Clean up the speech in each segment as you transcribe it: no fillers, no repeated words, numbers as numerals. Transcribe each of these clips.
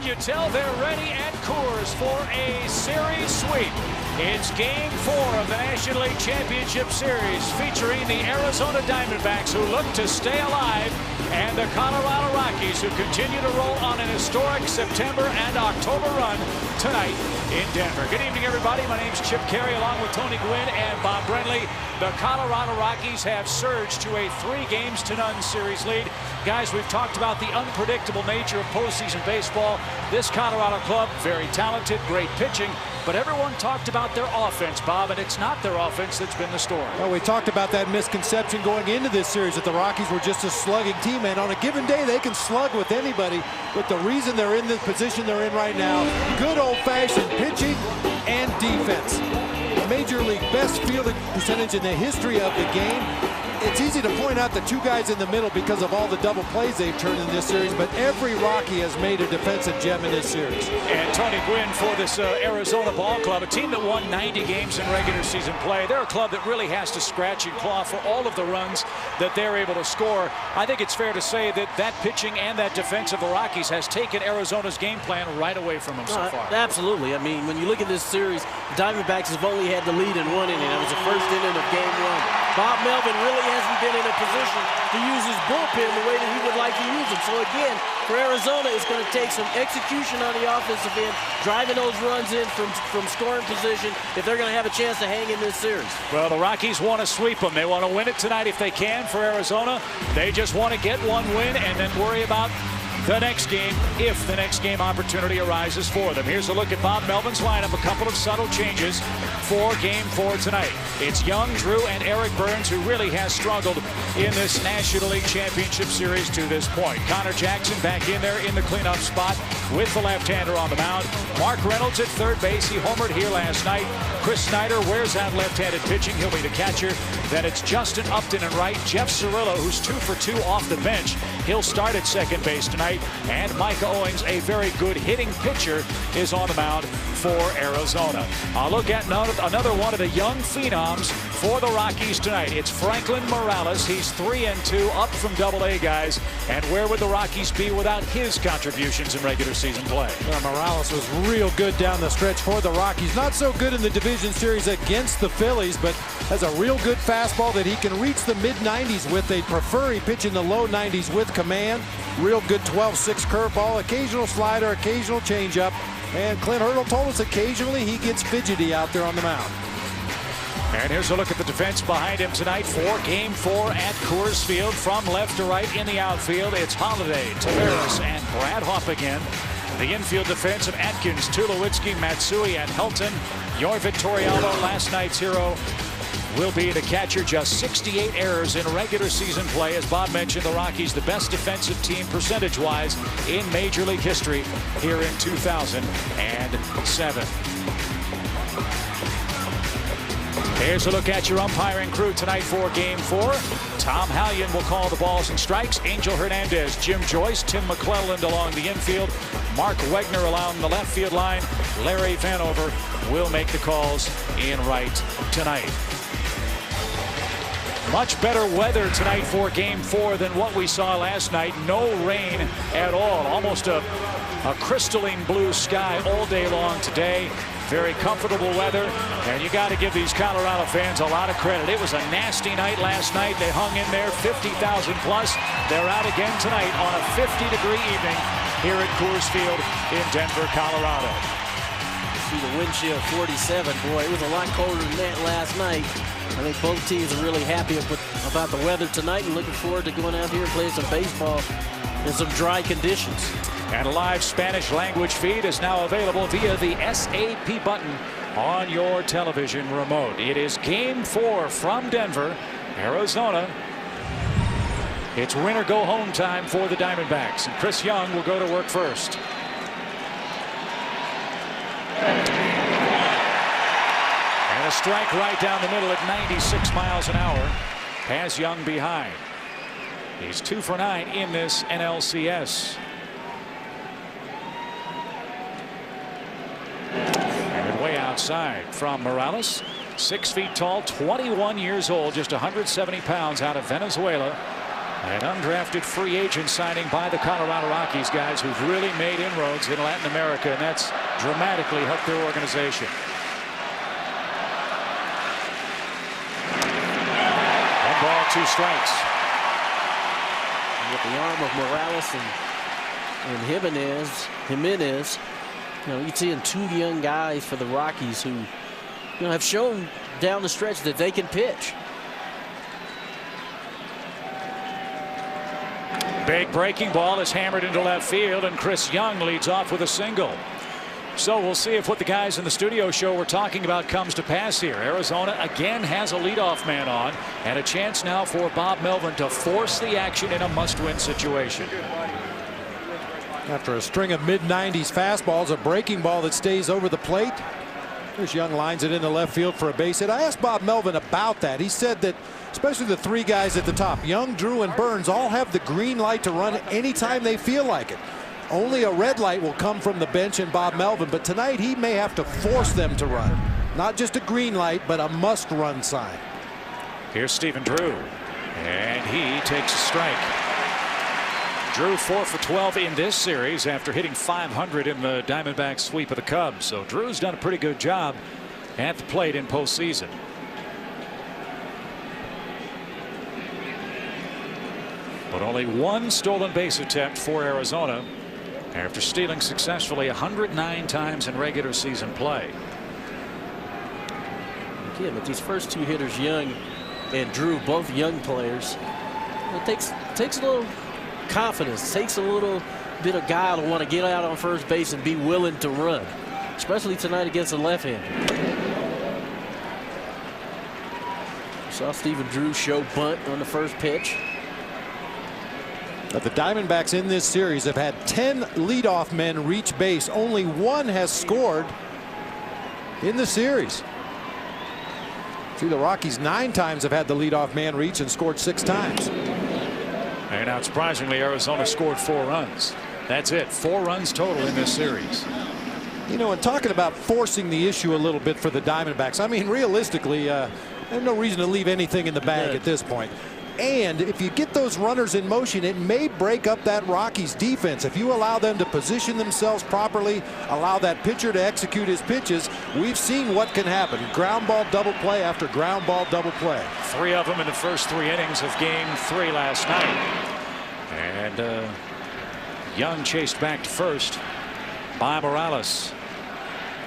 you tell they're ready at Coors for a series sweep? It's Game 4 of the National League Championship Series, featuring the Arizona Diamondbacks, who look to stay alive, and the Colorado Rockies, who continue to roll on an historic September and October run tonight in Denver. Good evening, everybody. My name's Chip Carey, along with Tony Gwynn and Bob Brentley. The Colorado Rockies have surged to a 3-0 series lead. Guys, we've talked about the unpredictable nature of postseason baseball. This Colorado club, very talented, great pitching, but everyone talked about their offense, Bob, and it's not their offense that's been the story. Well, we talked about that misconception going into this series, that the Rockies were just a slugging team, and on a given day they can slug with anybody. But the reason they're in the position they're in right now, good old-fashioned pitching and defense. The Major League best fielding percentage in the history of the game. It's easy to point out the two guys in the middle because of all the double plays they've turned in this series, but every Rocky has made a defensive gem in this series. And Tony Gwynn for this Arizona ball club, a team that won 90 games in regular season play. They're a club that really has to scratch and claw for all of the runs that they're able to score. I think it's fair to say that that pitching and that defense of the Rockies has taken Arizona's game plan right away from them so far. Absolutely. I mean, when you look at this series, the Diamondbacks have only had the lead in one inning. That was the first inning of Game 1. Bob Melvin really hasn't been in a position to use his bullpen the way that he would like to use it. So again, for Arizona, it's going to take some execution on the offensive end, driving those runs in from scoring position if they're going to have a chance to hang in this series. Well, the Rockies want to sweep them. They want to win it tonight if they can. For Arizona, they just want to get one win and then worry about the next game if the next game opportunity arises for them. Here's a look at Bob Melvin's lineup. A couple of subtle changes for Game 4 tonight. It's Young, Drew, and Eric Burns, who really has struggled in this National League Championship Series to this point. Connor Jackson back in there in the cleanup spot with the left-hander on the mound. Mark Reynolds at third base. He homered here last night. Chris Snyder wears out left-handed pitching. He'll be the catcher. Then it's Justin Upton in right. Jeff Cirillo, who's 2 for 2 off the bench. He'll start at second base tonight. And Micah Owings, a very good hitting pitcher, is on the mound for Arizona. I'll look at another one of the young phenoms for the Rockies tonight. It's Franklin Morales. He's 3-2, up from Double-A guys. And where would the Rockies be without his contributions in regular season play? Well, Morales was real good down the stretch for the Rockies. Not so good in the division series against the Phillies, but has a real good fastball that he can reach the mid-90s with. They prefer he pitch in the low 90s with command. Real good 12-6 curveball, occasional slider, occasional changeup. And Clint Hurdle told us occasionally he gets fidgety out there on the mound. And here's a look at the defense behind him tonight for Game 4 at Coors Field. From left to right in the outfield, it's Holliday, Taveras, and Brad Hopp again. The infield defense of Atkins, Tulowitzki, Matsui, and Helton. Your Vittoriano, last night's hero, will be the catcher. Just 68 errors in regular season play. As Bob mentioned, the Rockies, the best defensive team percentage-wise in Major League history here in 2007. Here's a look at your umpiring crew tonight for Game 4. Tom Hallion will call the balls and strikes. Angel Hernandez, Jim Joyce, Tim McClelland along the infield. Mark Wegner along the left field line. Larry Vanover will make the calls in right tonight. Much better weather tonight for Game 4 than what we saw last night. No rain at all. Almost a crystalline blue sky all day long today. Very comfortable weather, and you got to give these Colorado fans a lot of credit. It was a nasty night last night. They hung in there, 50,000 plus. They're out again tonight on a 50-degree evening here at Coors Field in Denver, Colorado. See the wind chill 47. Boy, it was a lot colder than that last night. I think both teams are really happy about the weather tonight and looking forward to going out here and playing some baseball in some dry conditions. And a live Spanish language feed is now available via the SAP button on your television remote. It is Game 4 from Denver, Arizona. It's win or go home time for the Diamondbacks. And Chris Young will go to work first. And a strike right down the middle at 96 miles an hour. Has Young behind. He's 2 for 9 in this NLCS. And way outside from Morales. 6 feet tall, 21 years old, just 170 pounds, out of Venezuela. An undrafted free agent signing by the Colorado Rockies, guys who've really made inroads in Latin America, and that's dramatically helped their organization. One ball, 2 strikes. With the arm of Morales and Jimenez, you know, you're seeing 2 young guys for the Rockies who, you know, have shown down the stretch that they can pitch. Big breaking ball is hammered into left field, and Chris Young leads off with a single. So we'll see if what the guys in the studio show were talking about comes to pass here. Arizona again has a leadoff man on, and a chance now for Bob Melvin to force the action in a must-win situation. After a string of mid-90s fastballs, a breaking ball that stays over the plate. Chris Young lines it into left field for a base hit. I asked Bob Melvin about that. He said that especially the 3 guys at the top, Young, Drew, and Burns, all have the green light to run anytime they feel like it. Only a red light will come from the bench and Bob Melvin, but tonight he may have to force them to run. Not just a green light, but a must-run sign. Here's Stephen Drew, and he takes a strike. Drew 4 for 12 in this series after hitting .500 in the Diamondbacks sweep of the Cubs. So Drew's done a pretty good job at the plate in postseason. But only 1 stolen base attempt for Arizona after stealing successfully 109 times in regular season play. Again, with these first 2 hitters, Young and Drew, both young players, it takes a little confidence, takes a little bit of guile to want to get out on first base and be willing to run, especially tonight against the left-hander. Saw Stephen Drew show bunt on the first pitch. But the Diamondbacks in this series have had 10 leadoff men reach base. Only 1 has scored in the series. See, the Rockies 9 times have had the leadoff man reach and scored 6 times. And not surprisingly, Arizona scored 4 runs. That's it. 4 runs total in this series. You know, and talking about forcing the issue a little bit for the Diamondbacks, I mean, realistically, there's no reason to leave anything in the bag at this point. And if you get those runners in motion, it may break up that Rockies defense. If you allow them to position themselves properly, allow that pitcher to execute his pitches, we've seen what can happen. Ground ball double play after ground ball double play. 3 of them in the first 3 innings of Game 3 last night. And Young chased back to first by Morales.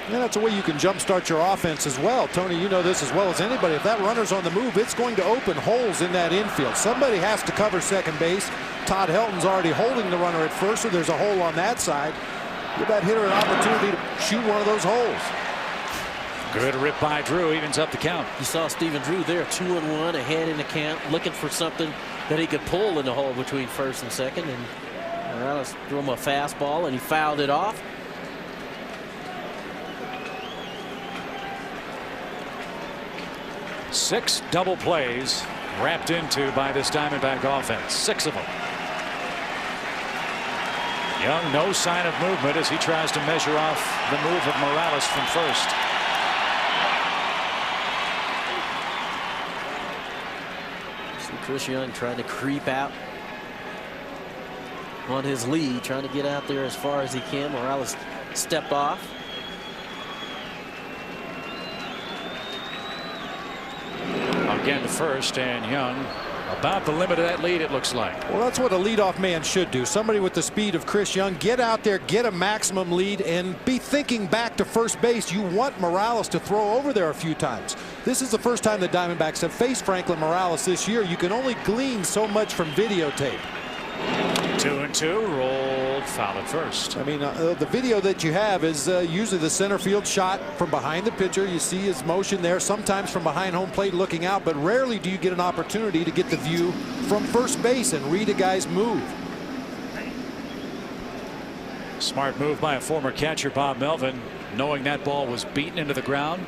Yeah, that's a way you can jumpstart your offense as well. Tony, you know this as well as anybody. If that runner's on the move, it's going to open holes in that infield. Somebody has to cover second base. Todd Helton's already holding the runner at first, so there's a hole on that side. Give that hitter an opportunity to shoot one of those holes. Good rip by Drew, evens up the count. You saw Stephen Drew there, 2-1 ahead in the count, looking for something that he could pull in the hole between first and second. And Morales threw him a fastball, and he fouled it off. Six double plays wrapped into by this Diamondback offense. 6 of them. Young, no sign of movement as he tries to measure off the move of Morales from first. See Chris Young trying to creep out on his lead, trying to get out there as far as he can. Morales stepped off. Again to first, and Young about the limit of that lead, it looks like. Well, that's what a leadoff man should do. Somebody with the speed of Chris Young, get out there, get a maximum lead, and be thinking back to first base. You want Morales to throw over there a few times. This is the first time the Diamondbacks have faced Franklin Morales this year. You can only glean so much from videotape. 2-2, rolled foul at first. I mean, the video that you have is usually the center field shot from behind the pitcher. You see his motion there, sometimes from behind home plate looking out, but rarely do you get an opportunity to get the view from first base and read a guy's move. Smart move by a former catcher, Bob Melvin, knowing that ball was beaten into the ground.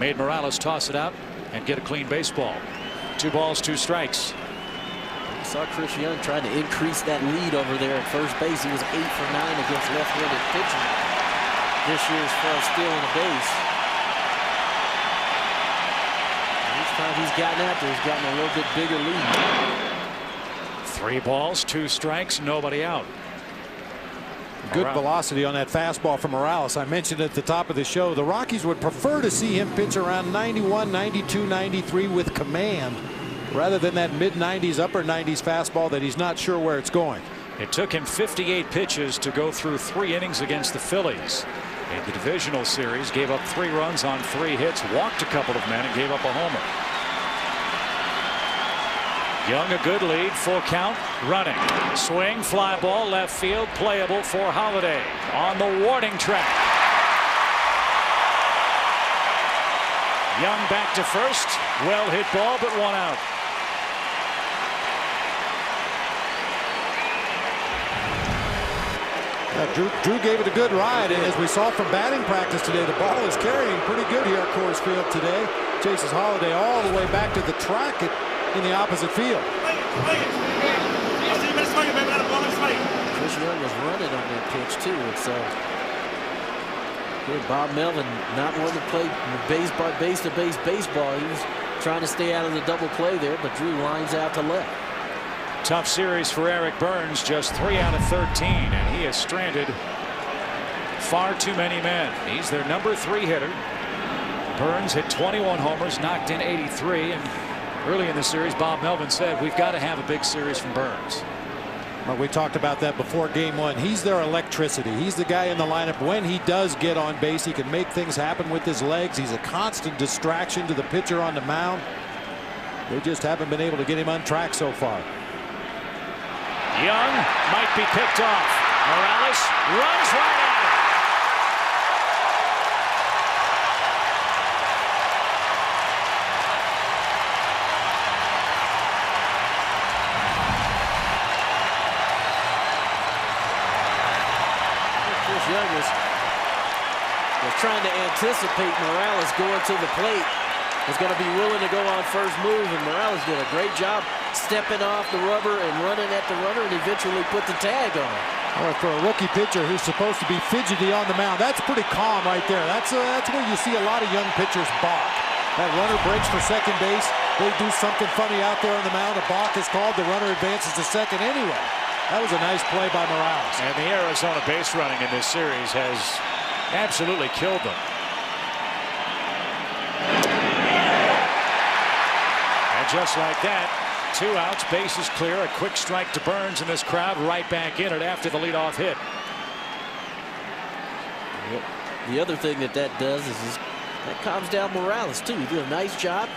Made Morales toss it out and get a clean baseball. 2 balls, 2 strikes. Saw Chris Young trying to increase that lead over there at first base. He was 8 for 9 against left-handed pitching this year as far as stealing the base. And each time he's gotten out there, he's gotten a little bit bigger lead. 3 balls, 2 strikes, nobody out. Good velocity on that fastball from Morales. I mentioned at the top of the show, the Rockies would prefer to see him pitch around 91, 92, 93 with command, rather than that mid-90s, upper 90s fastball that he's not sure where it's going. It took him 58 pitches to go through 3 innings against the Phillies. In the divisional series, gave up 3 runs on 3 hits, walked a couple of men, and gave up a homer. Young, a good lead, full count, running. Swing, fly ball, left field, playable for Holiday on the warning track. Young back to first. Well hit ball, but 1 out. Drew gave it a good ride, and as we saw from batting practice today, the ball is carrying pretty good here at Coors Field today. Chases Holiday all the way back to the track in the opposite field. Chris Young was running on that pitch too. It's good. Bob Melvin not wanting to play base-to-base baseball. He was trying to stay out of the double play there, but Drew lines out to left. Tough series for Eric Burns, just 3 out of 13, and he has stranded far too many men. He's their number 3 hitter. Burns hit 21 homers, knocked in 83, and early in the series, Bob Melvin said, we've got to have a big series from Burns. Well, we talked about that before game 1. He's their electricity. He's the guy in the lineup. When he does get on base, he can make things happen with his legs. He's a constant distraction to the pitcher on the mound. They just haven't been able to get him on track so far. Young might be picked off. Morales runs right at it. Chris Young was trying to anticipate Morales going to the plate. Was going to be willing to go on first move, and Morales did a great job stepping off the rubber and running at the runner, and eventually put the tag on. Well, for a rookie pitcher who's supposed to be fidgety on the mound, that's pretty calm right there. That's where you see a lot of young pitchers balk. That runner breaks for second base. They do something funny out there on the mound. A balk is called. The runner advances to second anyway. That was a nice play by Morales. And the Arizona base running in this series has absolutely killed them. Just like that, 2 outs, bases clear, a quick strike to Burns, and this crowd right back in it after the leadoff hit. The other thing that does is that calms down Morales too. He did a nice job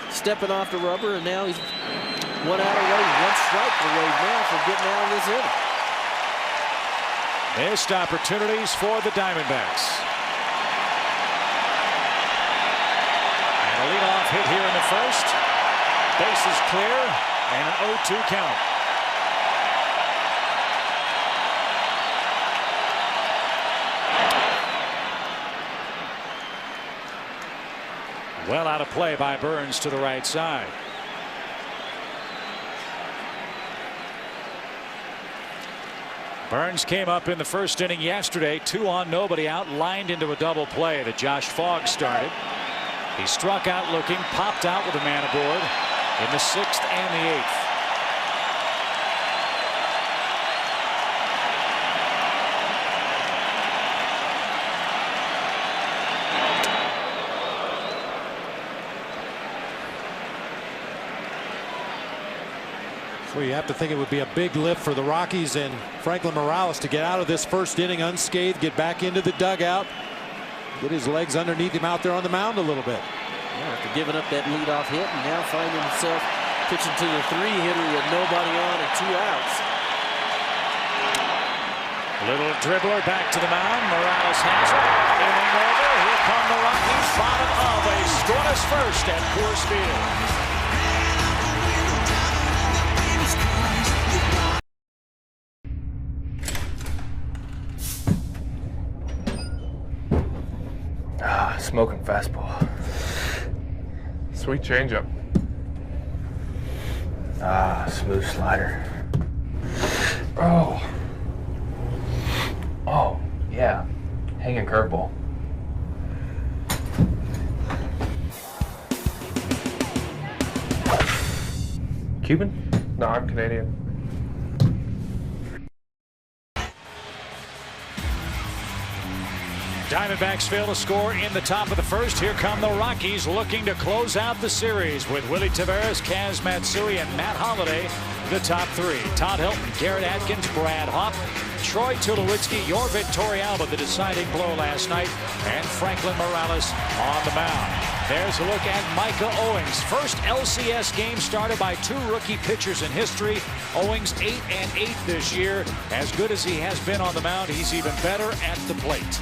stepping off the rubber, and now he's 1 out away, 1 strike away now from getting out of this inning. Missed opportunities for the Diamondbacks. And a leadoff hit here in the first. Bases clear, and an 0-2 count. Well out of play by Burns to the right side. Burns came up in the first inning yesterday, 2 on, nobody out, lined into a double play that Josh Fogg started. He struck out looking, popped out with a man aboard in the 6th and the 8th. So you have to think it would be a big lift for the Rockies and Franklin Morales to get out of this first inning unscathed, get back into the dugout, get his legs underneath him out there on the mound a little bit. Yeah, after giving up that leadoff hit and now finding himself pitching to the 3-hitter with nobody on and 2 outs. Little dribbler back to the mound. Morales has it. Inning over. Here come the Rockies. Bottom of a scoreless first at Coors Field. Smoking fastball. Sweet changeup. Smooth slider. Oh. Oh, yeah. Hanging curveball. Cuban? No, I'm Canadian. Diamondbacks fail to score in the top of the first. Here come the Rockies looking to close out the series with Willie Taveras, Kaz Matsui, and Matt Holliday, the top three. Todd Helton, Garrett Atkins, Brad Hawpe, Troy Tulowitzki, Jorvik Torrealba, the deciding blow last night, and Franklin Morales on the mound. There's a look at Micah Owings. First LCS game started by two rookie pitchers in history. Owings 8-8 this year. As good as he has been on the mound, he's even better at the plate.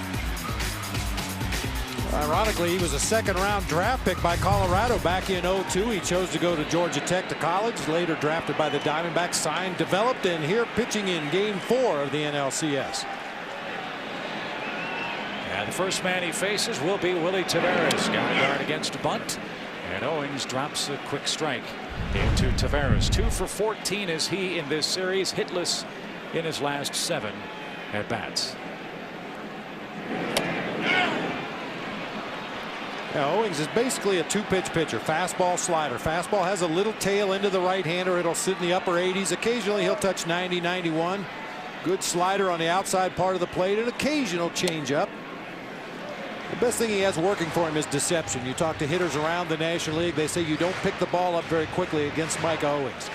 Ironically, he was a second-round draft pick by Colorado back in '02. He chose to go to Georgia Tech to college, later drafted by the Diamondbacks, signed, developed, and here pitching in Game 4 of the NLCS. And the first man he faces will be Willie Taveras. Got a guard against a bunt, and Owings drops a quick strike into Taveras. 2 for 14 is he in this series, hitless in his last 7 at-bats. Now, Owings is basically a two-pitch pitcher. Fastball, slider. Fastball has a little tail into the right-hander. It'll sit in the upper 80s. Occasionally he'll touch 90, 91. Good slider on the outside part of the plate. An occasional changeup. The best thing he has working for him is deception. You talk to hitters around the National League, they say you don't pick the ball up very quickly against Micah Owings,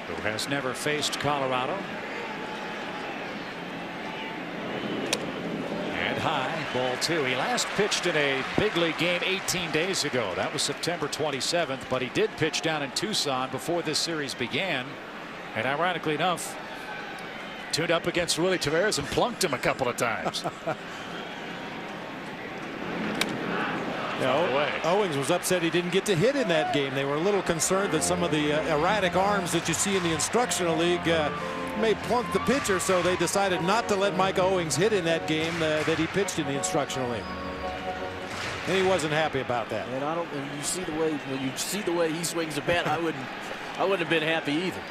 who has never faced Colorado. High, ball 2. He last pitched in a big league game 18 days ago. That was September 27th, but he did pitch down in Tucson before this series began, and ironically enough tuned up against Willie Taveras and plunked him a couple of times. Owings was upset he didn't get to hit in that game. They were a little concerned that some of the erratic arms that you see in the instructional league may plunk the pitcher, so they decided not to let Micah Owings hit in that game that he pitched in the instructional league. And he wasn't happy about that. And when you see the way he swings the bat, I wouldn't have been happy either.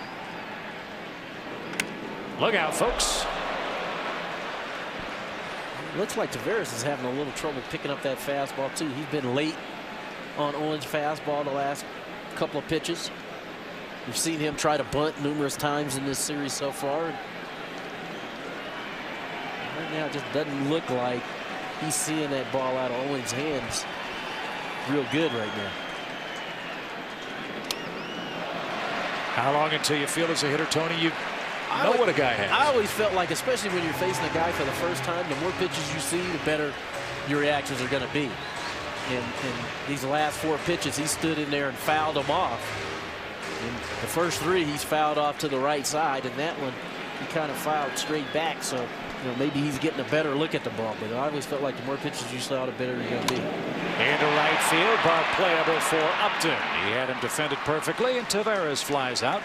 Look out, folks. Looks like Taveras is having a little trouble picking up that fastball too. He's been late on Owens' fastball the last couple of pitches. We've seen him try to bunt numerous times in this series so far. Right now, it just doesn't look like he's seeing that ball out of Owens' hands real good right now. How long until you feel as a hitter, Tony, you know what a guy has? I always felt like, especially when you're facing a guy for the first time, the more pitches you see, the better your reactions are going to be. And these last 4 pitches, he stood in there and fouled them off. In the first 3, he's fouled off to the right side, and that one he kind of fouled straight back. So maybe he's getting a better look at the ball. But I always felt like the more pitches you saw, the better you're going to be. Into right field, ball playable for Upton. He had him defended perfectly, and Taveras flies out.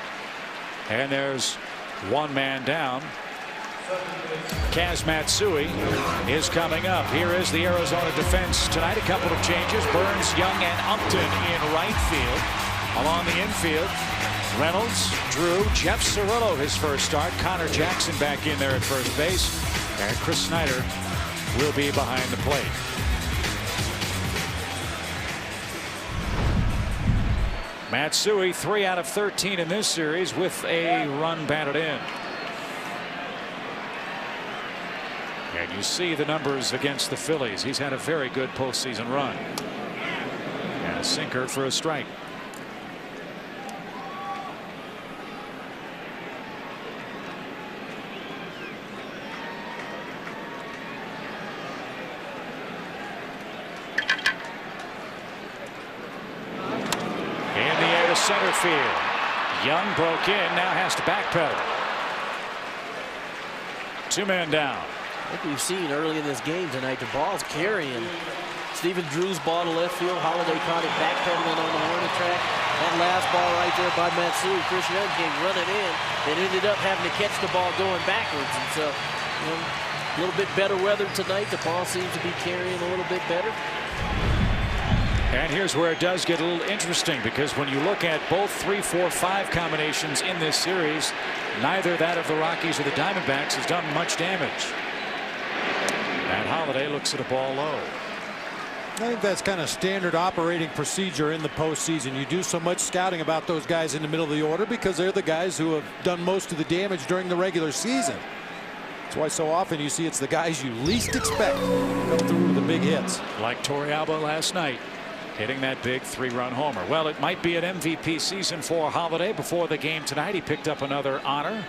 And there's one man down. Kaz Matsui is coming up. Here is the Arizona defense tonight. A couple of changes. Burns, Young, and Upton in right field. Along the infield, Reynolds, Drew, Jeff Cirillo, his first start. Connor Jackson back in there at first base. And Chris Snyder will be behind the plate. Matsui 3 out of 13 in this series with a run batted in. And you see the numbers against the Phillies. He's had a very good postseason run. And a sinker for a strike. Center field. Young broke in, now has to backpedal. 2 men down. Like we've seen early in this game tonight, the ball's carrying. Stephen Drew's ball to left field. Holliday caught it backpedaling on the warning track. That last ball right there by Matsui. Chris Young came running in and ended up having to catch the ball going backwards. And so, a little bit better weather tonight. The ball seems to be carrying a little bit better. And here's where it does get a little interesting, because when you look at both 3, 4, 5 combinations in this series, neither that of the Rockies or the Diamondbacks has done much damage. And Holliday looks at a ball low. I think that's kind of standard operating procedure in the postseason. You do so much scouting about those guys in the middle of the order because they're the guys who have done most of the damage during the regular season. That's why so often you see it's the guys you least expect come through with the big hits. Like Torrealba last night, hitting that big 3-run homer. Well, it might be an MVP season for Holiday. Before the game tonight, he picked up another honor.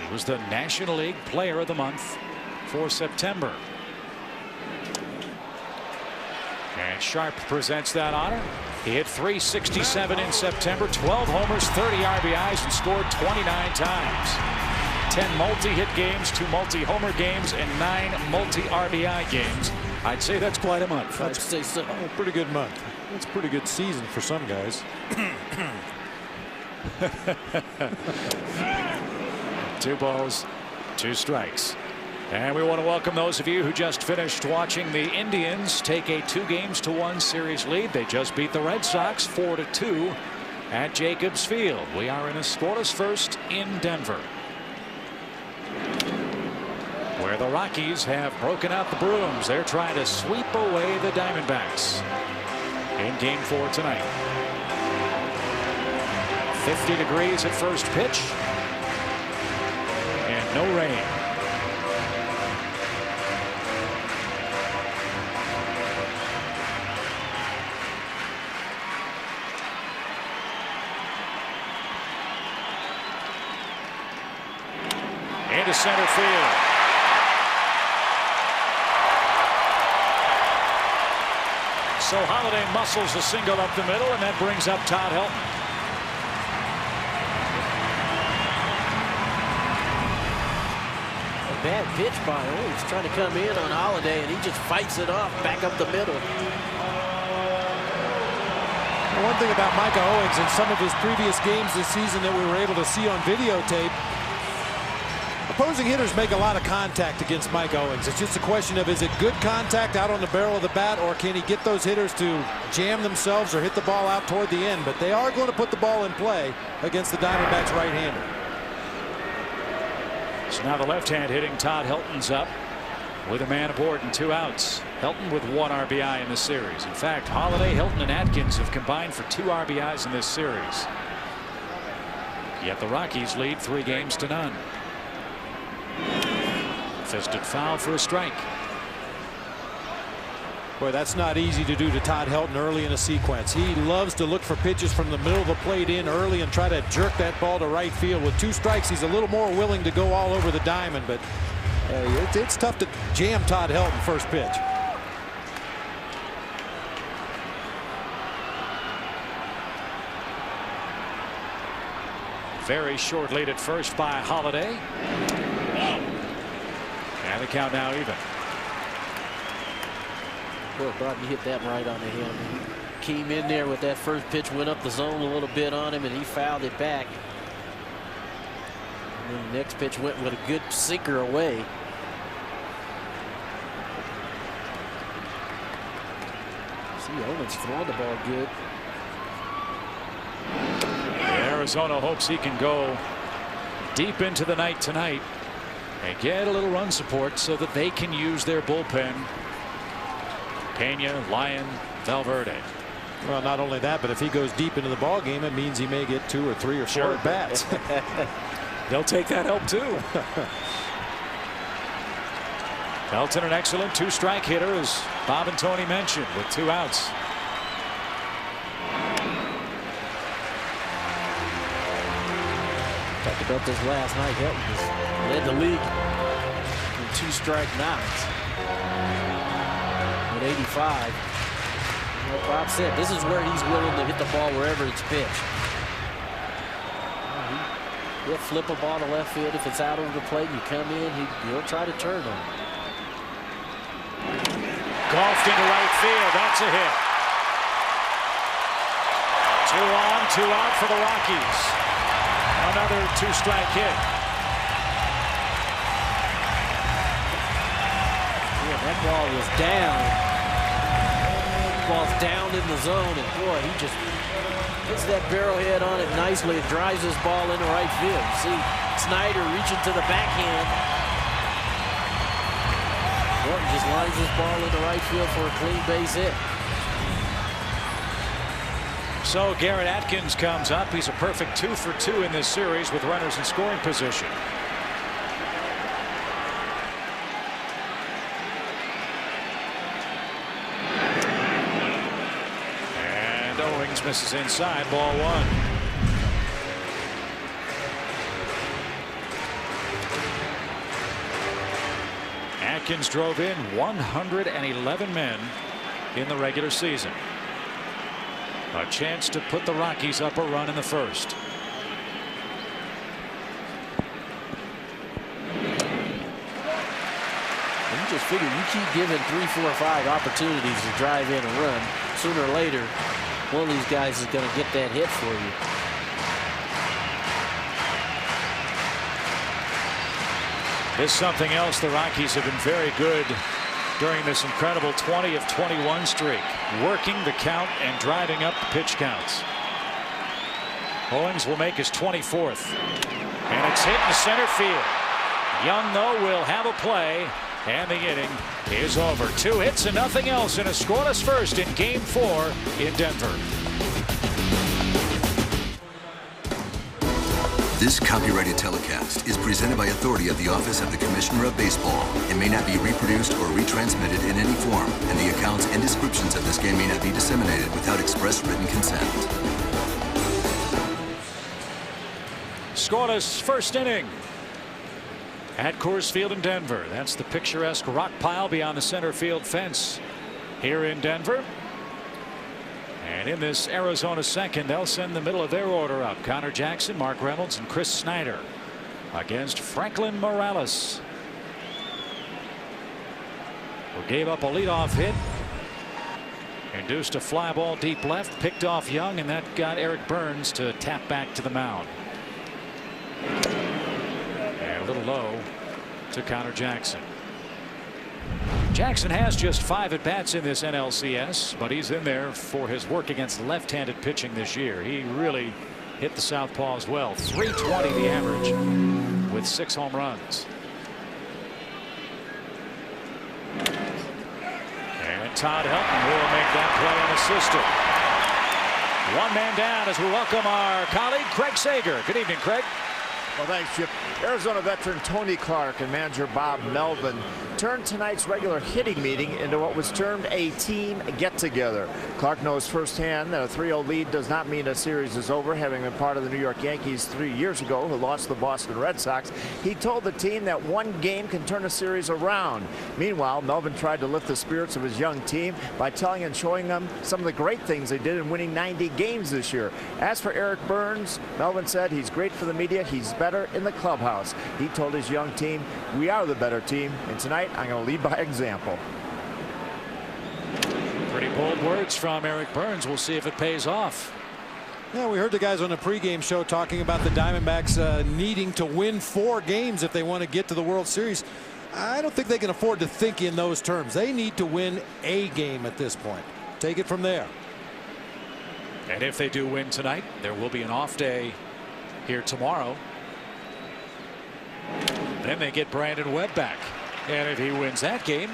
He was the National League Player of the Month for September. And Sharp presents that honor. He hit .367 in September, 12 homers, 30 RBIs, and scored 29 times. 10 multi-hit games, 2 multi-homer games, and 9 multi-RBI games. I'd say that's quite a month. I'd say so. A pretty good month. That's a pretty good season for some guys. 2 balls, 2 strikes. And we want to welcome those of you who just finished watching the Indians take a 2-1 series lead. They just beat the Red Sox 4-2 at Jacobs Field. We are in a scoreless first in Denver, where the Rockies have broken out the brooms. They're trying to sweep away the Diamondbacks in Game 4 tonight. 50 degrees at first pitch and no rain. Into center field. So Holiday muscles a single up the middle, and that brings up Todd Helton. A bad pitch by Owens, trying to come in on Holiday, and he just fights it off back up the middle. One thing about Micah Owens in some of his previous games this season that we were able to see on videotape, opposing hitters make a lot of contact against Mike Owens. It's just a question of, is it good contact out on the barrel of the bat, or can he get those hitters to jam themselves or hit the ball out toward the end? But they are going to put the ball in play against the Diamondbacks right-hander. So now the left-hand hitting Todd Helton's up with a man aboard and 2 outs. Helton with 1 RBI in the series. In fact, Holiday, Helton, and Atkins have combined for 2 RBIs in this series. Yet the Rockies lead 3-0. Fisted foul for a strike. Boy, that's not easy to do to Todd Helton early in a sequence. He loves to look for pitches from the middle of the plate in early and try to jerk that ball to right field. With 2 strikes, he's a little more willing to go all over the diamond, but it's tough to jam Todd Helton first pitch. Very short lead at first by Holiday. And the count now even. Well, Bob, you hit that right on the head. He came in there with that first pitch, went up the zone a little bit on him, and he fouled it back. And then the next pitch went with a good sinker away. See, Owens throwing the ball good. Arizona hopes he can go deep into the night tonight and get a little run support so that they can use their bullpen. Pena, Lyon, Valverde. Well, not only that, but if he goes deep into the ball game, it means he may get 2 or 3 or 4 at bats. They'll take that help too. Helton, an excellent 2-strike hitter, as Bob and Tony mentioned, with 2 outs. Talked about this last night. Helton led the league in 2-strike knocks. At 85. Like Bob said, this is where he's willing to hit the ball wherever it's pitched. He'll flip a ball to left field if it's out over the plate. You come in, he'll try to turn on it. Golfed into right field. That's a hit. 2 on, 2 out for the Rockies. Another 2-strike hit. Yeah, that ball was down. Ball's down in the zone, and boy, he just hits that barrelhead on it nicely and drives this ball into right field. See Snyder reaching to the backhand. Well, he just lines this ball into right field for a clean base hit. So Garrett Atkins comes up. He's a perfect 2 for 2 in this series with runners in scoring position. And Owings misses inside, ball 1. Atkins drove in 111 men in the regular season. A chance to put the Rockies up a run in the first. You just figure you keep giving 3, 4, 5 opportunities to drive in a run. Sooner or later, one of these guys is going to get that hit for you. This is something else. The Rockies have been very good during this incredible 20 of 21 streak, working the count and driving up the pitch counts. Owings will make his 24th, and it's hit in center field. Young, though, will have a play, and the inning is over. 2 hits and nothing else in a scoreless first in Game 4 in Denver. This copyrighted telecast is presented by authority of the Office of the Commissioner of Baseball and may not be reproduced or retransmitted in any form, and the accounts and descriptions of this game may not be disseminated without express written consent. Scoreless first inning at Coors Field in Denver. That's the picturesque rock pile beyond the center field fence here in Denver. And in this Arizona second, they'll send the middle of their order up. Connor Jackson, Mark Reynolds, and Chris Snyder against Franklin Morales, who gave up a leadoff hit, induced a fly ball deep left, picked off Young, and that got Eric Burns to tap back to the mound. And a little low to Connor Jackson. Jackson has just 5 at-bats in this NLCS, but he's in there for his work against left-handed pitching this year. He really hit the southpaw as well. 320 the average with 6 home runs. And Todd Helton will make that play unassisted. 1 man down as we welcome our colleague Craig Sager. Good evening, Craig. Well, thanks, Chip. Arizona veteran Tony Clark and manager Bob Melvin turned tonight's regular hitting meeting into what was termed a team get-together. Clark knows firsthand that a 3-0 lead does not mean a series is over, having been part of the New York Yankees 3 years ago who lost to the Boston Red Sox. He told the team that 1 game can turn a series around. Meanwhile, Melvin tried to lift the spirits of his young team by telling and showing them some of the great things they did in winning 90 games this year. As for Eric Burns, Melvin said he's great for the media. He's better in the clubhouse. He told his young team, we are the better team, and tonight I'm going to lead by example. Pretty bold words from Eric Burns. We'll see if it pays off. Yeah, we heard the guys on the pregame show talking about the Diamondbacks needing to win 4 games if they want to get to the World Series. I don't think they can afford to think in those terms. They need to win a game at this point. Take it from there. And if they do win tonight, there will be an off day here tomorrow. Then they get Brandon Webb back, and if he wins that game,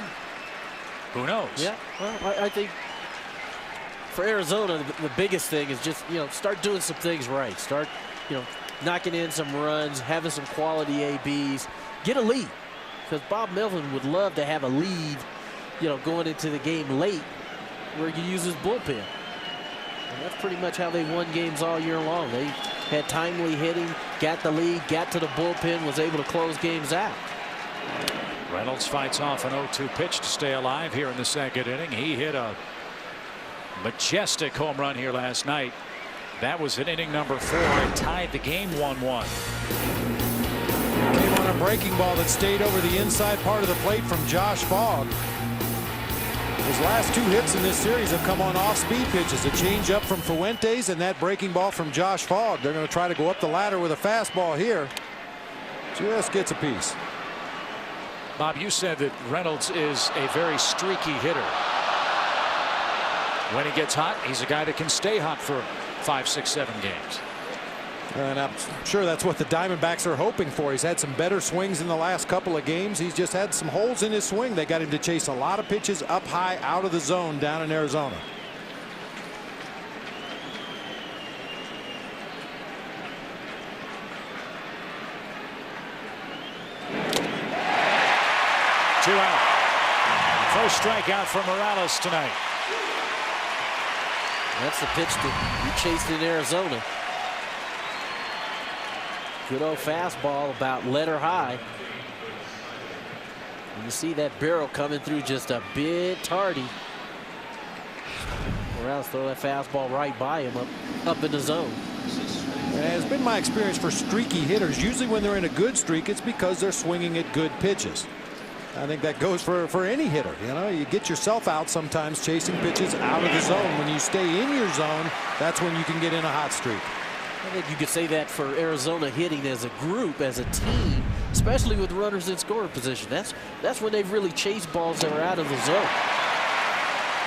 who knows? Yeah, well, I think for Arizona, the biggest thing is just, start doing some things right. Start, knocking in some runs, having some quality ABs, get a lead. Because Bob Melvin would love to have a lead, going into the game late, where he uses bullpen. And that's pretty much how they won games all year long. They had timely hitting, got the lead, got to the bullpen, was able to close games out. Reynolds fights off an 0-2 pitch to stay alive here in the second inning. He hit a majestic home run here last night. That was in inning number 4 and tied the game 1-1. Came on a breaking ball that stayed over the inside part of the plate from Josh Fogg. His last 2 hits in this series have come on off-speed pitches. A changeup from Fuentes and that breaking ball from Josh Fogg. They're going to try to go up the ladder with a fastball here. Just gets a piece. Bob, you said that Reynolds is a very streaky hitter. When he gets hot, he's a guy that can stay hot for 5, 6, 7 games. And I'm sure that's what the Diamondbacks are hoping for. He's had some better swings in the last couple of games. He's just had some holes in his swing. They got him to chase a lot of pitches up high out of the zone down in Arizona. 2 out. First strikeout for Morales tonight. That's the pitch that we chased in Arizona. Good old fastball about letter high. And you see that barrel coming through just a bit tardy. Morales throw that fastball right by him up in the zone. And it's been my experience for streaky hitters. Usually when they're in a good streak, it's because they're swinging at good pitches. I think that goes for any hitter. You know, you get yourself out sometimes chasing pitches out of the zone. When you stay in your zone, that's when you can get in a hot streak. I think you could say that for Arizona hitting as a group, as a team, especially with runners in scoring position. That's when they've really chased balls that were out of the zone.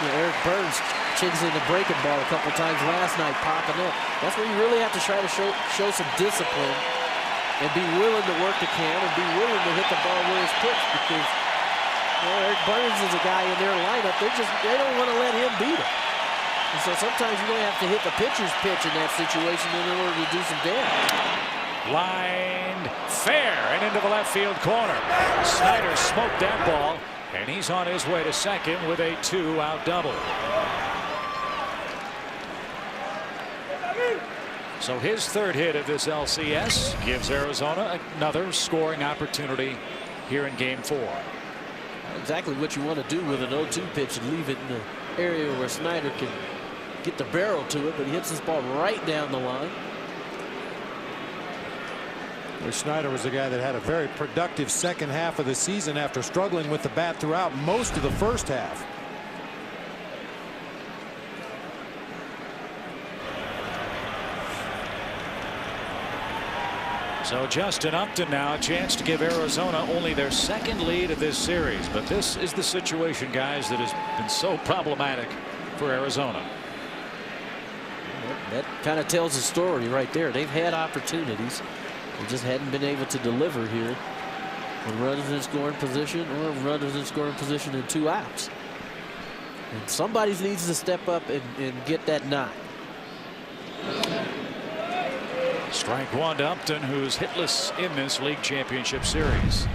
You know, Eric Burns chasing the breaking ball a couple times last night, popping up. That's where you really have to try to show some discipline and be willing to work the count and be willing to hit the ball where it's pitched, because Eric Burns is a guy in their lineup. They don't want to let him beat him. And so sometimes you're going to have to hit the pitcher's pitch in that situation in order to do some damage. Lined fair and into the left field corner. Snyder smoked that ball, and he's on his way to second with a 2-out double. So his third hit of this LCS gives Arizona another scoring opportunity here in Game 4. Exactly what you want to do with an 0-2 pitch and leave it in the area where Snyder can get the barrel to it, but he hits this ball right down the line. Well, Snyder was a guy that had a very productive second half of the season after struggling with the bat throughout most of the first half. So Justin Upton now a chance to give Arizona only their second lead of this series. But this is the situation, guys, that has been so problematic for Arizona. That kind of tells the story right there. They've had opportunities. They just hadn't been able to deliver here when runners in scoring position or runners in scoring position in 2 outs. And somebody needs to step up and get that knock. Strike one to Upton, who's hitless in this league championship series.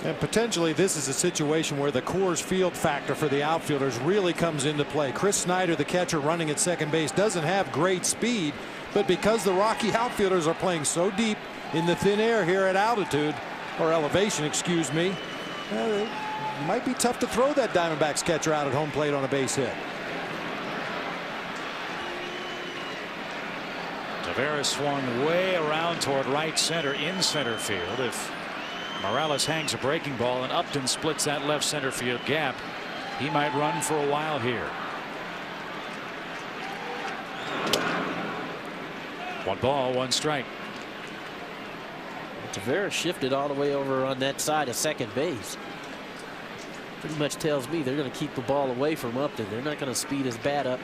And potentially this is a situation where the Coors Field factor for the outfielders really comes into play. Chris Snyder, the catcher running at second base, doesn't have great speed, but because the Rocky outfielders are playing so deep in the thin air here at altitude, or elevation, excuse me, it might be tough to throw that Diamondbacks catcher out at home plate on a base hit. Tavares swung way around toward right center in center field. If Morales hangs a breaking ball and Upton splits that left center field gap, he might run for a while here. 1 ball, 1 strike. Tavares shifted all the way over on that side of second base. Pretty much tells me they're going to keep the ball away from Upton. They're not going to speed his bat up,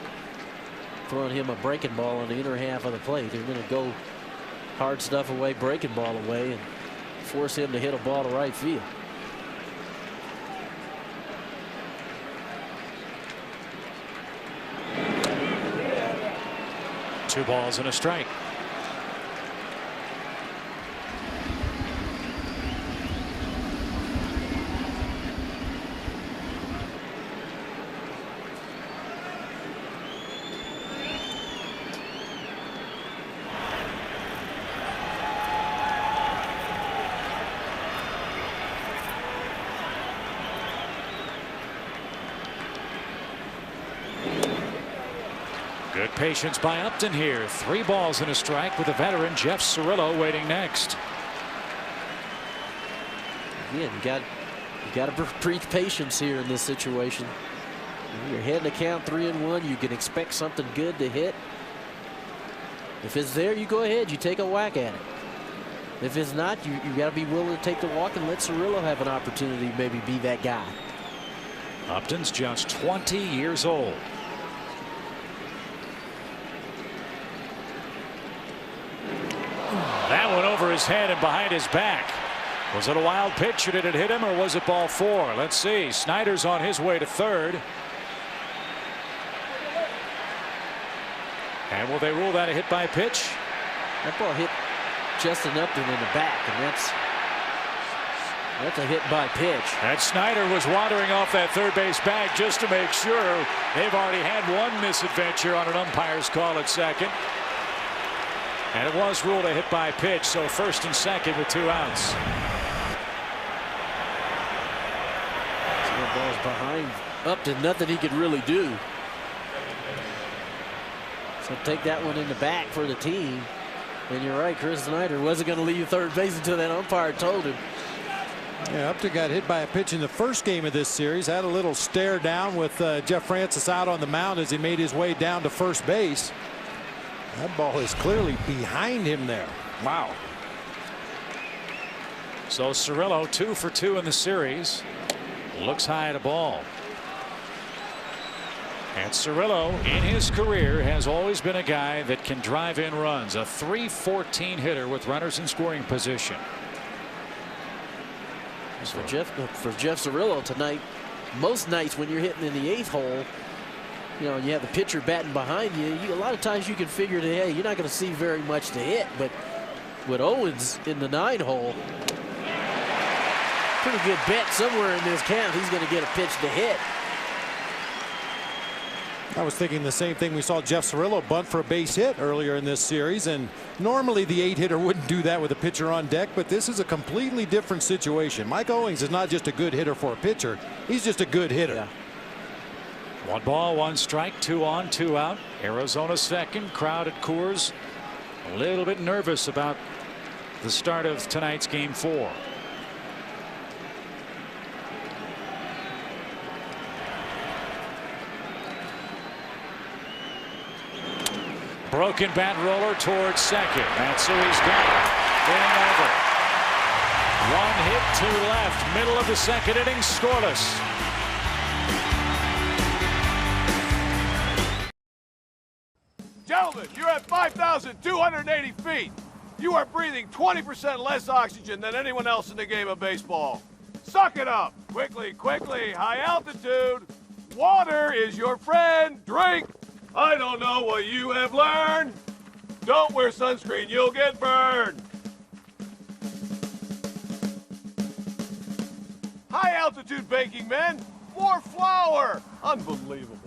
throwing him a breaking ball on the inner half of the plate. They're going to go hard stuff away, breaking ball away, and force him to hit a ball to right field. Two balls and a strike. Good patience by Upton here. 3 balls and a strike with the veteran Jeff Cirillo waiting next. Again, you got to preach patience here in this situation. You're heading to count 3-1. You can expect something good to hit. If it's there, you go ahead. You take a whack at it. If it's not, you got to be willing to take the walk and let Cirillo have an opportunity to maybe be that guy. Upton's just 20 years old. That one over his head and behind his back. Was it a wild pitch, or did it hit him, or was it ball 4? Let's see. Snyder's on his way to third. And will they rule that a hit by pitch? That ball hit Justin Upton in the back, and That's a hit by pitch. And Snyder was wandering off that third base bag just to make sure. They've already had one misadventure on an umpire's call at second. And it was ruled a hit by pitch, so first and second with 2 outs. So the ball's behind, up to nothing he could really do. So take that one in the back for the team. And you're right, Chris Snyder wasn't going to leave third base until that umpire told him. Yeah, Upton got hit by a pitch in the first game of this series. Had a little stare down with Jeff Francis out on the mound as he made his way down to first base. That ball is clearly behind him there. Wow. So Cirillo 2 for 2 in the series. Looks high at a ball. And Cirillo in his career has always been a guy that can drive in runs. A .314 hitter with runners in scoring position. For Jeff Cirillo tonight, most nights when you're hitting in the 8th hole, you know, you have the pitcher batting behind you, a lot of times you can figure that, hey, you're not going to see very much to hit. But with Owens in the 9 hole, pretty good bet somewhere in this count he's going to get a pitch to hit. I was thinking the same thing. We saw Jeff Cirillo bunt for a base hit earlier in this series, and normally the 8-hitter wouldn't do that with a pitcher on deck, but this is a completely different situation. Mike Owens is not just a good hitter for a pitcher, he's just a good hitter. Yeah. 1 ball, 1 strike, 2 on, 2 out. Arizona second. Crowd at Coors a little bit nervous about the start of tonight's game 4. Broken bat roller towards second. Matsui's got it. Game over. 1 hit, 2 left. Middle of the second inning, scoreless. Gentlemen, you're at 5,280 feet. You are breathing 20% less oxygen than anyone else in the game of baseball. Suck it up. Quickly, quickly. High altitude. Water is your friend. Drink. I don't know what you have learned. Don't wear sunscreen. You'll get burned. High altitude baking, men. More flour. Unbelievable.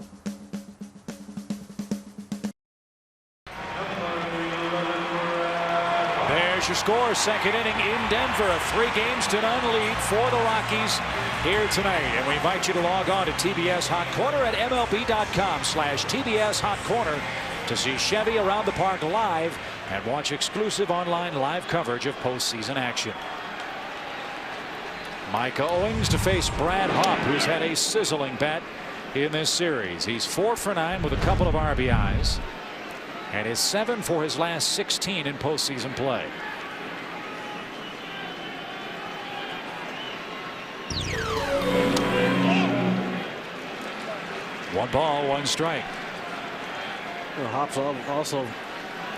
There's your score. Second inning in Denver. A 3-0 lead for the Rockies here tonight. And we invite you to log on to TBS Hot Corner at MLB.com/TBS Hot Corner to see Chevy Around the Park live and watch exclusive online live coverage of postseason action. Micah Owens to face Brad Hawk, who's had a sizzling bat in this series. He's 4 for 9 with a couple of RBIs and is 7 for his last 16 in postseason play. One ball, 1 strike. Well, Hop's also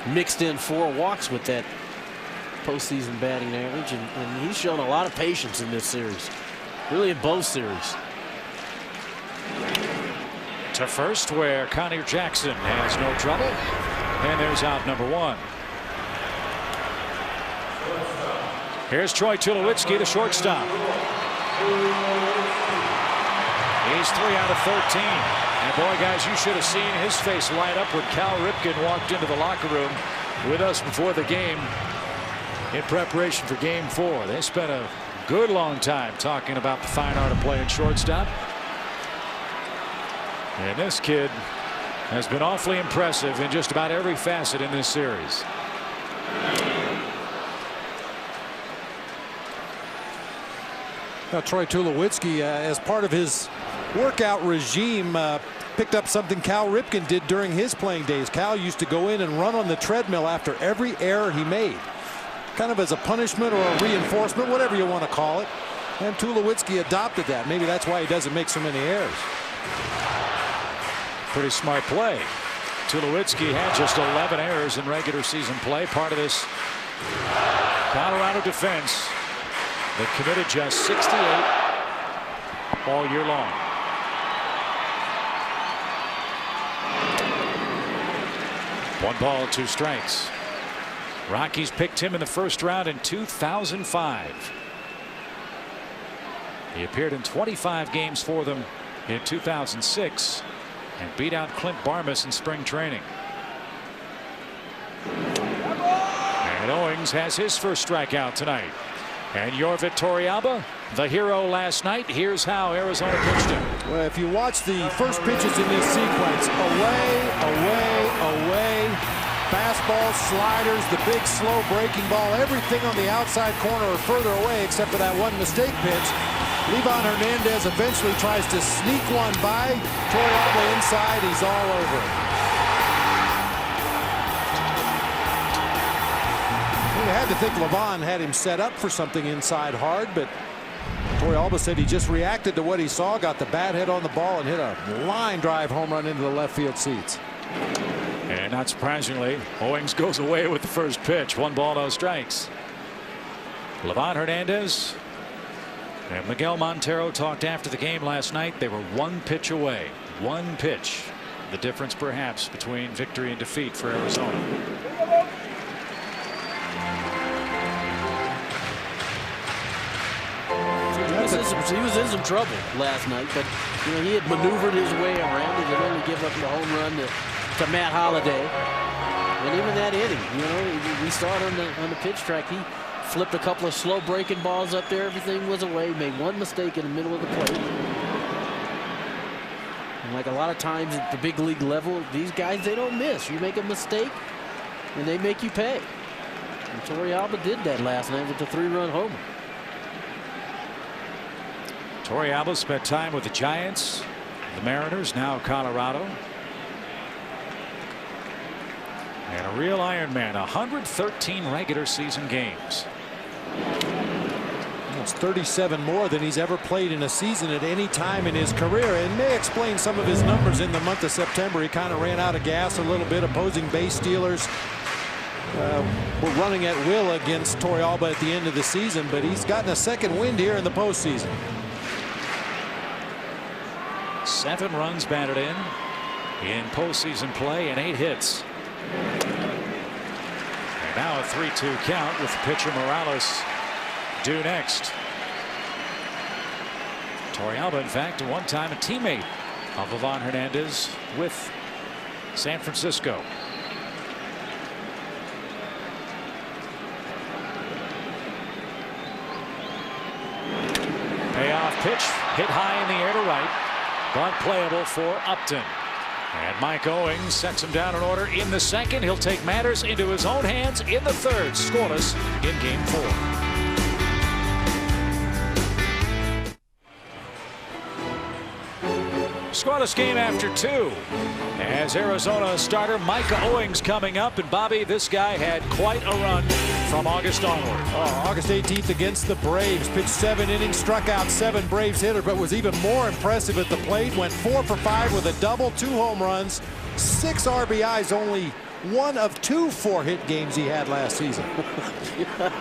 mixed in 4 walks with that postseason batting average, and he's shown a lot of patience in this series, really in both series. To first, where Connor Jackson has no trouble, and there's out number 1. Here's Troy Tulowitzki, the shortstop. He's 3 out of 13. And boy, guys, you should have seen his face light up when Cal Ripken walked into the locker room with us before the game in preparation for game 4. They spent a good long time talking about the fine art of playing shortstop. And this kid has been awfully impressive in just about every facet in this series. Now, Troy Tulowitzki, as part of his workout regime, picked up something Cal Ripken did during his playing days. Cal used to go in and run on the treadmill after every error he made, kind of as a punishment or a reinforcement, whatever you want to call it. And Tulowitzki adopted that. Maybe that's why he doesn't make so many errors. Pretty smart play. Tulowitzki had just 11 errors in regular season play, part of this Colorado defense that committed just 68 all year long. One ball, 2 strikes. Rockies picked him in the first round in 2005. He appeared in 25 games for them in 2006 and beat out Clint Barmas in spring training. And Owings has his first strikeout tonight. And Yorvit Torrealba, the hero last night. Here's how Arizona pitched him. Well, if you watch the first pitches in this sequence, away, away, away, fastball, sliders, the big slow breaking ball, everything on the outside corner or further away except for that one mistake pitch. Livan Hernandez eventually tries to sneak one by. Torrealba inside, he's all over it. You had to think Livan had him set up for something inside hard, but Torrealba said he just reacted to what he saw, got the bat head on the ball, and hit a line drive home run into the left field seats. And not surprisingly, Owings goes away with the first pitch. 1 ball, no strikes. Livan Hernandez and Miguel Montero talked after the game last night. They were 1 pitch away. 1 pitch. The difference perhaps between victory and defeat for Arizona. He was in some trouble last night, but he had maneuvered his way around it and only give up the home run to Matt Holliday. And even that inning, we saw it on the pitch track. He flipped a couple of slow breaking balls up there. Everything was away. Made 1 mistake in the middle of the plate. And like a lot of times at the big league level, these guys, they don't miss. You make a mistake, and they make you pay. And Torrealba did that last night with the 3-run homer. Torrealba spent time with the Giants, the Mariners, now Colorado. And a real Iron Man, 113 regular season games. That's 37 more than he's ever played in a season at any time in his career, and may explain some of his numbers in the month of September. He kind of ran out of gas a little bit. Opposing base stealers were running at will against Torrealba at the end of the season, but he's gotten a second wind here in the postseason. 7 runs batted in postseason play and 8 hits. And now a 3-2 count with pitcher Morales due next. Torrealba, in fact, at one time a teammate of Livan Hernandez with San Francisco. Payoff pitch hit high in the air to right, but playable for Upton. And Mike Owings sets him down in order in the second. He'll take matters into his own hands in the third. Scoreless in Game 4. Scoreless game after 2. As Arizona starter Micah Owings coming up. And Bobby, this guy had quite a run from August onward. August 18th against the Braves. Pitched 7 innings, struck out 7 Braves hitters, but was even more impressive at the plate. Went 4 for 5 with a double, 2 home runs, 6 RBIs, only 1 of 2 4-hit games he had last season.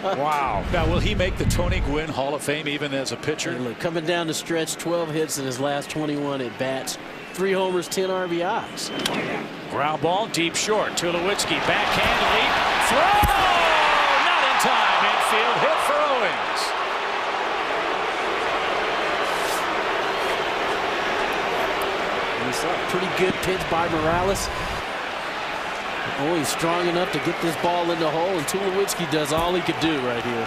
Wow. Now, will he make the Tony Gwynn Hall of Fame even as a pitcher? And look, coming down the stretch, 12 hits in his last 21 at bats, 3 homers, 10 RBIs. Ground ball deep short. Tulowitzki backhand leap. Throw! Not in time. Infield hit for Owings. We saw a pretty good pitch by Morales. Owings strong enough to get this ball in the hole, and Tulowitzki does all he could do right here.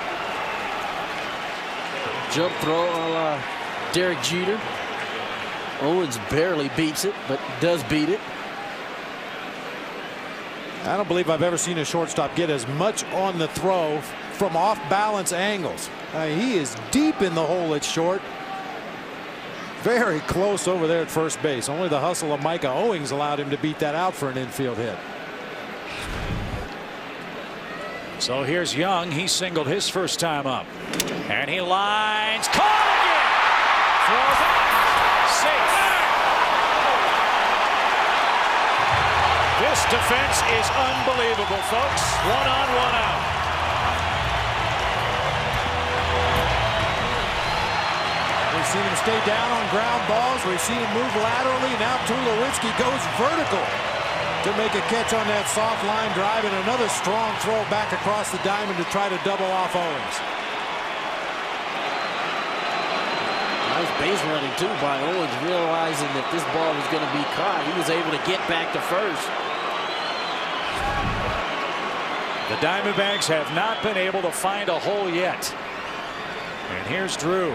Jump throw a la Derek Jeter. Owens barely beats it, but does beat it. I don't believe I've ever seen a shortstop get as much on the throw from off-balance angles. He is deep in the hole at short. Very close over there at first base. Only the hustle of Micah Owings allowed him to beat that out for an infield hit. So here's Young. He singled his first time up. And he lines. Caught again. Throws out. Safe. This defense is unbelievable, folks. 1 on, 1 out. We've seen him stay down on ground balls. We've seen him move laterally. Now Tulowitzki goes vertical to make a catch on that soft line drive, and another strong throw back across the diamond to try to double off Owens. base running too by Owens, realizing that this ball was going to be caught. He was able to get back to first. The Diamondbacks have not been able to find a hole yet. And here's Drew.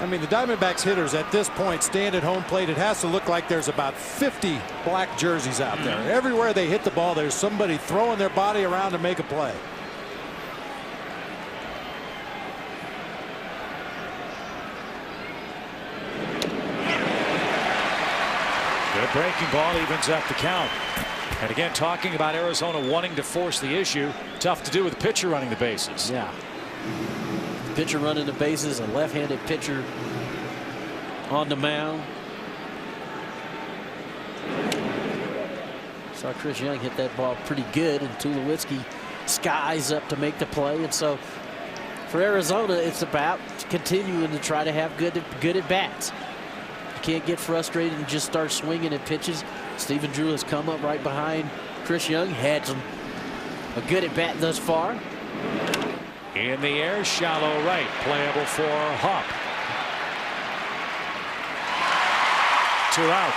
I mean, the Diamondbacks hitters at this point stand at home plate. It has to look like there's about 50 black jerseys out there. Everywhere they hit the ball, there's somebody throwing their body around to make a play. Good breaking ball evens up the count. And again, talking about Arizona wanting to force the issue, tough to do with the pitcher running the bases. Yeah. Pitcher running the bases, a left-handed pitcher on the mound. Saw Chris Young hit that ball pretty good, and Tulowitzki skies up to make the play. And so for Arizona, it's about continuing to try to have good at bats. You can't get frustrated and just start swinging at pitches. Stephen Drew has come up right behind Chris Young, had a good at bat thus far. In the air, shallow right, playable for Hop. 2 out.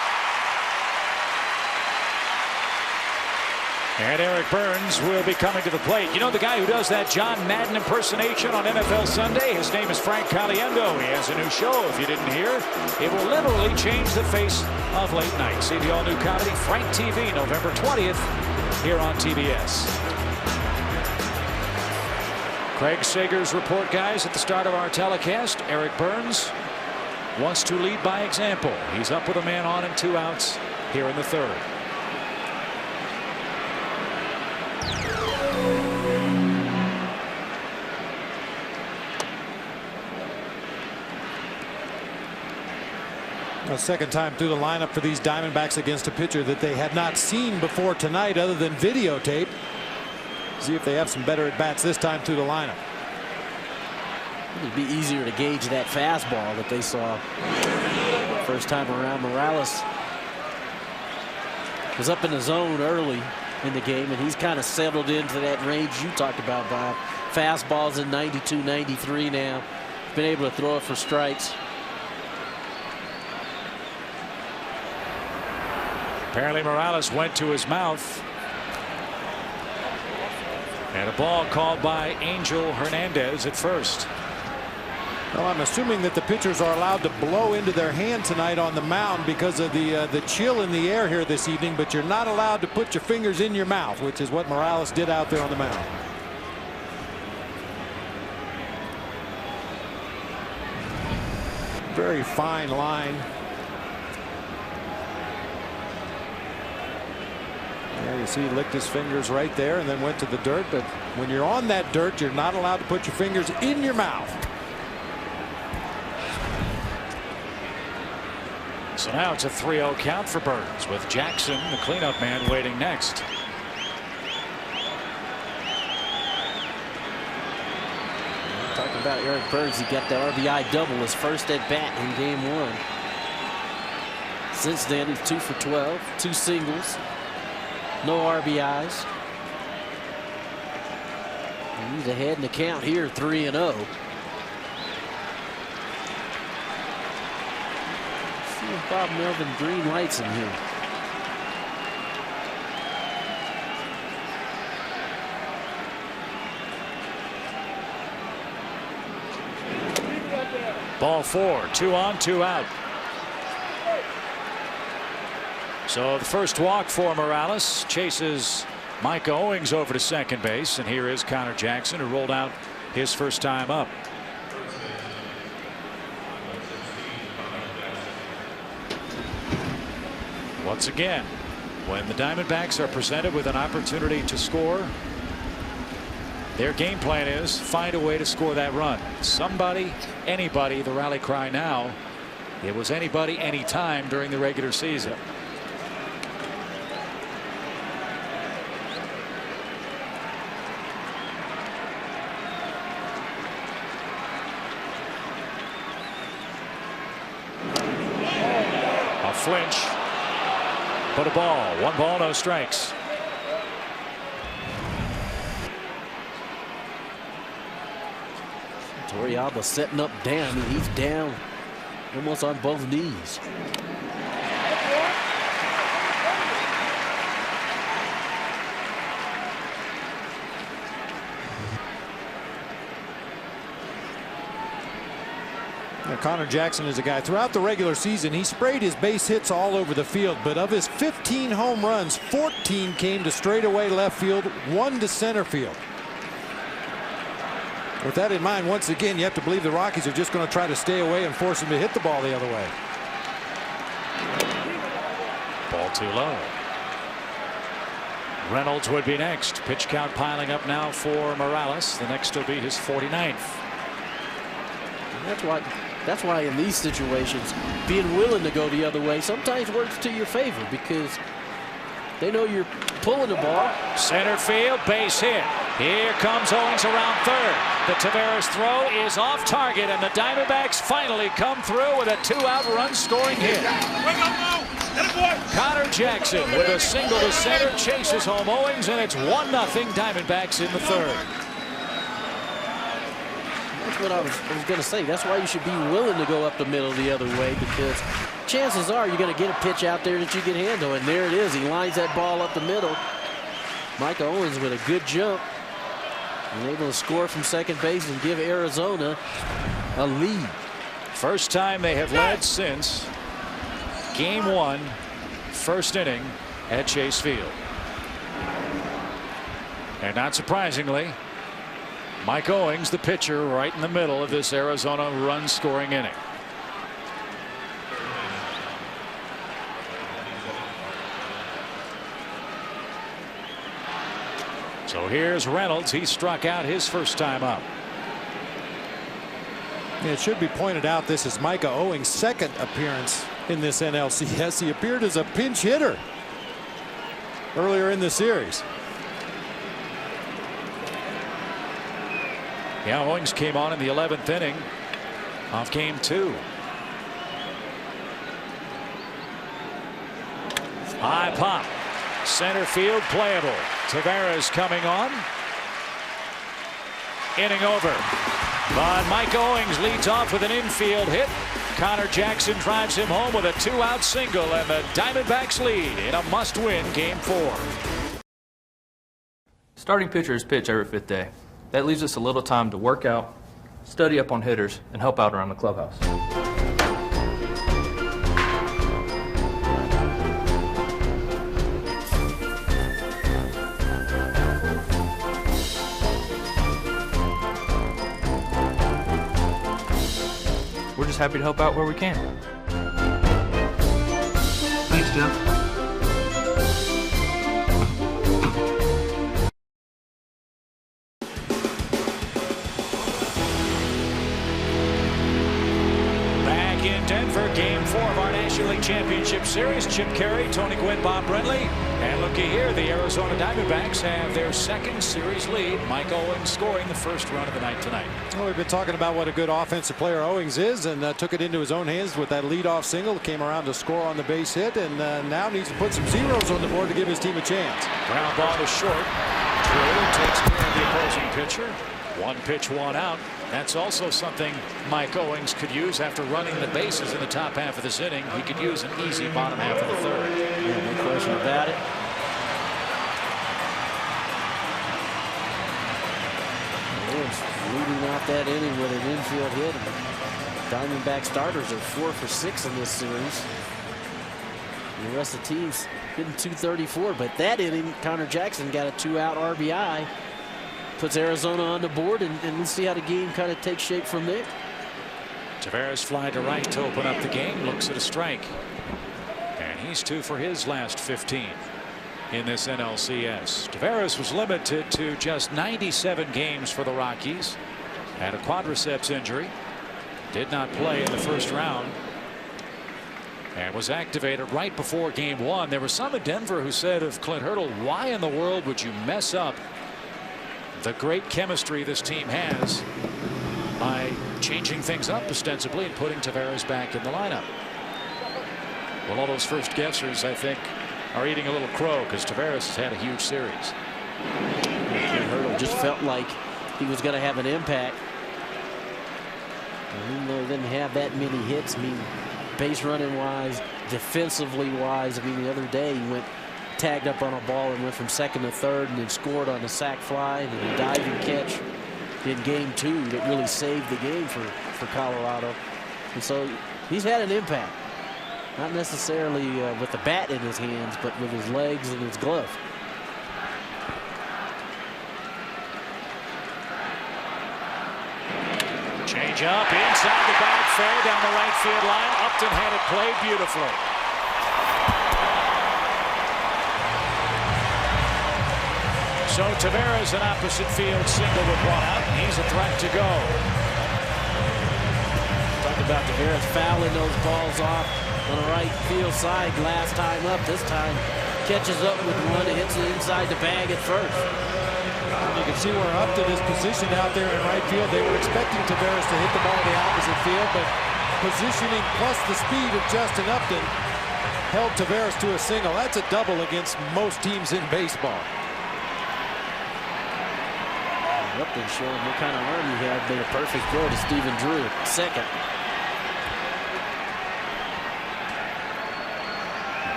And Eric Burns will be coming to the plate. You know the guy who does that John Madden impersonation on NFL Sunday? His name is Frank Caliendo. He has a new show, if you didn't hear. It will literally change the face of late night. See the all-new comedy, Frank TV, November 20th, here on TBS. Craig Sager's report, guys, at the start of our telecast. Eric Burns wants to lead by example. He's up with a man on and 2 outs here in the 3rd. A second time through the lineup for these Diamondbacks against a pitcher that they had not seen before tonight other than videotape. See if they have some better at bats this time through the lineup. It'd be easier to gauge that fastball that they saw first time around. Morales was up in the zone early in the game, and he's kind of settled into that range you talked about, Bob. Fastballs in 92, 93 now. Been able to throw it for strikes. Apparently Morales went to his mouth. And a ball called by Angel Hernandez at first. Well, I'm assuming that the pitchers are allowed to blow into their hand tonight on the mound because of the chill in the air here this evening, but you're not allowed to put your fingers in your mouth, which is what Morales did out there on the mound. Very fine line. Yeah, you see he licked his fingers right there and then went to the dirt, but when you're on that dirt, you're not allowed to put your fingers in your mouth. So now it's a 3-0 count for Burns, with Jackson, the cleanup man, waiting next. Talking about Eric Burns, he got the RBI double, his first at bat in game 1. Since then, he's 2 for 12, 2 singles, no RBIs. And he's ahead in the count here, 3-0. See if Bob Melvin green lights him here. Ball 4, 2 on, 2 out. So the first walk for Morales chases Micah Owings over to second base, and here is Connor Jackson, who rolled out his first time up. Once again, when the Diamondbacks are presented with an opportunity to score, their game plan is find a way to score that run. Somebody, anybody, the rally cry now. It was anybody, anytime during the regular season. A flinch, but a ball. 1 ball, no strikes. Torrealba setting up down. I mean, he's down almost on both knees. Connor Jackson is a guy throughout the regular season. He sprayed his base hits all over the field, but of his 15 home runs, 14 came to straightaway left field, 1 to center field. With that in mind, once again, you have to believe the Rockies are just going to try to stay away and force him to hit the ball the other way. Ball too low. Reynolds would be next. Pitch count piling up now for Morales. The next will be his 49th. And that's why in these situations, being willing to go the other way sometimes works to your favor, because they know you're pulling the ball. Center field, base hit. Here comes Owings around third. The Taveras throw is off target, and the Diamondbacks finally come through with a 2-out run-scoring hit. Connor Jackson with a single to center chases home Owings, and it's 1-0 Diamondbacks in the third. That's what I was going to say. That's why you should be willing to go up the middle the other way, because chances are you're going to get a pitch out there that you can handle. And there it is. He lines that ball up the middle. Mike Owings with a good jump and able to score from second base and give Arizona a lead. First time they have led since Game 1, first inning at Chase Field. And not surprisingly, Mike Owings, the pitcher, right in the middle of this Arizona run-scoring inning. So here's Reynolds. He struck out his first time up. It should be pointed out this is Micah Owings' second appearance in this NLCS. He appeared as a pinch hitter earlier in the series. Yeah, Owings came on in the 11th inning off Game 2. High pop. Center field playable. Taveras coming on. Inning over. But Mike Owings leads off with an infield hit. Connor Jackson drives him home with a 2-out single, and the Diamondbacks lead in a must-win Game 4. Starting pitchers pitch every 5th day. That leaves us a little time to work out, study up on hitters, and help out around the clubhouse. We're just happy to help out where we can. Thanks, Jeff. Denver, Game 4 of our National League Championship Series. Chip Carey, Tony Gwynn, Bob Brenly. And looky here, the Arizona Diamondbacks have their second series lead. Mike Owings scoring the first run of the night tonight. Well, we've been talking about what a good offensive player Owings is, and took it into his own hands with that leadoff single. Came around to score on the base hit, and now needs to put some zeros on the board to give his team a chance. Ground ball to short. Drew takes care of the opposing pitcher. 1 pitch, 1 out. That's also something Mike Owings could use after running the bases in the top half of this inning. He could use an easy bottom half of the third. Yeah, no question about it. Owings leading out that inning with an infield hit. Diamondback starters are 4 for 6 in this series. And the rest of the teams hitting .234, but that inning, Connor Jackson got a 2-out RBI. Puts Arizona on the board, and we'll see how the game kind of takes shape from there. Taveras fly to right to open up the game. Looks at a strike. And he's 2 for his last 15 in this NLCS. Taveras was limited to just 97 games for the Rockies. Had a quadriceps injury. Did not play in the first round. And was activated right before Game 1. There were some in Denver who said of Clint Hurdle, why in the world would you mess up the great chemistry this team has by changing things up ostensibly and putting Taveras back in the lineup? Well, all those first guessers, I think, are eating a little crow, because Taveras has had a huge series. Clint Hurdle just felt like he was going to have an impact And even though he didn't have that many hits, I mean, base running wise, defensively wise, I mean, the other day he went tagged up on a ball and went from second to third and then scored on a sac fly and a diving catch in game 2 that really saved the game for Colorado. And so he's had an impact, not necessarily with the bat in his hands, but with his legs and his glove. Change up inside the bag, fair down the right field line. Upton had it played beautifully. So Taveras, an opposite field single with one out. He's a threat to go. Talk about Taveras fouling those balls off on the right field side last time up. This time catches up with one and hits it inside the bag at first. You can see where Upton is positioned out there in right field. They were expecting Taveras to hit the ball in the opposite field, but positioning plus the speed of Justin Upton held Taveras to a single. That's a double against most teams in baseball. Upton showing what kind of arm he had. Made a perfect throw to Stephen Drew, second.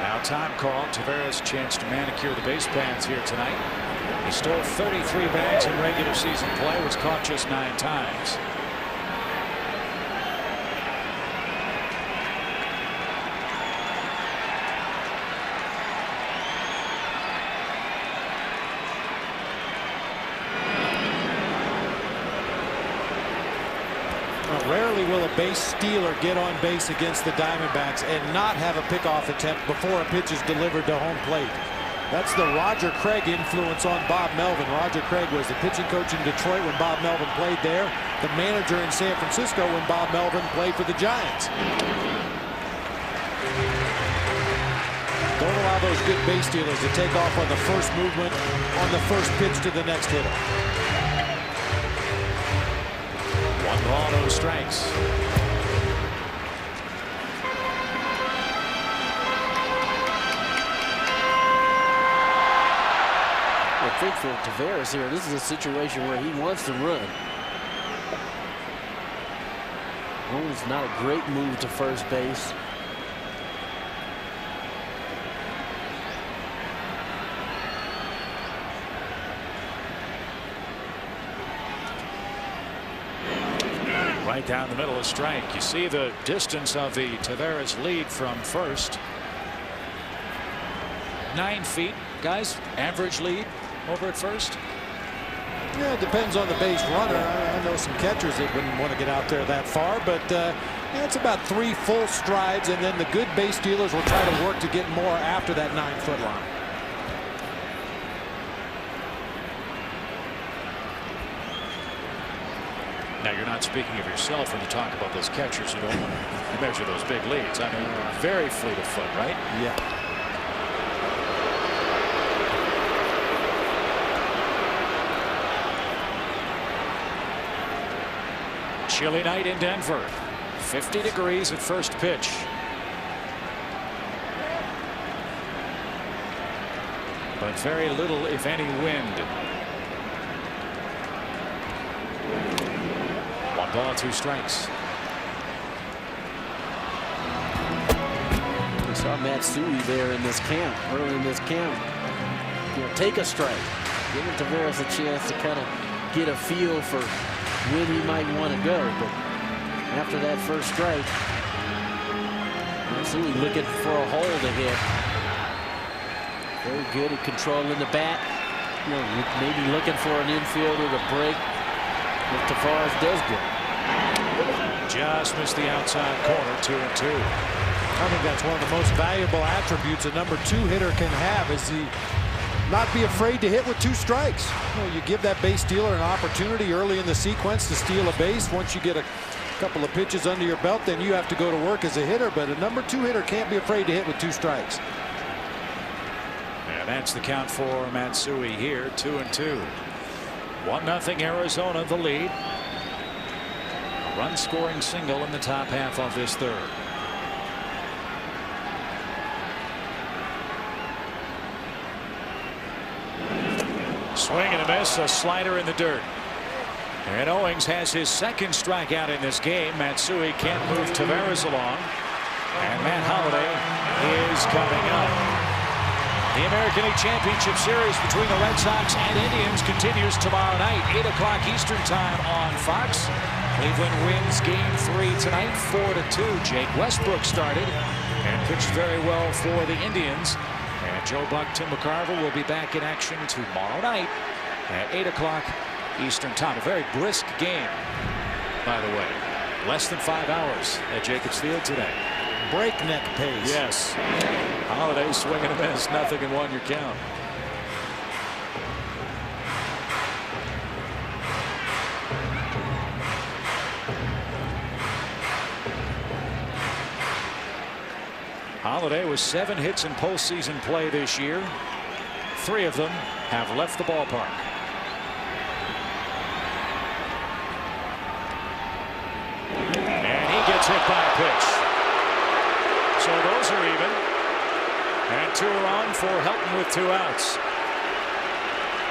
Now time call. Taveras' chance to manicure the base paths here tonight. He stole 33 bags in regular season play, was caught just 9 times. Rarely will a base stealer get on base against the Diamondbacks and not have a pickoff attempt before a pitch is delivered to home plate. That's the Roger Craig influence on Bob Melvin. Roger Craig was the pitching coach in Detroit when Bob Melvin played there, the manager in San Francisco when Bob Melvin played for the Giants. Don't allow those good base stealers to take off on the first movement, on the first pitch to the next hitter. 1 ball, no strikes. I think for Taveras here, this is a situation where he wants to run. Well, it's not a great move to first base. Right down the middle, a strike. You see the distance of the Taveras lead from first. 9 feet, guys. Average lead over at first. Yeah, it depends on the base runner. I know some catchers that wouldn't want to get out there that far, but yeah, it's about 3 full strides, and then the good base stealers will try to work to get more after that 9-foot line. Now, you're not speaking of yourself when you talk about those catchers who don't want to measure those big leads. I mean, very fleet of foot, right? Yeah. Chilly night in Denver. 50 degrees at first pitch. But very little, if any, wind. 1 ball, 2 strikes. We saw Matsui there in this camp, early in this camp. You know, take a strike. Giving Taveras a chance to kind of get a feel for when he might want to go. But after that first strike, Matsui looking for a hole to hit. Very good at controlling the bat. You know, maybe looking for an infielder to break if Taveras does good. Just missed the outside corner, 2-2. I think that's one of the most valuable attributes a number 2 hitter can have, is he not be afraid to hit with 2 strikes. You know, you give that base stealer an opportunity early in the sequence to steal a base. Once you get a couple of pitches under your belt, then you have to go to work as a hitter. But a number 2 hitter can't be afraid to hit with 2 strikes. And that's the count for Matsui here, 2-2. 1-0 Arizona, the lead. A run-scoring single in the top half of this third. Swing and a miss, a slider in the dirt. And Owings has his second strikeout in this game. Matsui can't move Taveras along. And Matt Holliday is coming up. The American League Championship Series between the Red Sox and Indians continues tomorrow night, 8 o'clock Eastern Time on Fox. Cleveland wins Game 3 tonight, 4-2. Jake Westbrook started and pitched very well for the Indians. And Joe Buck, Tim McCarver will be back in action tomorrow night at 8 o'clock Eastern Time. A very brisk game, by the way. Less than 5 hours at Jacobs Field today. Breakneck pace. Yes. Holliday swinging a miss, nothing in 1 your count. Holliday with 7 hits in postseason play this year. 3 of them have left the ballpark. And he gets hit by a pitch. So those are even. And 2 are on for Helton with 2 outs.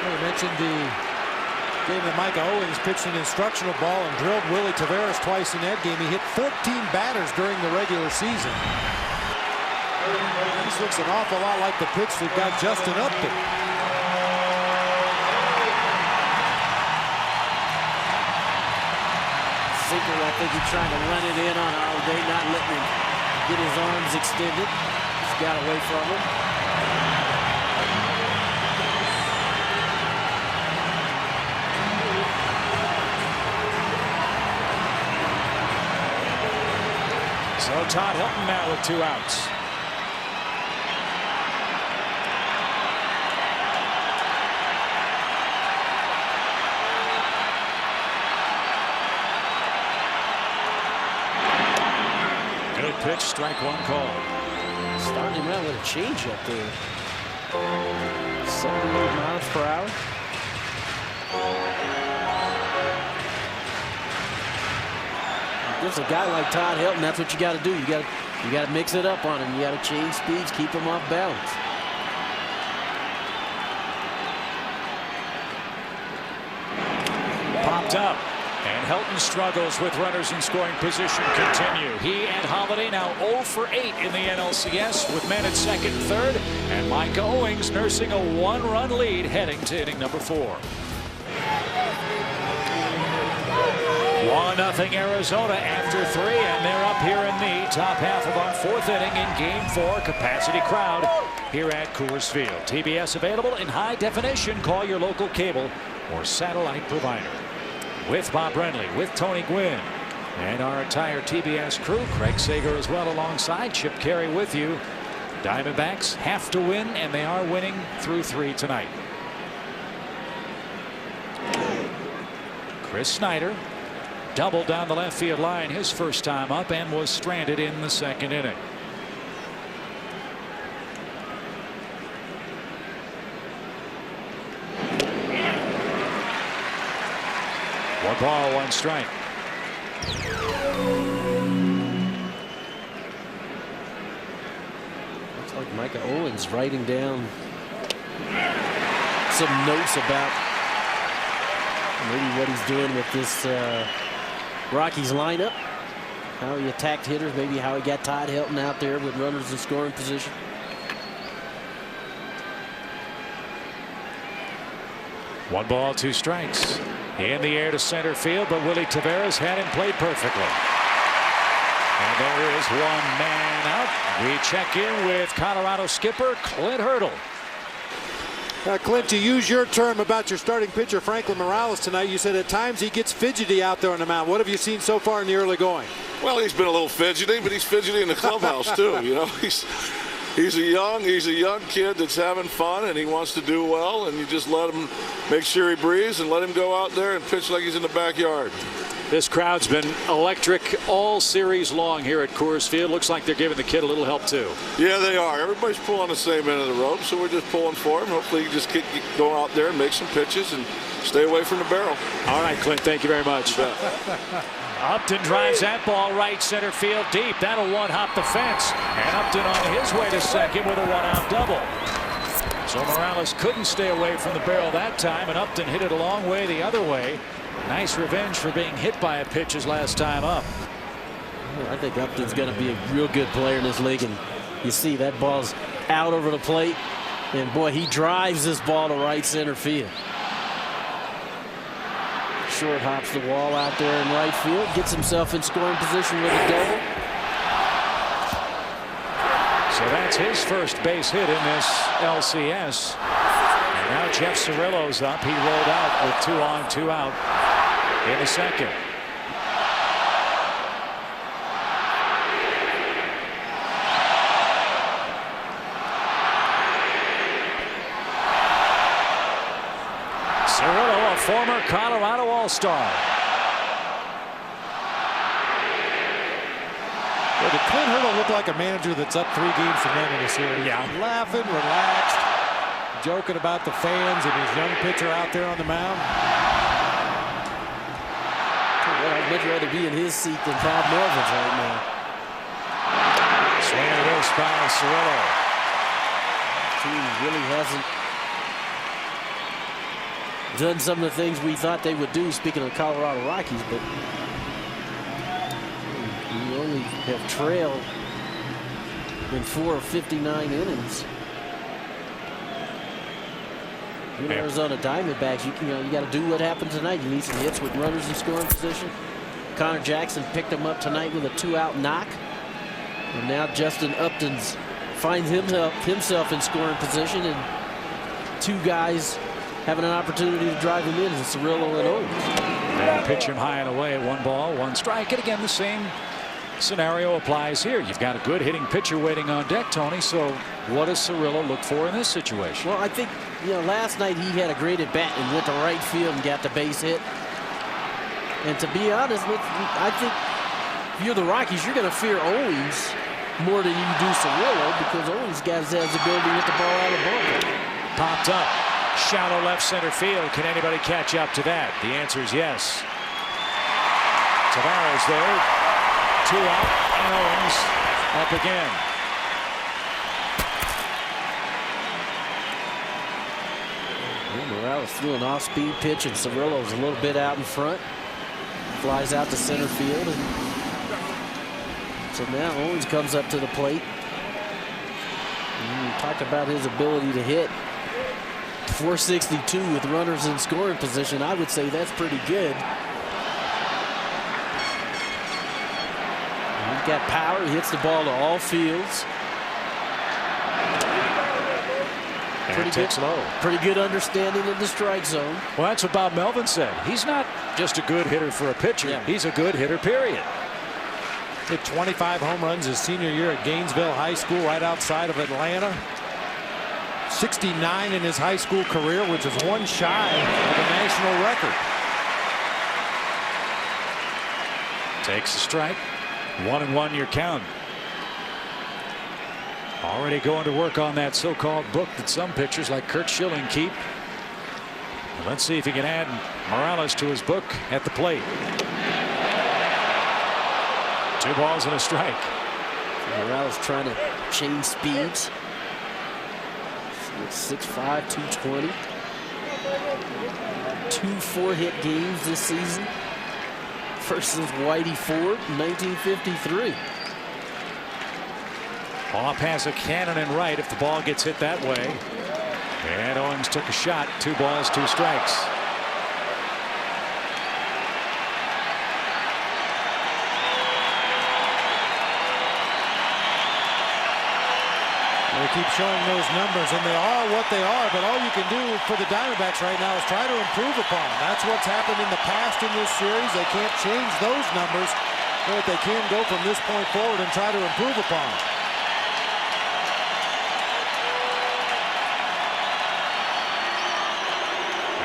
We mentioned the game that Micah Owings pitched an instructional ball and drilled Willie Taveras twice in that game. He hit 14 batters during the regular season. This looks an awful lot like the pitch that got Justin Upton. Sinker, I think he's trying to run it in on Holliday, not letting him get his arms extended. He's got away from him. So Todd Helton now with 2 outs. Good pitch, strike 1 call. Starting him out with a changeup there. 78 miles per hour. Just a guy like Todd Helton, that's what you got to do. You got to mix it up on him. You got to change speeds, keep him off balance. Popped up. And Helton struggles with runners in scoring position continue. He and Holliday now 0 for 8 in the NLCS with men at second and third. And Micah Owings nursing a 1-run lead heading to inning number 4. 1-0 Arizona after 3, and they're up here in the top half of our 4th inning in Game 4. Capacity crowd here at Coors Field. TBS available in high definition. Call your local cable or satellite provider. With Bob Brenly, with Tony Gwynn, and our entire TBS crew, Craig Sager as well alongside. Chip Carey with you. Diamondbacks have to win, and they are winning through 3 tonight. Chris Snyder doubled down the left field line his first time up and was stranded in the 2nd inning. One ball, 1 strike. Looks like Micah Owens writing down some notes about maybe what he's doing with this Rockies lineup. How he attacked hitters, maybe how he got Todd Helton out there with runners in scoring position. One ball, 2 strikes. In the air to center field, but Willie Taveras had him played perfectly. And there is 1 man out. We check in with Colorado skipper Clint Hurdle. Clint, to use your term about your starting pitcher Franklin Morales tonight, you said at times he gets fidgety out there on the mound. What have you seen so far in the early going? Well, he's been a little fidgety, but he's fidgety in the clubhouse too. You know, he's a young kid that's having fun, and he wants to do well, and you just let him make sure he breathes and let him go out there and pitch like he's in the backyard. This crowd's been electric all series long here at Coors Field. Looks like they're giving the kid a little help too. Yeah, they are. Everybody's pulling the same end of the rope, so we're just pulling for him. Hopefully he just go out there and make some pitches and stay away from the barrel. All right, Clint, thank you very much. Upton drives that ball right center field deep. That'll 1-hop the fence. And Upton on his way to second with a 1-out double. So Morales couldn't stay away from the barrel that time, and Upton hit it a long way the other way. Nice revenge for being hit by a pitch his last time up. I think Upton's going to be a real good player in this league, and you see that ball's out over the plate, and boy, he drives this ball to right center field. Short hops the wall out there in right field, gets himself in scoring position with a double. So that's his first base hit in this LCS. And now Jeff Cirillo's up. He rolled out with 2 on, 2 out in the second. Cirillo, a former Colorado All-Star. Well, did Clint Hurdle look like a manager that's up 3 games to none in the series? Yeah. Laughing, relaxed, joking about the fans and his young pitcher out there on the mound. Well, I'd much rather be in his seat than Bob Melvin's right now. Swing and a miss by Cirillo. Team really hasn't done some of the things we thought they would do, speaking of the Colorado Rockies, but we only have trailed in 4 of 59 innings. You Arizona Diamondbacks, you got to do what happened tonight. You need some hits with runners in scoring position. Connor Jackson picked him up tonight with a 2-out knock. And now Justin Upton finds himself in scoring position, and 2 guys having an opportunity to drive him in, Cirillo and Owens. They pitch him high and away, 1 ball, 1 strike. And again, the same scenario applies here. You've got a good hitting pitcher waiting on deck, Tony. So what does Cirillo look for in this situation? Well, I think, last night he had a great at bat and went to right field and got the base hit. And to be honest, I think if you're the Rockies, you're going to fear Owens more than you do Cirillo, because Owens has the ability to hit the ball out of the ballpark. Popped up. Shallow left center field. Can anybody catch up to that? The answer is yes. Tavares there. 2 out. And Owens up again. Morales threw an off-speed pitch, and Cirillo's a little bit out in front. Flies out to center field. And so now Owens comes up to the plate. We talked about his ability to hit. 462 with runners in scoring position. I would say that's pretty good. He's got power. He hits the ball to all fields. Pretty good understanding of the strike zone. Well, that's what Bob Melvin said. He's not just a good hitter for a pitcher. Yeah. He's a good hitter, period. Hit 25 home runs his senior year at Gainesville High School right outside of Atlanta. 69 in his high school career, which is 1 shy of the national record. Takes a strike. 1-1 your count. Already going to work on that so-called book that some pitchers like Curt Schilling keep. Let's see if he can add Morales to his book at the plate. 2 balls and a strike. Morales trying to change speeds. 6'5", 220. 2 4-hit games this season. First since Whitey Ford in 1953. Ball past a cannon and right if the ball gets hit that way. And Owens took a shot. 2 balls, 2 strikes. They keep showing those numbers, and they are what they are, but all you can do for the Diamondbacks right now is try to improve upon them. That's what's happened in the past in this series. They can't change those numbers, but they can go from this point forward and try to improve upon them.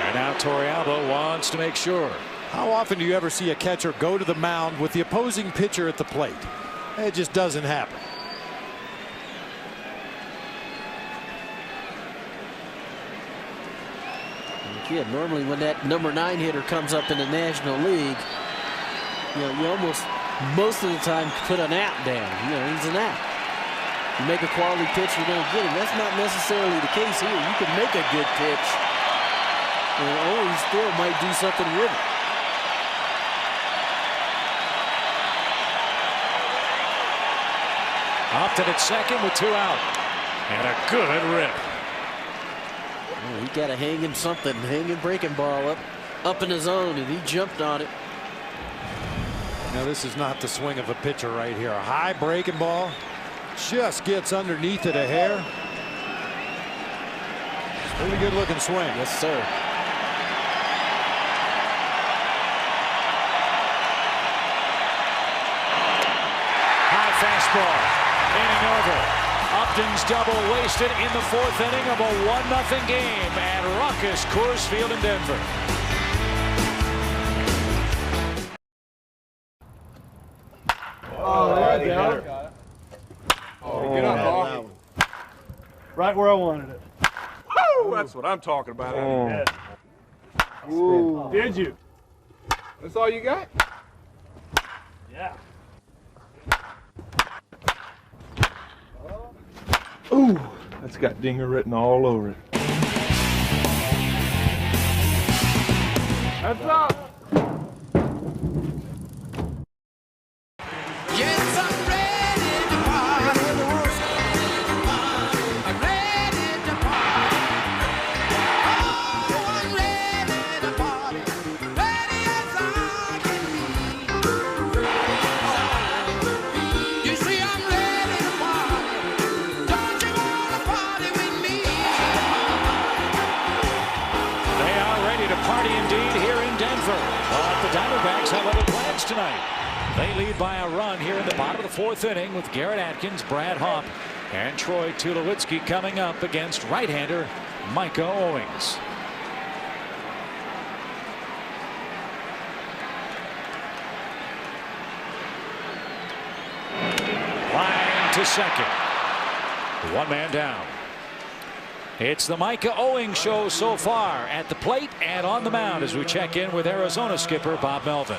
And now Torrealba wants to make sure. How often do you ever see a catcher go to the mound with the opposing pitcher at the plate? It just doesn't happen. Yeah, normally when that number 9 hitter comes up in the National League, you almost most of the time put an out down. He's an out. You make a quality pitch, you're going to get him. That's not necessarily the case here. You can make a good pitch, and Owens still might do something with it. Upton at second with 2 out. And a good rip. Oh, he got a hanging something, hanging breaking ball up in his zone, and he jumped on it. Now this is not the swing of a pitcher right here. A high breaking ball, just gets underneath it a hair. Really good looking swing. Yes, sir. High fastball. Inning over. Upton's double wasted in the 4th inning of a 1-0 game at raucous Coors Field in Denver. Oh, there you go. Oh, get up, Bob. Right where I wanted it. Woo, that's what I'm talking about. Yeah. Ooh. Did you? That's all you got? Yeah. Ooh, that's got dinger written all over it. That's up. Yes, I'm ready to party. I'm ready to party. Oh, I'm ready to party. Ready as I can be. You see, I'm ready to party. Don't you wanna party with me? They are ready to party indeed here in Denver. But the Diamondbacks have other plans tonight. They lead by a run here in the bottom of the 4th inning with Garrett Atkins, Brad Hawpe, and Troy Tulowitzki coming up against right-hander Micah Owings. Line to second. 1 man down. It's the Micah Owings show so far at the plate and on the mound as we check in with Arizona skipper Bob Melvin.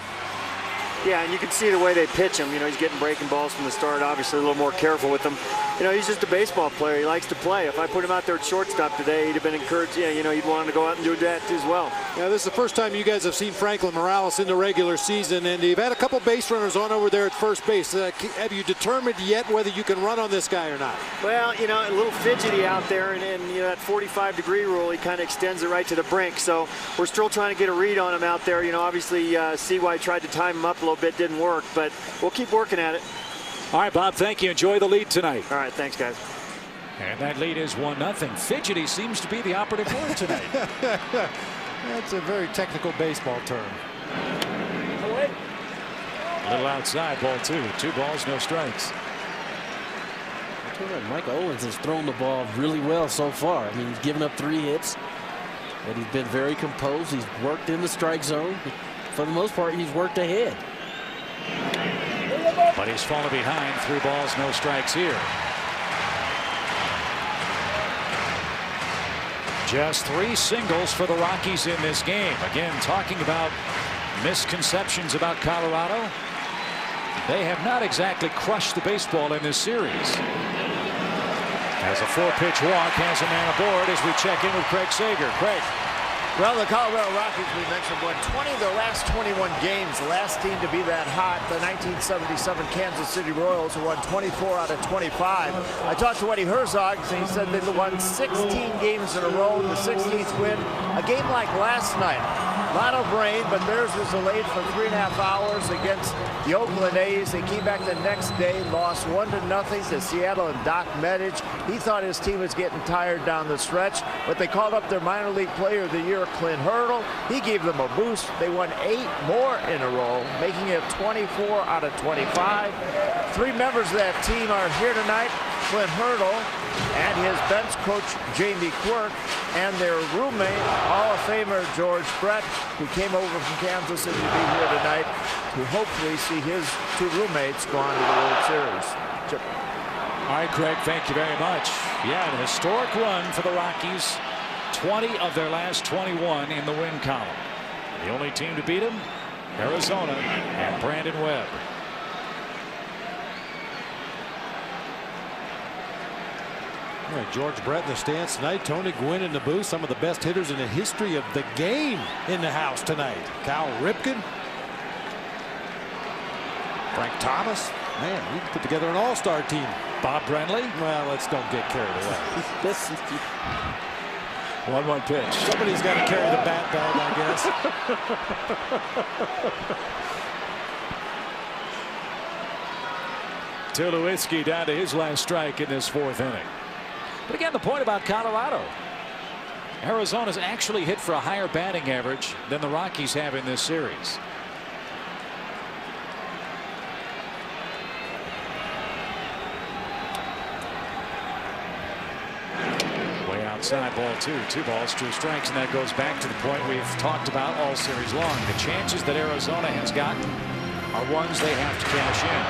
Yeah, and you can see the way they pitch him. You know, he's getting breaking balls from the start, obviously a little more careful with them. You know, he's just a baseball player. He likes to play. If I put him out there at shortstop today, he'd have been encouraged. Yeah, you know, he'd want him to go out and do that as well. Yeah, this is the first time you guys have seen Franklin Morales in the regular season, and you've had a couple base runners on over there at first base. Have you determined yet whether you can run on this guy or not? Well, you know, a little fidgety out there, and you know, that 45-degree rule, he kind of extends it right to the brink. So we're still trying to get a read on him out there. You know, obviously, CY tried to time him up a little bit, didn't work, but we'll keep working at it. All right, Bob, thank you. Enjoy the lead tonight. All right, thanks, guys. And that lead is 1-0. Fidgety seems to be the operative word tonight. That's a very technical baseball term. A little outside, ball 2. 2 balls, no strikes. I tell you what, Mike Owens has thrown the ball really well so far. I mean, he's given up 3 hits, but he's been very composed. He's worked in the strike zone. For the most part, he's worked ahead. But he's fallen behind. 3 balls, no strikes here. Just 3 singles for the Rockies in this game. Again, talking about misconceptions about Colorado. They have not exactly crushed the baseball in this series. As a 4-pitch walk has a man aboard as we check in with Craig Sager. Craig. Well, the Colorado Rockies, we mentioned, won 20 of their last 21 games. The last team to be that hot, the 1977 Kansas City Royals, who won 24 out of 25. I talked to Eddie Herzog, and he said they won 16 games in a row, the 16th win. A game like last night. A lot of rain, but theirs was delayed for 3.5 hours against the Oakland A's. They came back the next day, lost 1-0 to Seattle and Doc Medich. He thought his team was getting tired down the stretch, but they called up their minor league player of the year, Clint Hurdle. He gave them a boost. They won 8 more in a row, making it 24 out of 25. 3 members of that team are here tonight. Clint Hurdle and his bench coach, Jamie Quirk, and their roommate, Hall of Famer George Brett, who came over from Kansas City to be here tonight to hopefully see his 2 roommates go on to the World Series. Chip. All right, Craig, thank you very much. Yeah, an historic run for the Rockies. 20 of their last 21 in the win column. The only team to beat them, Arizona and Brandon Webb. All right, George Brett in the stands tonight. Tony Gwynn in the booth. Some of the best hitters in the history of the game in the house tonight. Cal Ripken. Frank Thomas. Man, we put together an all-star team. Bob Brenly. Well, let's don't get carried away. 1-1 pitch. Somebody's got to carry the bat bag, I guess. Tulowitzki down to his last strike in this 4th inning. But again, the point about Colorado. Arizona's actually hit for a higher batting average than the Rockies have in this series. Way outside, ball 2. 2 balls, 2 strikes, and that goes back to the point we've talked about all series long. The chances that Arizona has gotten are ones they have to cash in.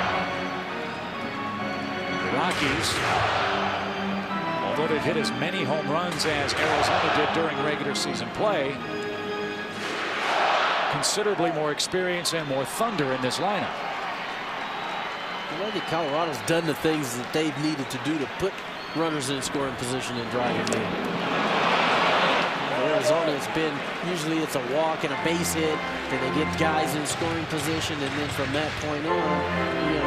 The Rockies, although they've hit as many home runs as Arizona did during regular season play, considerably more experience and more thunder in this lineup. I think Colorado's done the things that they've needed to do to put runners in scoring position and drive them in. Arizona has been, usually it's a walk and a base hit, then they get guys in scoring position, and then from that point on, you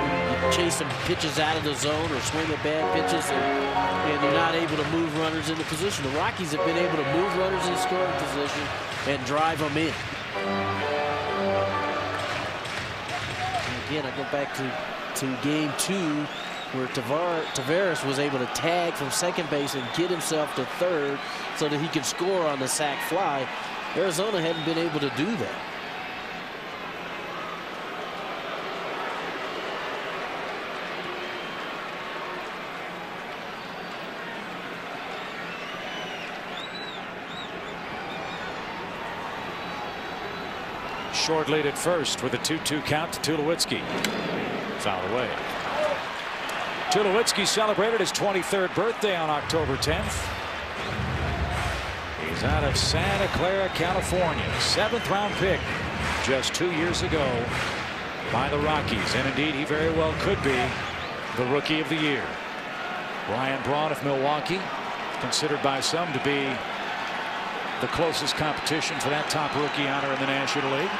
chase some pitches out of the zone or swing at bad pitches, and you're not able to move runners into position. The Rockies have been able to move runners in scoring position and drive them in. And again, I go back to game 2, where Tavares was able to tag from second base and get himself to third so that he could score on the sac fly. Arizona hadn't been able to do that. Short lead at first with a 2-2 count to Tulowitzki. Foul away. Tulowitzki celebrated his 23rd birthday on October 10th. He's out of Santa Clara, California. 7th round pick just 2 years ago by the Rockies. And indeed, he very well could be the Rookie of the Year. Ryan Braun of Milwaukee, considered by some to be the closest competition for that top rookie honor in the National League.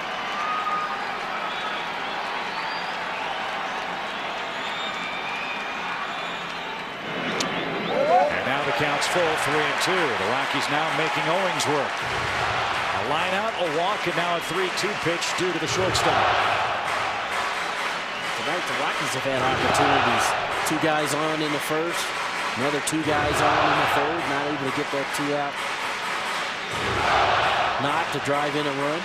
Counts full, 3-2. The Rockies now making Owings work. A line out, a walk, and now a 3-2 pitch due to the shortstop. Tonight the Rockies have had opportunities. 2 guys on in the first, another 2 guys on in the third, not able to get that 2 out. Not to drive in a run.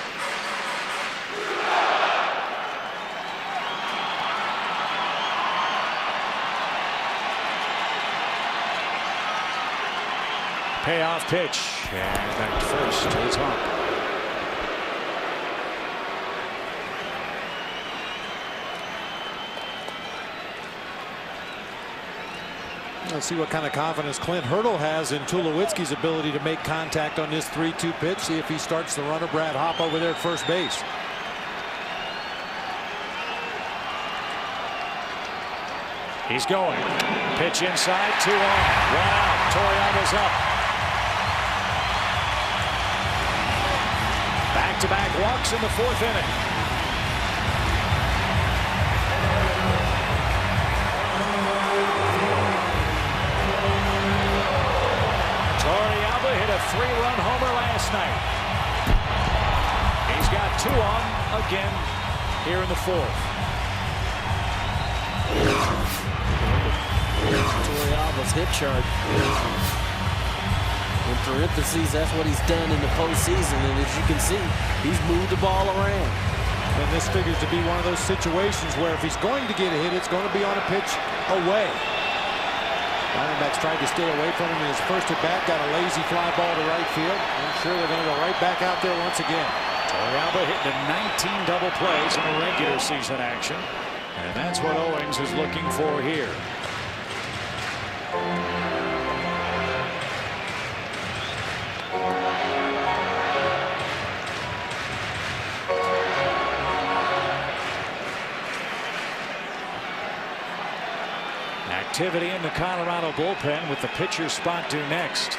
Payoff pitch, and back to first to the top. Let's see what kind of confidence Clint Hurdle has in Tulowitzki's ability to make contact on this 3-2 pitch. See if he starts the runner Brad Hopp over there at first base. He's going. Pitch inside, 2 on. 1 out. Torrealba's up. Back-to-back walks in the 4th inning. Torrealba hit a 3-run homer last night. He's got 2 on again here in the 4th. Torrealba's hit chart. In parentheses, that's what he's done in the postseason, and as you can see, he's moved the ball around. And this figures to be one of those situations where if he's going to get a hit, it's going to be on a pitch away. Diamondbacks tried to stay away from him in his first at bat, got a lazy fly ball to right field. I'm sure they're going to go right back out there once again. Torrealba hitting 19 double plays in the regular season action, and that's what Owings is looking for here. Activity in the Colorado bullpen with the pitcher spot due next.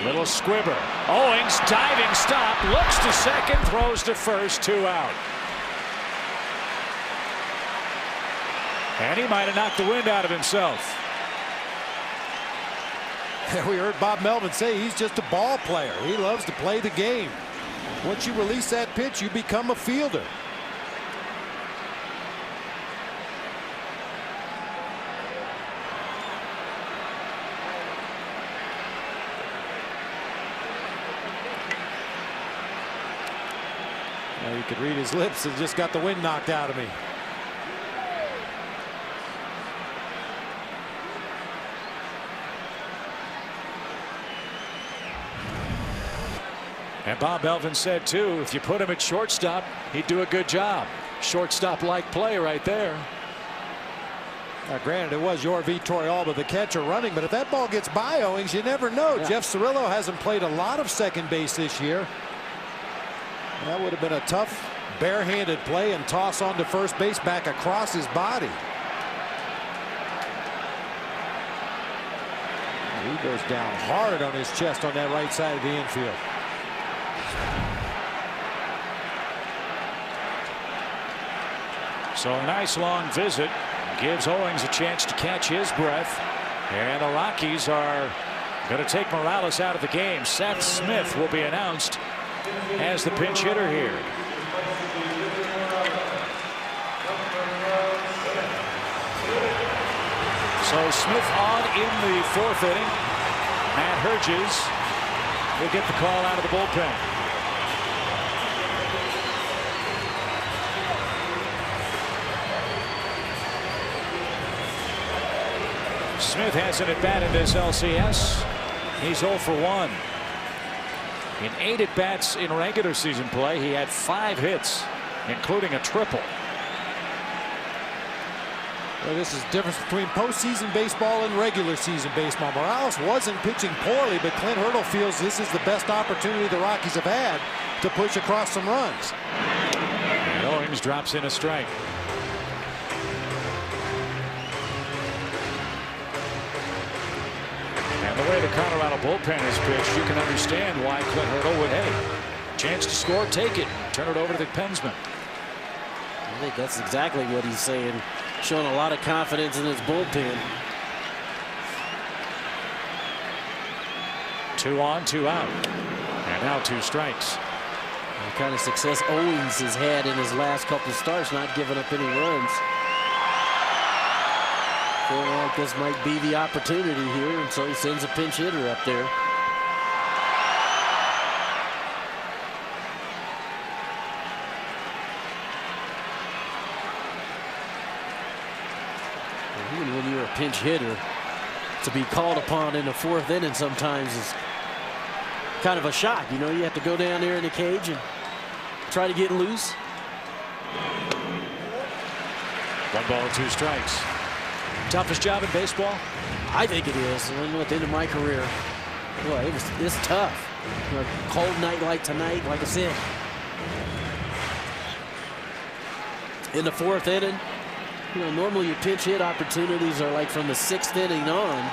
Little squibber. Owings diving stop, looks to second, throws to first, 2 out. And he might have knocked the wind out of himself. We heard Bob Melvin say he's just a ball player. He loves to play the game. Once you release that pitch, you become a fielder. Now you could read his lips and just got the wind knocked out of me. And Bob Melvin said, too, if you put him at shortstop, he'd do a good job. Shortstop-like play right there. Now, granted, it was your Vitor Alba, the catcher, running, but if that ball gets by Owings, you never know. Yeah. Jeff Cirillo hasn't played a lot of second base this year. That would have been a tough, barehanded play and toss on to first base back across his body. He goes down hard on his chest on that right side of the infield. So a nice long visit gives Owings a chance to catch his breath. And the Rockies are going to take Morales out of the game. Seth Smith will be announced as the pinch hitter here. So Smith on in the fourth inning. Matt Herges will get the call out of the bullpen. Smith has an at-bat in this LCS. He's 0 for 1. In 8 at-bats in regular season play, he had 5 hits, including a triple. Well, this is the difference between postseason baseball and regular season baseball. Morales wasn't pitching poorly, but Clint Hurdle feels this is the best opportunity the Rockies have had to push across some runs. And Owings drops in a strike. And the way the Colorado bullpen is pitched, you can understand why Clint Hurdle would, hey, chance to score, take it, turn it over to the Pensman. I think that's exactly what he's saying. Showing a lot of confidence in his bullpen. 2 on, 2 out. And now 2 strikes. The kind of success Owings has had in his last couple of starts, not giving up any runs. Feeling like this might be the opportunity here, and so he sends a pinch hitter up there. And even when you're a pinch hitter, to be called upon in the 4th inning sometimes is kind of a shock. You know, you have to go down there in the cage and try to get loose. 1 ball, 2 strikes. Toughest job in baseball? I think it is. And at the end of my career, boy, it's tough. You know, cold night like tonight, like I said. In the 4th inning, you know, normally your pinch hit opportunities are like from the 6th inning on.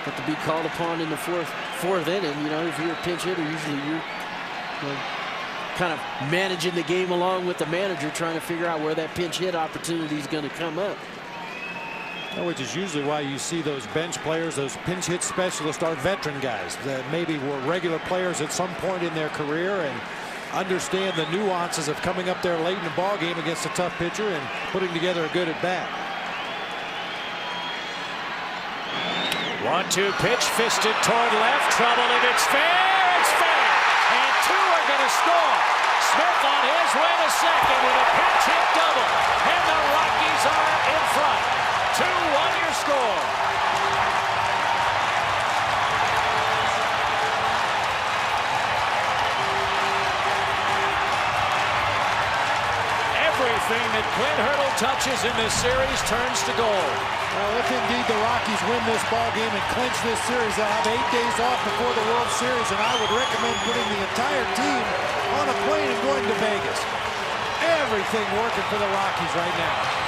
But to be called upon in the fourth inning, you know, if you're a pinch hitter, usually you're kind of managing the game along with the manager, trying to figure out where that pinch hit opportunity is going to come up. Which is usually why you see those bench players, those pinch hit specialists, are veteran guys that maybe were regular players at some point in their career and understand the nuances of coming up there late in the ball game against a tough pitcher and putting together a good at bat. 1-2 pitch, fisted toward left, trouble if it's fair, it's fair, and 2 are going to score. Smith on his way to second with a pinch hit double, and the Rockies are in front. 2-1 your score. Everything that Clint Hurdle touches in this series turns to gold. Well, if indeed the Rockies win this ball game and clinch this series, they'll have 8 days off before the World Series, and I would recommend putting the entire team on a plane and going to Vegas. Everything working for the Rockies right now.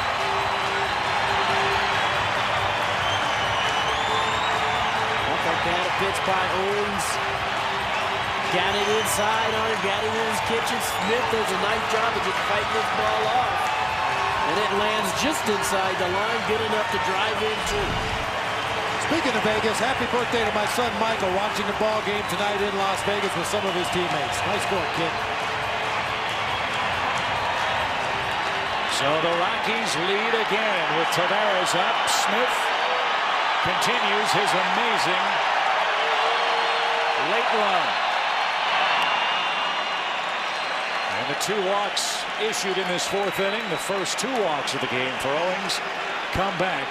Got a pitch by Owens. Got it inside on him, got it in his kitchen. Smith does a nice job of just fighting this ball off. And it lands just inside the line, good enough to drive in too. Speaking of Vegas, happy birthday to my son Michael, watching the ball game tonight in Las Vegas with some of his teammates. Nice score, kid. So the Rockies lead again with Tavares up. Smith continues his amazing late run. And the 2 walks issued in this 4th inning, the first 2 walks of the game for Owings, come back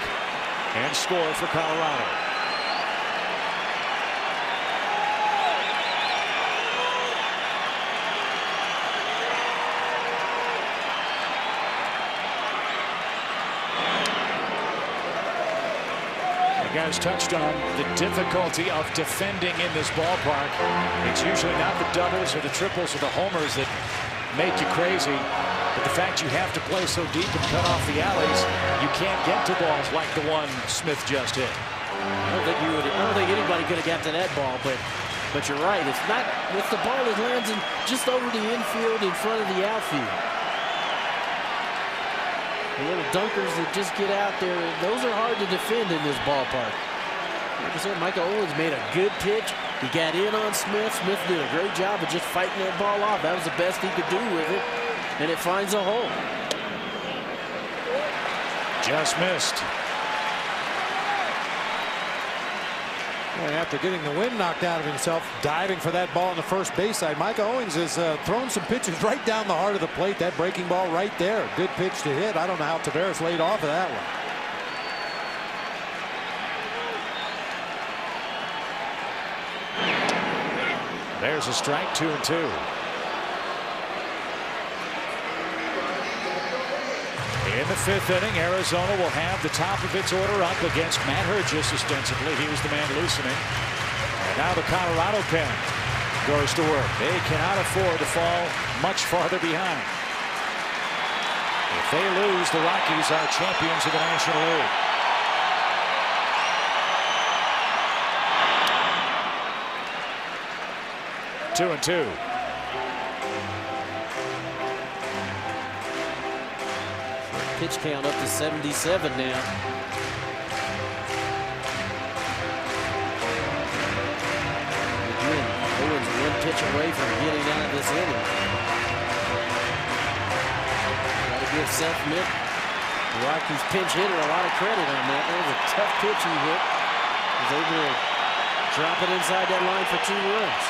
and score for Colorado. The guys touched on the difficulty of defending in this ballpark. It's usually not the doubles or the triples or the homers that make you crazy, but the fact you have to play so deep and cut off the alleys, you can't get to balls like the one Smith just hit. I don't think anybody could have got to that ball, but you're right. It's not with the ball that lands just over the infield in front of the outfield. The little dunkers that just get out there, those are hard to defend in this ballpark. Like I said, Michael Owens made a good pitch. He got in on Smith. Smith did a great job of just fighting that ball off. That was the best he could do with it, and it finds a hole. Just missed. And after getting the wind knocked out of himself, diving for that ball on the first base side, Michael Owings has thrown some pitches right down the heart of the plate. That breaking ball right there. Good pitch to hit. I don't know how Tavares laid off of that one. There's a strike, 2-2. In the 5th inning, Arizona will have the top of its order up against Matt Hergis ostensibly. He was the man loosening. And now the Colorado pen goes to work. They cannot afford to fall much farther behind. If they lose, the Rockies are champions of the National League. Two and two. Pitch count up to 77 now. Again, Owens 1 pitch away from getting out of this inning. Got to give Seth Smith, the Rockies pinch hitter, a lot of credit on that. That was a tough pitch he hit. He was able to drop it inside that line for 2 runs.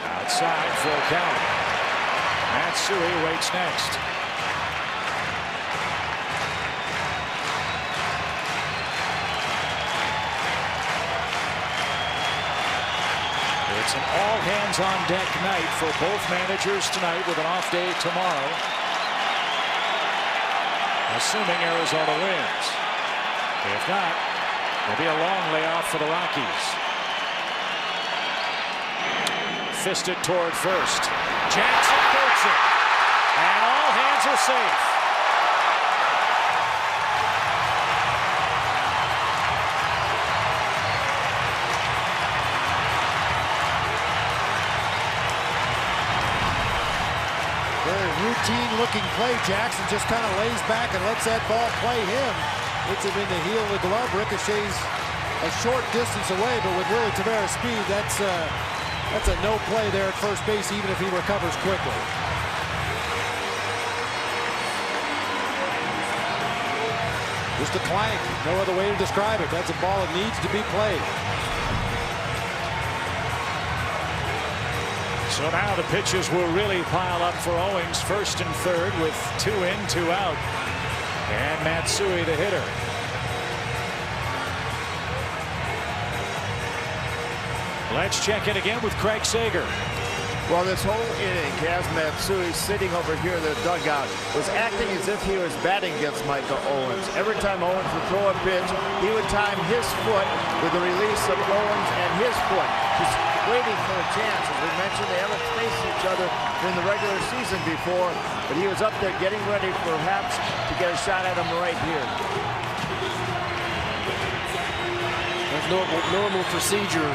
Outside for a count. Matsui waits next. It's an all-hands-on-deck night for both managers tonight with an off day tomorrow. Assuming Arizona wins. If not, there'll be a long layoff for the Rockies. Fisted toward first. Jackson gets it. And all hands are safe. Very routine looking play. Jackson just kind of lays back and lets that ball play him. Hits him in the heel of the glove. Ricochets a short distance away, but with Willie Tavares' speed, that's a no play there at first base, even if he recovers quickly. Just a clank. No other way to describe it. That's a ball that needs to be played. So now the pitches will really pile up for Owings, first and third with 2 in, 2 out. And Matsui, the hitter. Let's check in again with Craig Sager. Well, this whole inning, Kaz Matsui sitting over here in the dugout was acting as if he was batting against Michael Owens. Every time Owens would throw a pitch, he would time his foot with the release of Owens and his foot. Just waiting for a chance. As we mentioned, they haven't faced each other in the regular season before, but he was up there getting ready perhaps to get a shot at him right here. That's normal procedure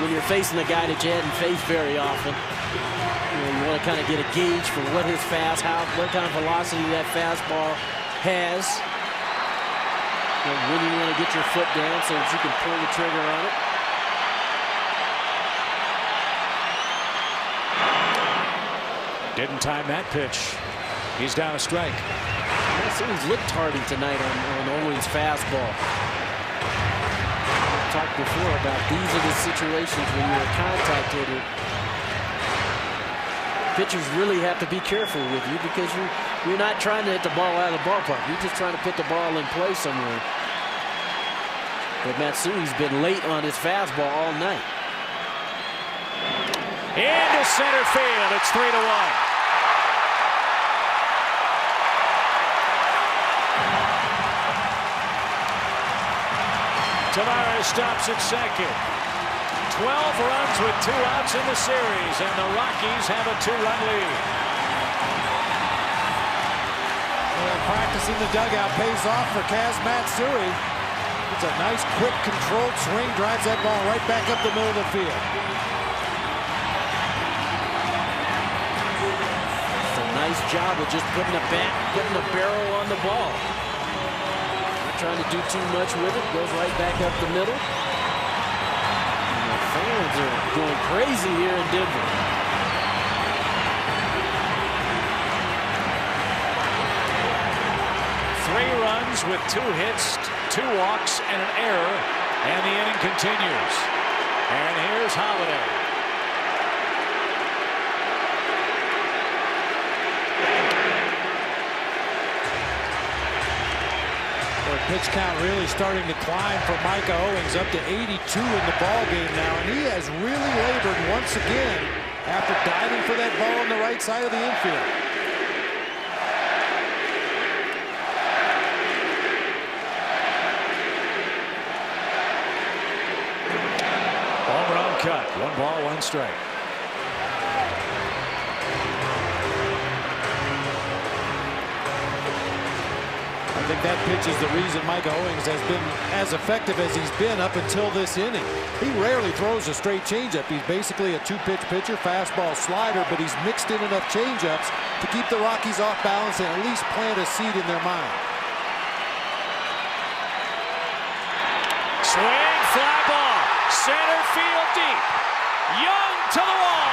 when you're facing a guy that you hadn't faced very often. You want to kind of get a gauge for what his what kind of velocity that fastball has. And when you want to get your foot down so that you can pull the trigger on it. Didn't time that pitch. He's down a strike. He's looked hardy tonight on Owens' fastball. We talked before about these are the situations when you're a contact hitter. Pitchers really have to be careful with you because you're not trying to hit the ball out of the ballpark. You're just trying to put the ball in play somewhere. But Matsui's been late on his fastball all night. Into center field. It's 3-1. Tavares stops at second. 12 runs with 2 outs in the series, and the Rockies have a 2-run lead. Well, practicing the dugout pays off for Kaz Matsui. It's a nice, quick, controlled swing, drives that ball right back up the middle of the field. It's a nice job of just putting a barrel on the ball. Trying to do too much with it, goes right back up the middle. And the fans are going crazy here in Denver. Three runs with 2 hits, 2 walks, and an error, and the inning continues. And here's Holiday. Pitch count really starting to climb for Micah Owings, up to 82 in the ball game now, and he has really labored once again after diving for that ball on the right side of the infield. Home run cut. 1 ball, 1 strike. I think that pitch is the reason Micah Owings has been as effective as he's been up until this inning. He rarely throws a straight changeup. He's basically a 2-pitch pitcher, fastball, slider, but he's mixed in enough changeups to keep the Rockies off balance and at least plant a seed in their mind. Swing, fly ball, center field deep. Young to the wall.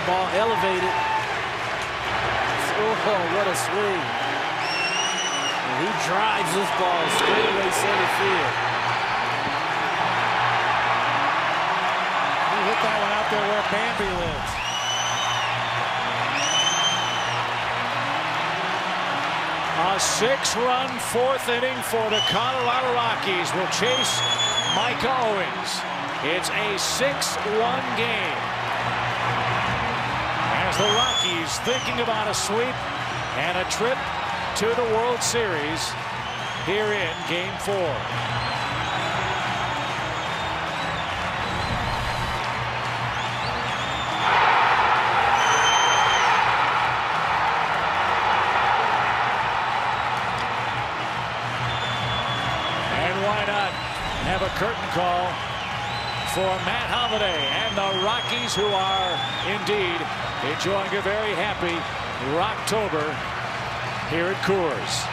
Ball elevated. Oh, what a swing. And he drives this ball straight away center field. He hit that one out there where Bambi lives. A 6-run 4th inning for the Colorado Rockies will chase Micah Owings. It's a 6-1 game. As the Rockies thinking about a sweep and a trip to the World Series here in Game 4. And why not have a curtain call for Matt Holliday and the Rockies, who are indeed enjoying a very happy Rocktober here at Coors.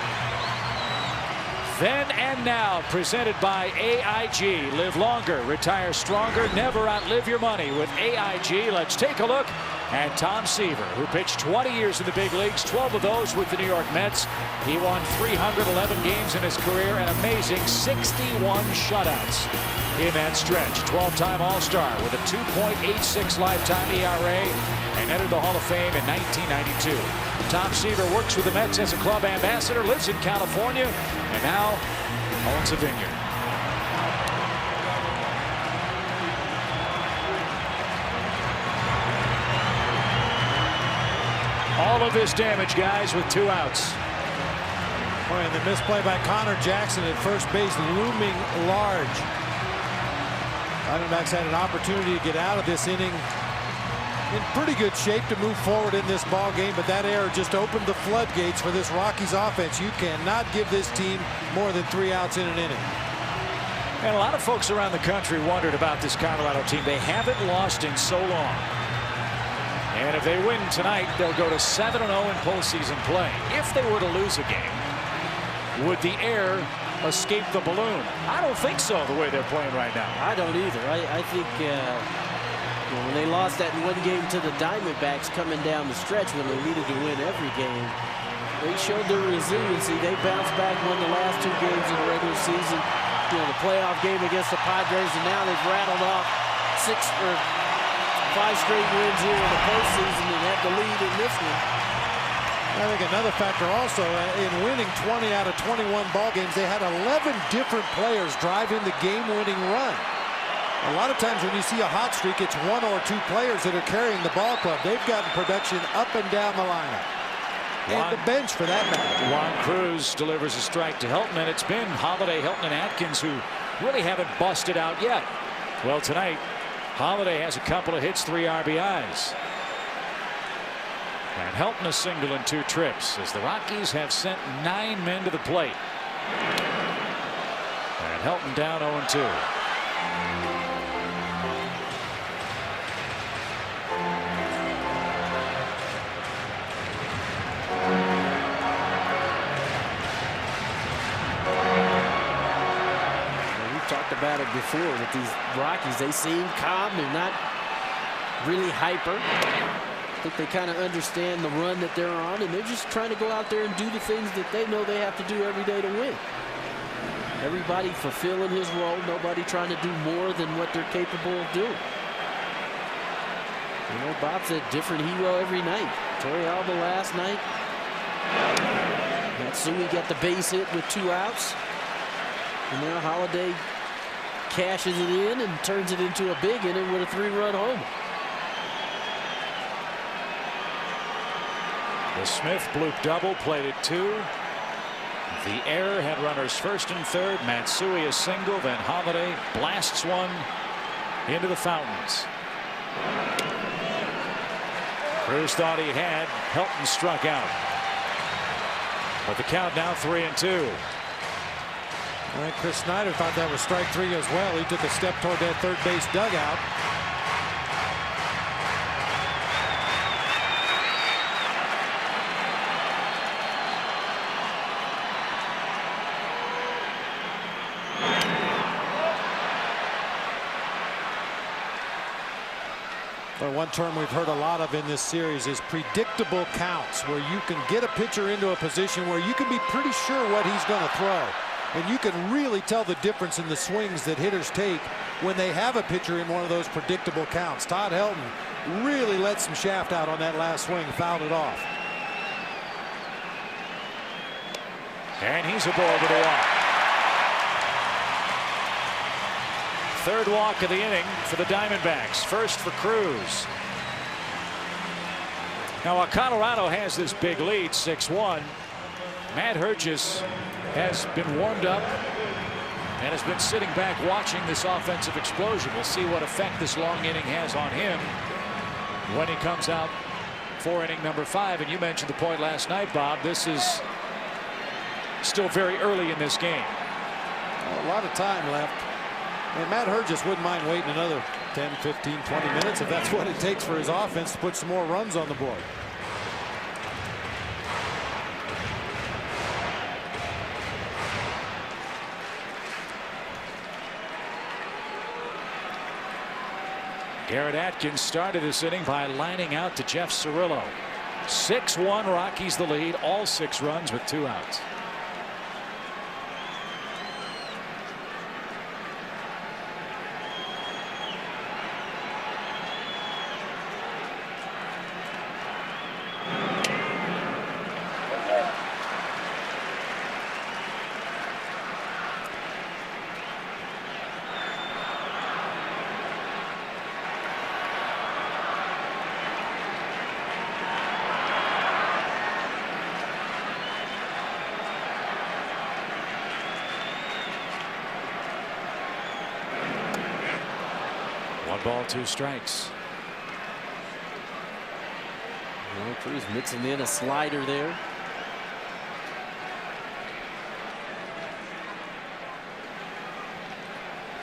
Then and now, presented by AIG. Live longer, retire stronger, never outlive your money with AIG. Let's take a look at Tom Seaver, who pitched 20 years in the big leagues, 12 of those with the New York Mets. He won 311 games in his career, an amazing 61 shutouts in that stretch. 12-time All-Star with a 2.86 lifetime ERA and entered the Hall of Fame in 1992. Tom Seaver works with the Mets as a club ambassador, lives in California, and now owns a vineyard. All of this damage, guys, with 2 outs. Boy, and the misplay by Connor Jackson at first base looming large. Diamondbacks had an opportunity to get out of this inning in pretty good shape to move forward in this ball game, but that error just opened the floodgates for this Rockies offense. You cannot give this team more than 3 outs in an inning. And a lot of folks around the country wondered about this Colorado team. They haven't lost in so long. And if they win tonight, they'll go to 7-0 in postseason play. If they were to lose a game, would the air escape the balloon? I don't think so, the way they're playing right now. I don't either. I think when they lost that in 1 game to the Diamondbacks coming down the stretch when they needed to win every game, they showed their resiliency. They bounced back, won the last 2 games in the regular season. The playoff game against the Padres, and now they've rattled off 5 straight wins here in the postseason and have the lead in this one. I think another factor also in winning 20 out of 21 ball games, they had 11 different players driving the game-winning run. A lot of times when you see a hot streak, it's 1 or 2 players that are carrying the ball club. They've gotten production up and down the lineup. And the bench, for that matter. Juan Cruz delivers a strike to Helton, and it's been Holiday, Helton, and Atkins who really haven't busted out yet. Well, tonight, Holiday has a couple of hits, 3 RBIs. And Helton a single in 2 trips as the Rockies have sent 9 men to the plate. And Helton down 0-2. About it before with these Rockies, they seem calm. They're not really hyper. I think they kind of understand the run that they're on, and they're just trying to go out there and do the things that they know they have to do every day to win. Everybody fulfilling his role, nobody trying to do more than what they're capable of doing. Bob's a different hero every night. Torrealba last night. Matsui got the base hit with 2 outs. And now Holiday cashes it in and turns it into a big inning with a 3-run homer. The Smith bloop double played at 2. The error had runners first and third. Matsui a single, then Holiday blasts one into the fountains. Cruz thought he had. Helton struck out. But the count now 3-2. I think Chris Snyder thought that was strike 3 as well. He took a step toward that third base dugout. But one term we've heard a lot of in this series is predictable counts, where you can get a pitcher into a position where you can be pretty sure what he's going to throw. And you can really tell the difference in the swings that hitters take when they have a pitcher in one of those predictable counts. Todd Helton really let some shaft out on that last swing, fouled it off. And he's aboard with a walk. 3rd walk of the inning for the Diamondbacks. First for Cruz. Now, while Colorado has this big lead, 6-1, Matt Herges has been warmed up and has been sitting back watching this offensive explosion. We'll see what effect this long inning has on him when he comes out for inning number 5. And you mentioned the point last night, Bob. This is still very early in this game. A lot of time left. And Matt Herges wouldn't mind waiting another 10, 15, 20 minutes if that's what it takes for his offense to put some more runs on the board. Garrett Atkins started this inning by lining out to Jeff Cirillo. 6-1, Rockies the lead, all 6 runs with 2 outs. 1 ball, 2 strikes. Well, Cruz mixing in a slider there.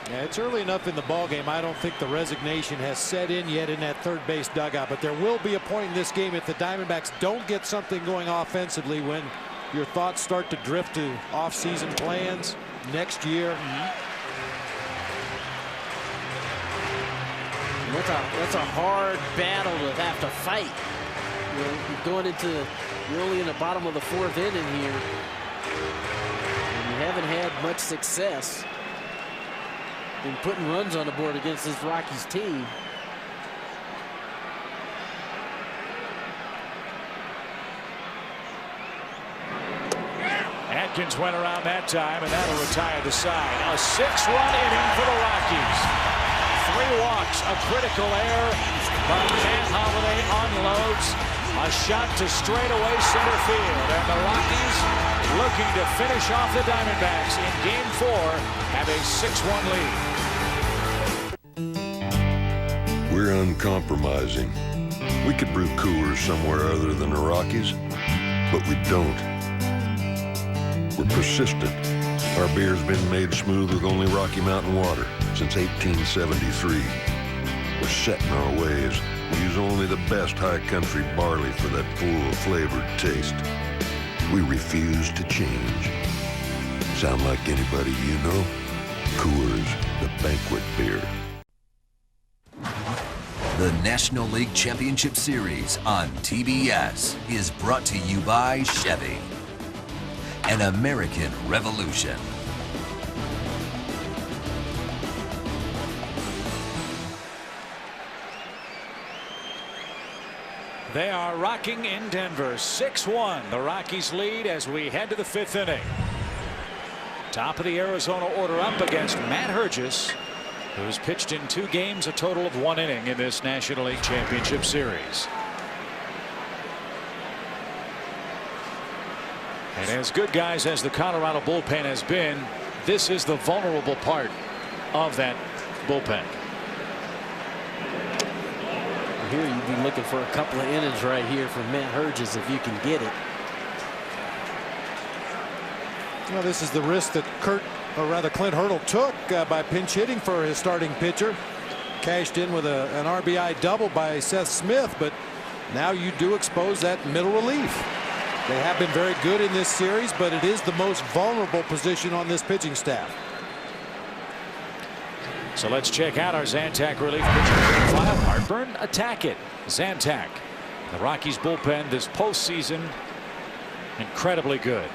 Yeah, it's early enough in the ball game. I don't think the resignation has set in yet in that third base dugout, but there will be a point in this game if the Diamondbacks don't get something going offensively when your thoughts start to drift to off-season plans next year. That's a hard battle to have to fight. You know, you're only in the bottom of the 4th inning here, and you haven't had much success in putting runs on the board against this Rockies team. Atkins went around that time, and that'll retire the side. A 6-run inning for the Rockies. 3 walks, a critical error, but Matt Holliday unloads a shot to straightaway center field, and the Rockies, looking to finish off the Diamondbacks in Game 4, have a 6-1 lead. We're uncompromising. We could brew Coors somewhere other than the Rockies, but we don't. We're persistent. Our beer's been made smooth with only Rocky Mountain water since 1873. We're set in our ways. We use only the best high country barley for that full flavored taste. We refuse to change. Sound like anybody you know? Coors, the banquet beer. The National League Championship Series on TBS is brought to you by Chevy. An American Revolution. They are rocking in Denver. 6-1. The Rockies lead as we head to the 5th inning. Top of the Arizona order up against Matt Hergis, who's pitched in 2 games, a total of 1 inning in this National League Championship Series. And as good guys as the Colorado bullpen has been, this is the vulnerable part of that bullpen. Here you'd be looking for a couple of innings right here from Matt Hergis if you can get it. Well, this is the risk that Clint Hurdle took by pinch hitting for his starting pitcher. Cashed in with an RBI double by Seth Smith, but now you do expose that middle relief. They have been very good in this series, but it is the most vulnerable position on this pitching staff. So let's check out our Zantac relief pitching profile. Heartburn, attack it. Zantac. The Rockies bullpen this postseason, incredibly good.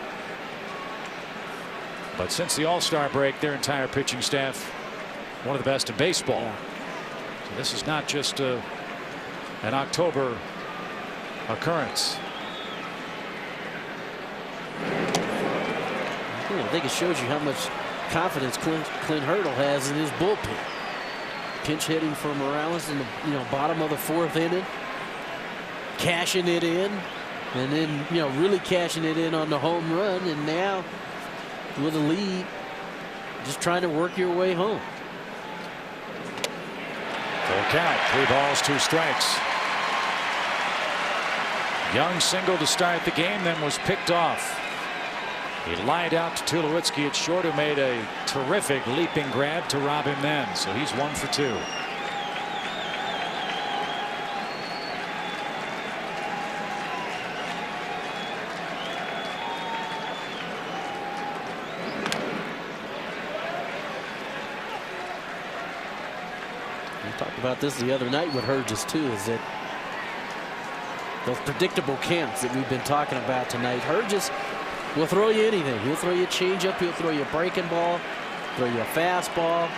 But since the All-Star break, their entire pitching staff, one of the best in baseball. So this is not just an October occurrence. I think it shows you how much confidence Clint Hurdle has in his bullpen. Pinch hitting for Morales in the bottom of the 4th inning, cashing it in, and then really cashing it in on the home run, and now with a lead, just trying to work your way home. Full count, 3 balls, 2 strikes. Young single to start the game, then was picked off. He lined out to Tulowitzki at short, who made a terrific leaping grab to rob him then. So he's 1 for 2. We talked about this the other night with Hergis too, is that those predictable camps that we've been talking about tonight. Hergis will throw you anything. He'll throw you a changeup. He'll throw you a breaking ball. Throw you a fastball.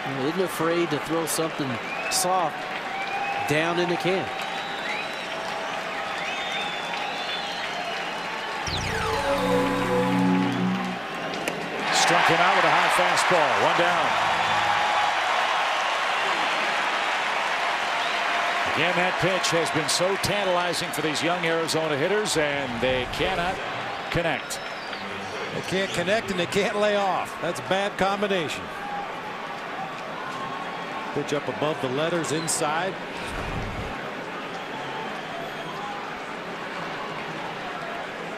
He isn't afraid to throw something soft down in the can. Struck him out with a high fastball. 1 down. Again, that pitch has been so tantalizing for these young Arizona hitters, and they cannot connect. They can't connect and they can't lay off. That's a bad combination. Pitch up above the letters inside.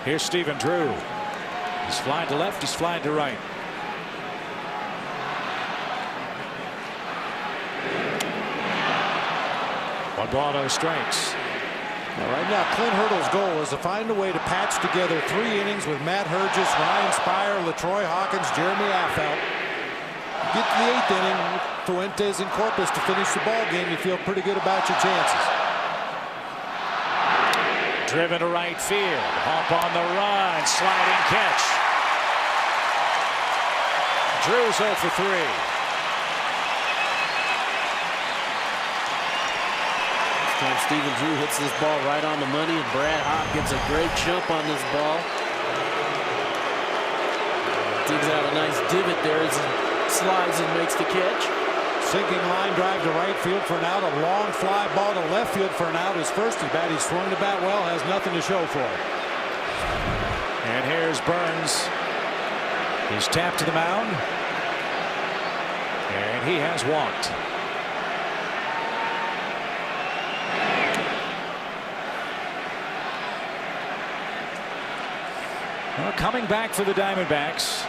Here's Stephen Drew. He's flying to left, he's flying to right. One ball, no strikes. Now, right now, Clint Hurdle's goal is to find a way to patch together 3 innings with Matt Hergis, Ryan Spire, LaTroy Hawkins, Jeremy Affeldt. Get to the 8th inning with Fuentes and Corpus to finish the ball game. You feel pretty good about your chances. Driven to right field. Hop on the run. Sliding catch. Drew's 0 for 3. This time Stephen Drew hits this ball right on the money, and Brad Hop gets a great jump on this ball. Digs out a nice divot there as he slides and makes the catch. Sinking line drive to right field for an out. A long fly ball to left field for an out. His first at bat. He swung the bat well. Has nothing to show for it. And here's Burns. He's tapped to the mound. And he has walked. Well, coming back for the Diamondbacks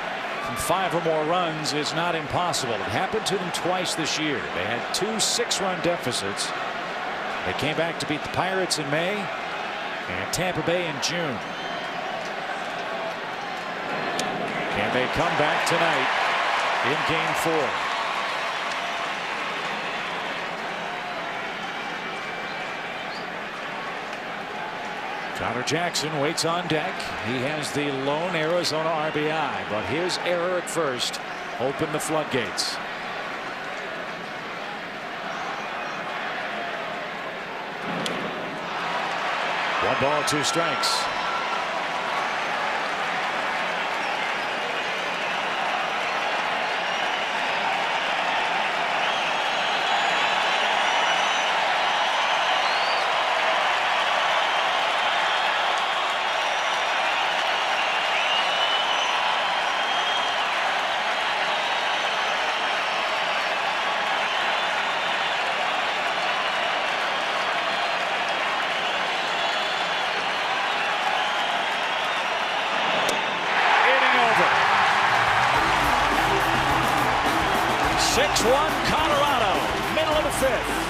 from 5 or more runs is not impossible. It happened to them twice this year. They had 2 6-run deficits. They came back to beat the Pirates in May and Tampa Bay in June. Can they come back tonight in Game 4? Connor Jackson waits on deck. He has the lone Arizona RBI, but his error at first opened the floodgates. One ball, 2 strikes. Colorado, middle of the 5th.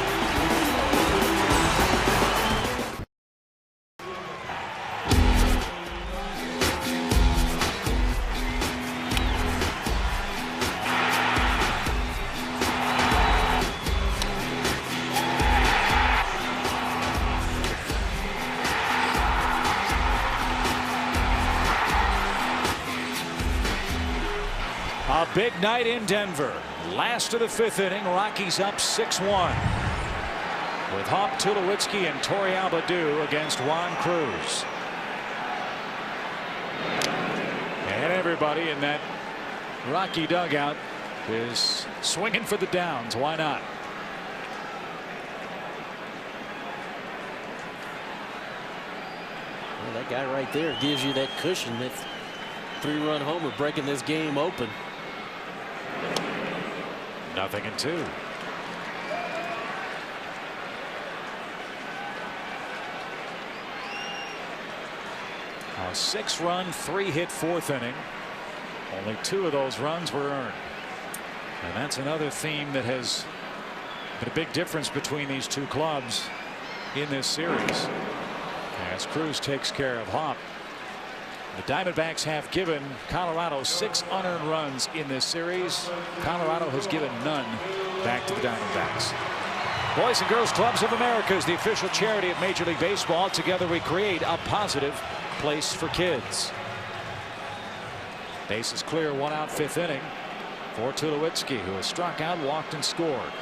A big night in Denver. Last of the 5th inning, Rockies up 6-1 with Hop, Tulowitzki, and Torey Abreu against Juan Cruz. And everybody in that Rocky dugout is swinging for the downs. Why not? Well, that guy right there gives you that cushion. That 3-run homer breaking this game open. 0-2. A 6-run, 3-hit 4th inning. Only 2 of those runs were earned. And that's another theme that has been a big difference between these 2 clubs in this series. As Cruz takes care of Hop. The Diamondbacks have given Colorado 6 unearned runs in this series. Colorado has given none back to the Diamondbacks. Boys and Girls Clubs of America is the official charity of Major League Baseball. Together we create a positive place for kids. Base is clear, 1 out, 5th inning for Tulowitzki, who has struck out, walked, and scored.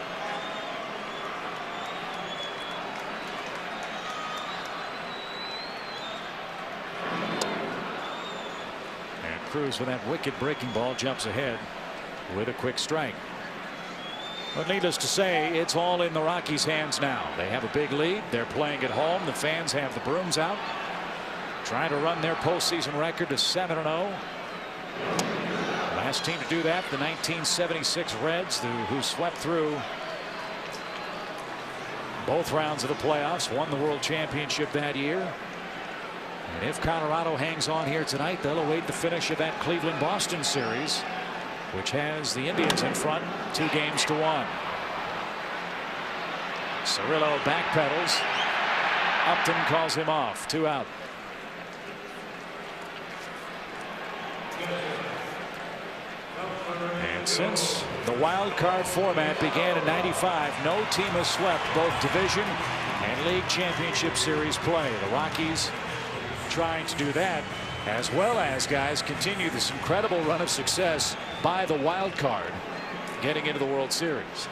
Cruz with that wicked breaking ball jumps ahead with a quick strike. But needless to say, it's all in the Rockies' hands now. They have a big lead. They're playing at home. The fans have the brooms out, trying to run their postseason record to 7-0. Last team to do that, the 1976 Reds, who swept through both rounds of the playoffs, won the World Championship that year. And if Colorado hangs on here tonight, they'll await the finish of that Cleveland-Boston series, which has the Indians in front 2-1. Cirillo backpedals. Upton calls him off. 2 out. And since the wild card format began in '95, no team has swept both division and league championship series play. The Rockies trying to do that, as well as, guys, continue this incredible run of success by the wild card getting into the World Series.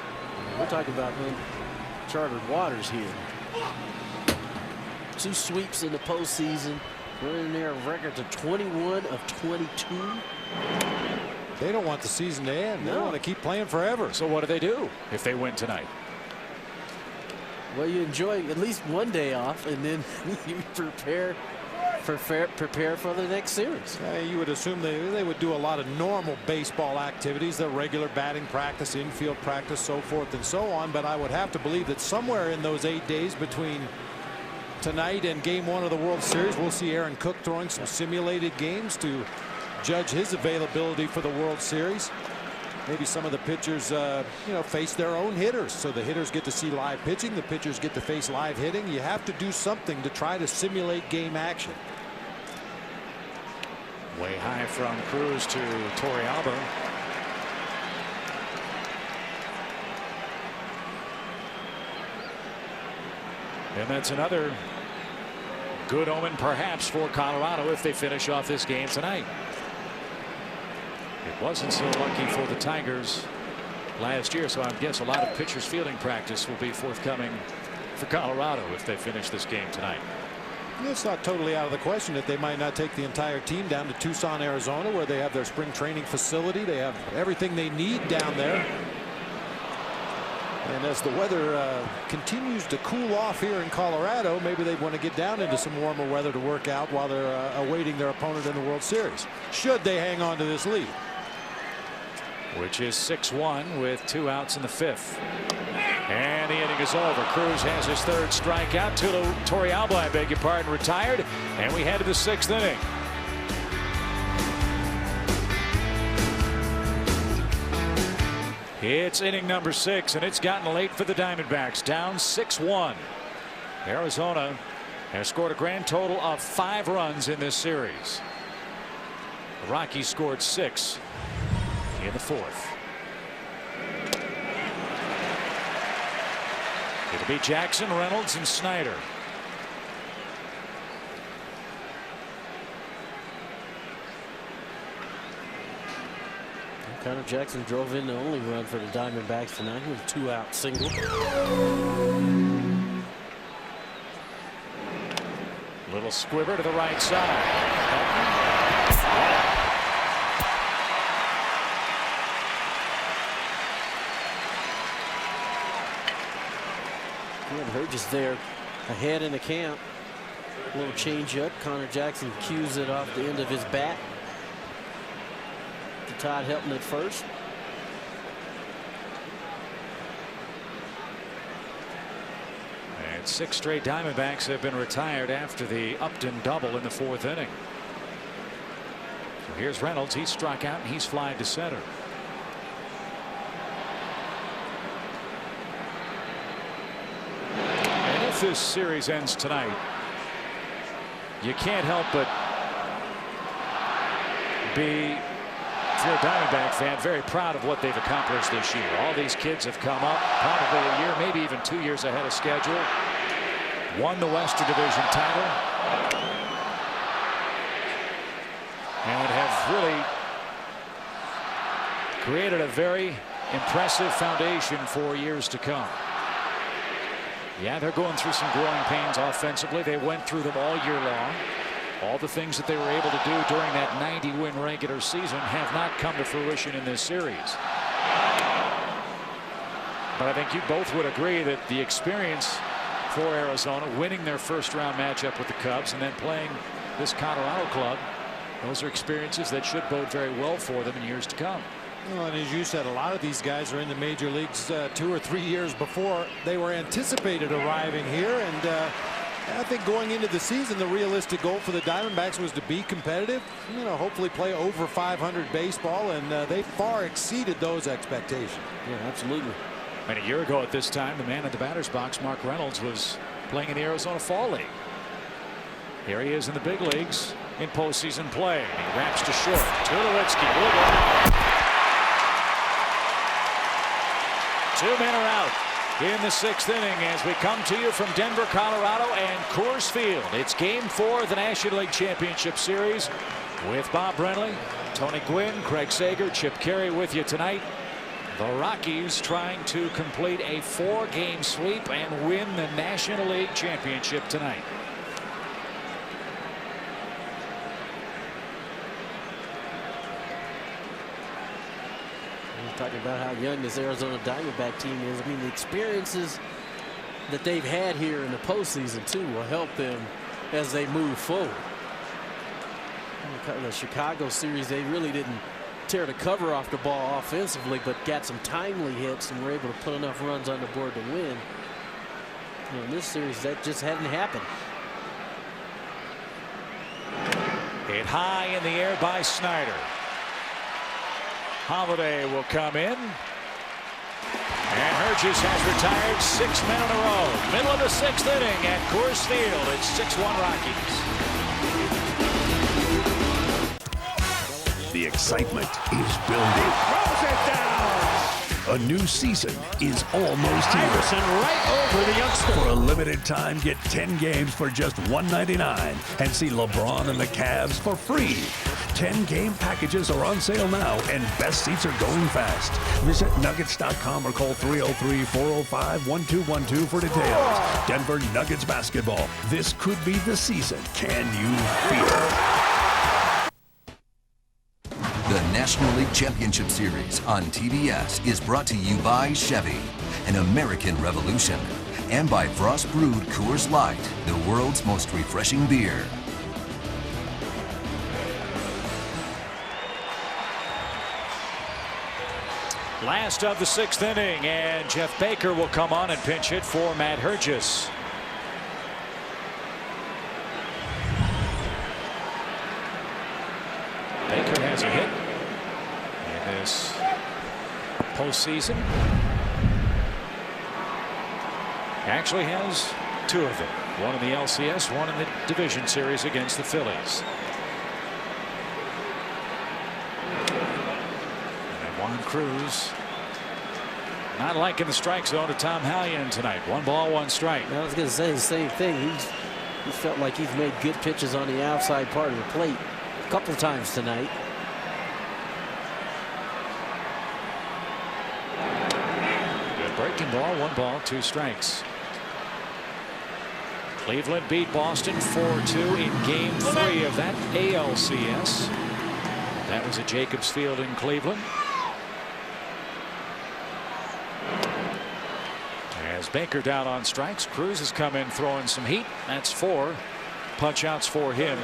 We're talking about uncharted waters here. 2 sweeps in the postseason. We're in their record to 21 of 22. They don't want the season to end. They want to keep playing forever. So what do if they win tonight? Well, you enjoy at least one day off, and then you prepare for the next series. You would assume they would do a lot of normal baseball activities, their regular batting practice, infield practice, so forth and so on. But I would have to believe that somewhere in those 8 days between tonight and Game 1 of the World Series, we'll see Aaron Cook throwing some simulated games to judge his availability for the World Series. Maybe some of the pitchers face their own hitters, so the hitters get to see live pitching, the pitchers get to face live hitting. You have to do something to try to simulate game action. Way high from Cruz to Torrealba. And that's another good omen perhaps for Colorado if they finish off this game tonight. It wasn't so lucky for the Tigers last year, so I guess a lot of pitchers fielding practice will be forthcoming for Colorado if they finish this game tonight. It's not totally out of the question that they might not take the entire team down to Tucson, Arizona, where they have their spring training facility. They have everything they need down there. And as the weather continues to cool off here in Colorado, maybe they want to get down into some warmer weather to work out while they're awaiting their opponent in the World Series, should they hang on to this lead. Which is 6-1 with 2 outs in the 5th. And the inning is over. Cruz has his 3rd strikeout. Torrealba, I beg your pardon, retired. And we head to the 6th inning. It's inning number 6, and it's gotten late for the Diamondbacks. Down 6-1. Arizona has scored a grand total of 5 runs in this series. The Rockies scored 6 in the 4th. It'll be Jackson, Reynolds, and Snyder. Connor Jackson drove in the only run for the Diamondbacks tonight. He was a 2-out single. Little squibber to the right side. Burgess there ahead in the camp. A little change up. Connor Jackson cues it off the end of his bat to Todd Helton at first. And 6 straight Diamondbacks have been retired after the Upton double in the 4th inning. So here's Reynolds. He's struck out and he's flying to center. This series ends tonight, you can't help but be, if you're a Diamondback fan, very proud of what they've accomplished this year. All these kids have come up probably a year, maybe even 2 years ahead of schedule. Won the Western Division title and have really created a very impressive foundation for years to come. Yeah, they're going through some growing pains offensively. They went through them all year long. All the things that they were able to do during that 90-win regular season have not come to fruition in this series. But I think you both would agree that the experience for Arizona, winning their first-round matchup with the Cubs and then playing this Colorado club, those are experiences that should bode very well for them in years to come. Well, and as you said, a lot of these guys are in the major leagues 2 or 3 years before they were anticipated arriving here. And I think going into the season, the realistic goal for the Diamondbacks was to be competitive, hopefully play over 500 baseball, and they far exceeded those expectations. Yeah, absolutely. And a year ago at this time, the man at the batter's box, Mark Reynolds, was playing in the Arizona Fall League. Here he is in the big leagues in postseason play. He wraps to short. Tulowitzki. 2 men are out in the 6th inning as we come to you from Denver, Colorado and Coors Field. It's Game 4 of the National League Championship Series with Bob Brenly, Tony Gwynn, Craig Sager, Chip Carey with you tonight. The Rockies trying to complete a 4-game sweep and win the National League Championship tonight. Talking about how young this Arizona Diamondback team is. I mean, the experiences that they've had here in the postseason too will help them as they move forward. In the Chicago series, they really didn't tear the cover off the ball offensively, but got some timely hits and were able to put enough runs on the board to win. In this series, that just hadn't happened. Hit high in the air by Snyder. Holiday will come in. And Herges has retired 6 men in a row. Middle of the 6th inning at Coors Field. It's 6-1 Rockies. The excitement is building. Throws it down. A new season is almost here. Iverson right over the youngster. For a limited time, get 10 games for just $1.99 and see LeBron and the Cavs for free. 10-game packages are on sale now, and best seats are going fast. Visit Nuggets.com or call 303-405-1212 for details. Denver Nuggets basketball. This could be the season. Can you feel it? The National League Championship Series on TBS is brought to you by Chevy, an American revolution, and by Frost Brewed Coors Light, the world's most refreshing beer. Last of the 6th inning, and Jeff Baker will come on and pinch hit for Matt Herges. Baker has a hit in this postseason. Actually has 2 of them. One in the LCS, one in the division series against the Phillies. And Juan Cruz not liking the strike zone to Tom Hallion tonight. 1 ball, 1 strike. I was going to say the same thing. He felt like he's made good pitches on the outside part of the plate a couple times tonight. Good breaking ball. 1 ball, 2 strikes. Cleveland beat Boston 4-2 in Game 3 of that ALCS. That was at Jacobs Field in Cleveland. As Baker down on strikes, Cruz has come in throwing some heat. That's 4 punch-outs for him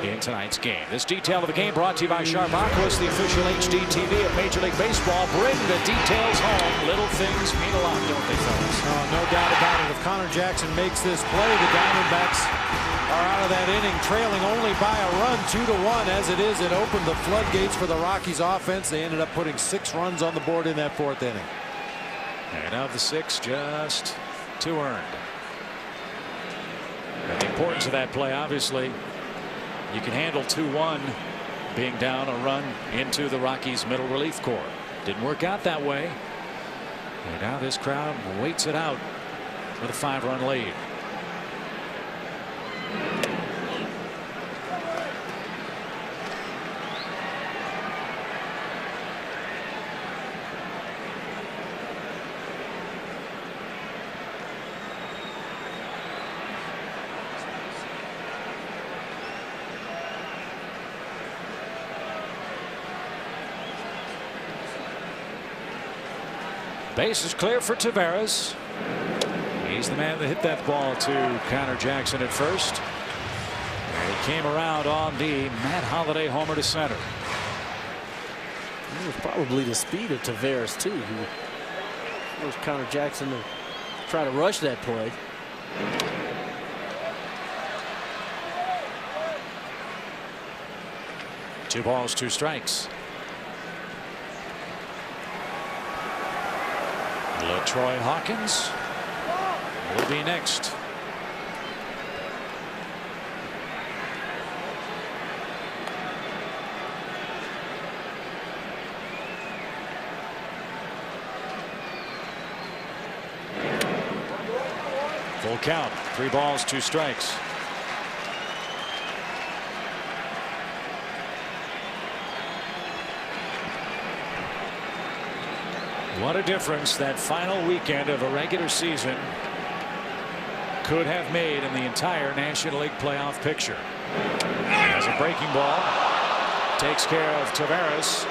in tonight's game. This detail of the game brought to you by Sharp Aquas, the official HD TV of Major League Baseball. Bring the details home. Little things mean a lot, don't they, fellas? Oh, no doubt about it. If Connor Jackson makes this play, the Diamondbacks are out of that inning trailing only by a run, 2-1. As it is, it opened the floodgates for the Rockies offense. They ended up putting 6 runs on the board in that 4th inning. And of the 6, just 2 earned. And the importance of that play, obviously, you can handle 2-1 being down a run into the Rockies' middle relief corps. Didn't work out that way. And now this crowd waits it out with a 5-run lead. Base is clear for Taveras. He's the man that hit that ball to Connor Jackson at first. And he came around on the Matt Holliday homer to center. It was probably the speed of Tavares, too, who forced Connor Jackson to try to rush that play. Two balls, two strikes. LaTroy Hawkins will be next. Full count, 3 balls, 2 strikes. What a difference that final weekend of a regular season could have made in the entire National League playoff picture. As a breaking ball takes care of Tavares.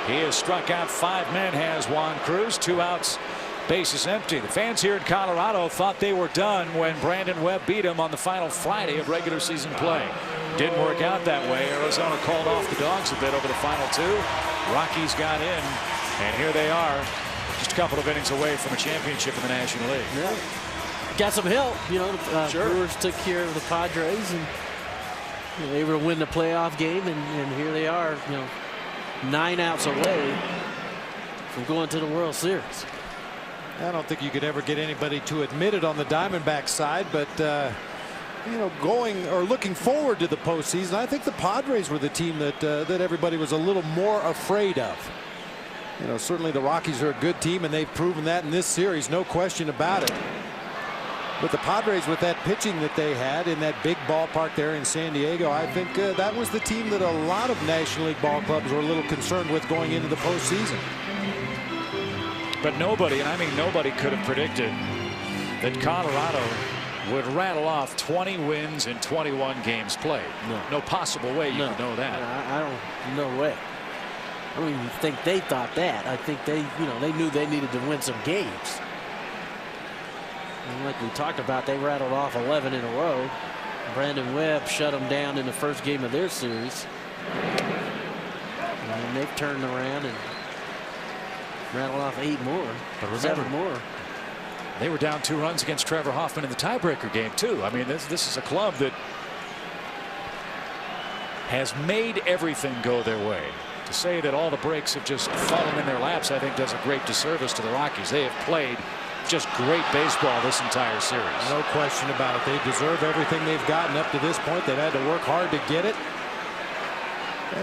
He has struck out 5 men, has Juan Cruz, 2 outs, bases empty. The fans here in Colorado thought they were done when Brandon Webb beat him on the final Friday of regular season play. Didn't work out that way. Arizona called off the Dogs a bit over the final 2. Rockies got in, and here they are, just a couple of innings away from a championship in the National League. Yeah. Got some help, you know. Sure. Brewers took care of the Padres, and they were to win the playoff game, and here they are, 9 outs away from going to the World Series. I don't think you could ever get anybody to admit it on the Diamondbacks side, but going or looking forward to the postseason, I think the Padres were the team that everybody was a little more afraid of. Certainly the Rockies are a good team, and they've proven that in this series, no question about it. But the Padres, with that pitching that they had in that big ballpark there in San Diego, I think that was the team that a lot of National League ball clubs were a little concerned with going into the postseason. But nobody, and I mean nobody, could have predicted that Colorado would rattle off 20 wins in 21 games played. No possible way you could know that. I don't, no way. I don't even think they thought that. I think they knew they needed to win some games. And like we talked about, they rattled off 11 in a row. Brandon Webb shut them down in the first game of their series. And they've turned around and rattled off 8 more. But remember, 7 more. They were down 2 runs against Trevor Hoffman in the tiebreaker game too. I mean, this is a club that has made everything go their way. To say that all the breaks have just fallen in their laps, I think does a great disservice to the Rockies. They have played just great baseball this entire series. No question about it. They deserve everything they've gotten up to this point. They've had to work hard to get it.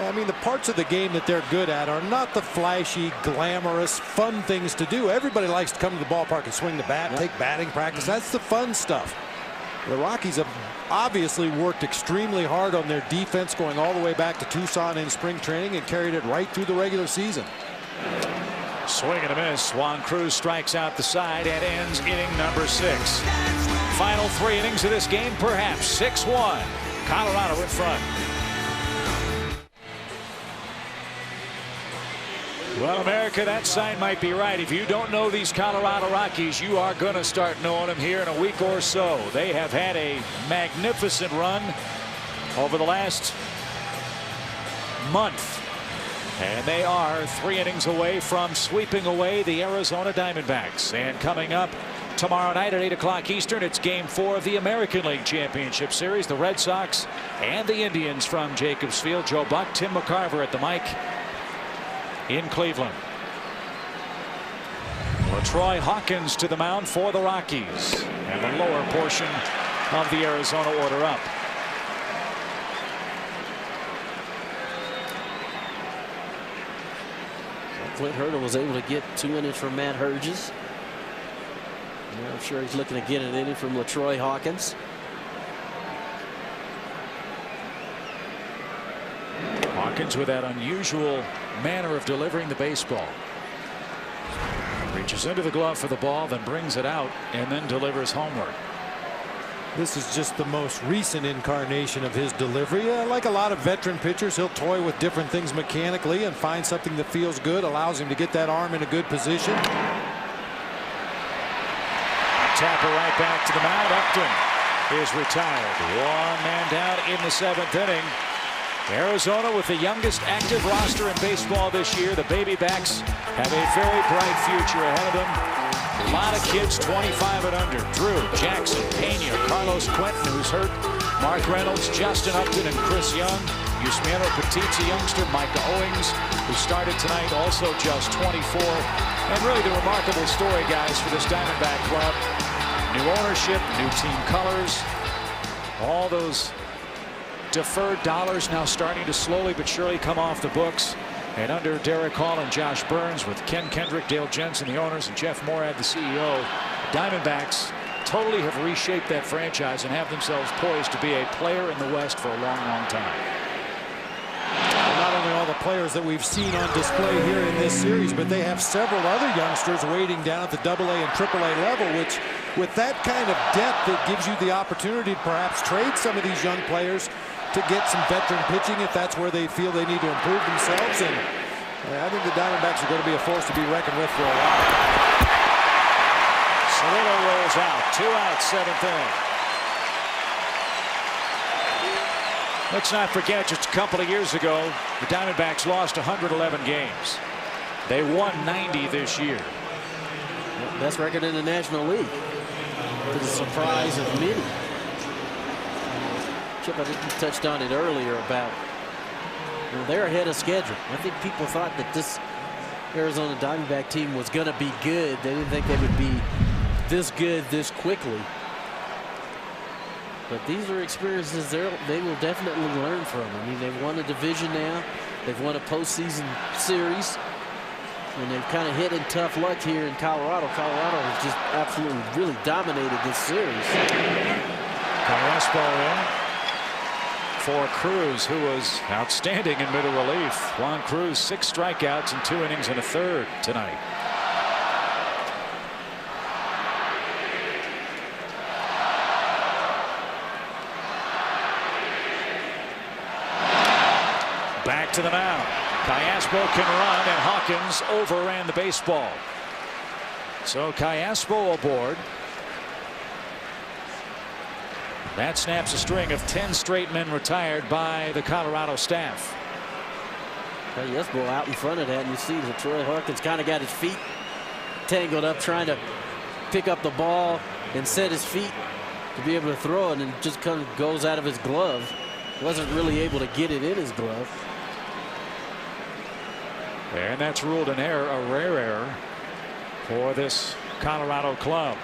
I mean, the parts of the game that they're good at are not the flashy, glamorous, fun things to do. Everybody likes to come to the ballpark and swing the bat, take batting practice. That's the fun stuff. The Rockies have obviously worked extremely hard on their defense, going all the way back to Tucson in spring training, and carried it right through the regular season. Swing and a miss. Juan Cruz strikes out the side and ends inning number 6. Final 3 innings of this game, perhaps 6-1. Colorado in front. Well, America, that sign might be right. If you don't know these Colorado Rockies, you are going to start knowing them here in a week or so. They have had a magnificent run over the last month. And they are 3 innings away from sweeping away the Arizona Diamondbacks. And coming up tomorrow night at 8 o'clock Eastern, it's Game 4 of the American League Championship Series. The Red Sox and the Indians from Jacobs Field. Joe Buck, Tim McCarver at the mic in Cleveland. LaTroy Hawkins to the mound for the Rockies. And the lower portion of the Arizona order up. Clint Hurdle was able to get 2 innings from Matt Herges. And I'm sure he's looking to get an inning from LaTroy Hawkins. Hawkins with that unusual manner of delivering the baseball. Reaches into the glove for the ball, then brings it out, and then delivers homeward. This is just the most recent incarnation of his delivery. Like a lot of veteran pitchers, he'll toy with different things mechanically and find something that feels good, allows him to get that arm in a good position. Tapper right back to the mound. Upton is retired. 1 man down in the 7th inning. Arizona with the youngest active roster in baseball this year. The Babybacks have a very bright future ahead of them. A lot of kids 25 and under. Drew, Jackson, Pena, Carlos Quentin, who's hurt, Mark Reynolds, Justin Upton, and Chris Young. Yusmeiro Petit's a youngster. Micah Owings, who started tonight, also just 24. And really the remarkable story, guys, for this Diamondback club. New ownership, new team colors, all those deferred dollars now starting to slowly but surely come off the books. And under Derek Hall and Josh Burns, with Ken Kendrick, Dale Jensen, the owners, and Jeff Morad, the CEO, Diamondbacks totally have reshaped that franchise and have themselves poised to be a player in the West for a long, long time. Not only all the players that we've seen on display here in this series, but they have several other youngsters waiting down at the AA and AAA level, which with that kind of depth, it gives you the opportunity to perhaps trade some of these young players to get some veteran pitching if that's where they feel they need to improve themselves. And I think the Diamondbacks are going to be a force to be reckoned with for a while. Cirillo rolls out. 2 outs, 7th inning. Let's not forget, just a couple of years ago, the Diamondbacks lost 111 games. They won 90 this year. Best record in the National League, to the surprise of many. Chip, I think you touched on it earlier about, you know, they're ahead of schedule. I think people thought that this Arizona Diamondback team was going to be good. They didn't think they would be this good this quickly. But these are experiences they will definitely learn from. I mean, they've won a division now. They've won a postseason series. And they've kind of hit in tough luck here in Colorado. Colorado has just absolutely really dominated this series. Carrasco in for Cruz, who was outstanding in middle relief. Juan Cruz, 6 strikeouts in 2 innings and a third tonight. Back to the mound. Callaspo can run, and Hawkins overran the baseball. So Callaspo aboard. That snaps a string of 10 straight men retired by the Colorado staff. Callaspo out in front of that, and you see that Troy Hawkins kind of got his feet tangled up trying to pick up the ball and set his feet to be able to throw it, and it just kind of goes out of his glove. Wasn't really able to get it in his glove. And that's ruled an error, a rare error for this Colorado club.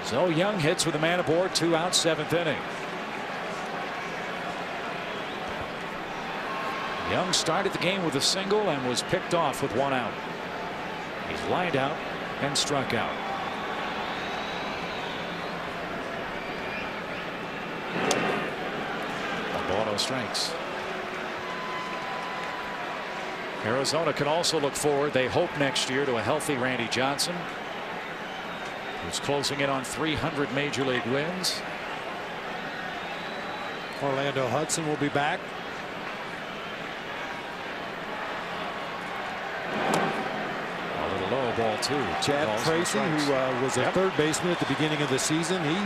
So Young hits with a man aboard, 2 outs, 7th inning. Young started the game with a single and was picked off with 1 out. He's lined out and struck out. Alvarado strikes. Arizona can also look forward, they hope, next year to a healthy Randy Johnson, who's closing in on 300 major league wins. Orlando Hudson will be back. A little low ball too. Chad Tracy, who was a third baseman at the beginning of the season, he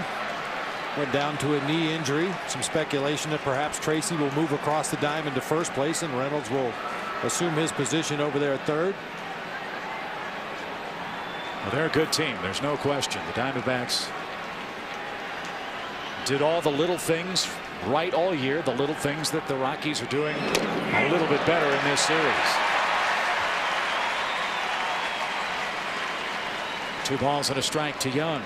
went down to a knee injury. Some speculation that perhaps Tracy will move across the diamond to first place and Reynolds will assume his position over there at third. Well, they're a good team. There's no question. The Diamondbacks did all the little things right all year. The little things that the Rockies are doing a little bit better in this series. 2 balls and a strike to Young.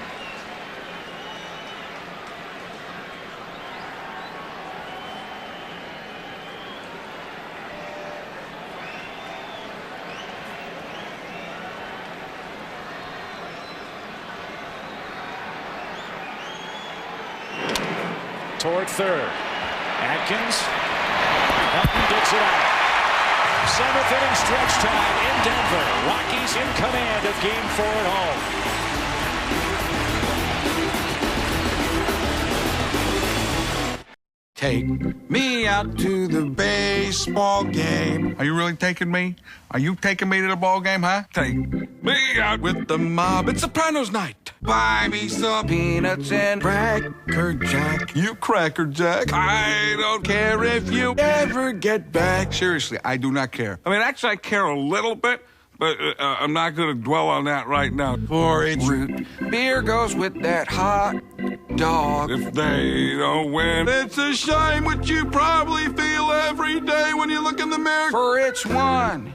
Toward third. Atkins. Upton gets it out. 7th inning stretch time in Denver. Rockies in command of Game 4 at home. Take me out to the baseball game. Are you really taking me? Are you taking me to the ball game, huh? Take me out with the mob. It's Sopranos night. Buy me some peanuts and Cracker Jack. You Cracker Jack. I don't care if you ever get back. Seriously, I do not care. I mean, actually, I care a little bit, but I'm not going to dwell on that right now. For its root beer goes with that hot dog. If they don't win, it's a shame, which you probably feel every day when you look in the mirror. For it's 1,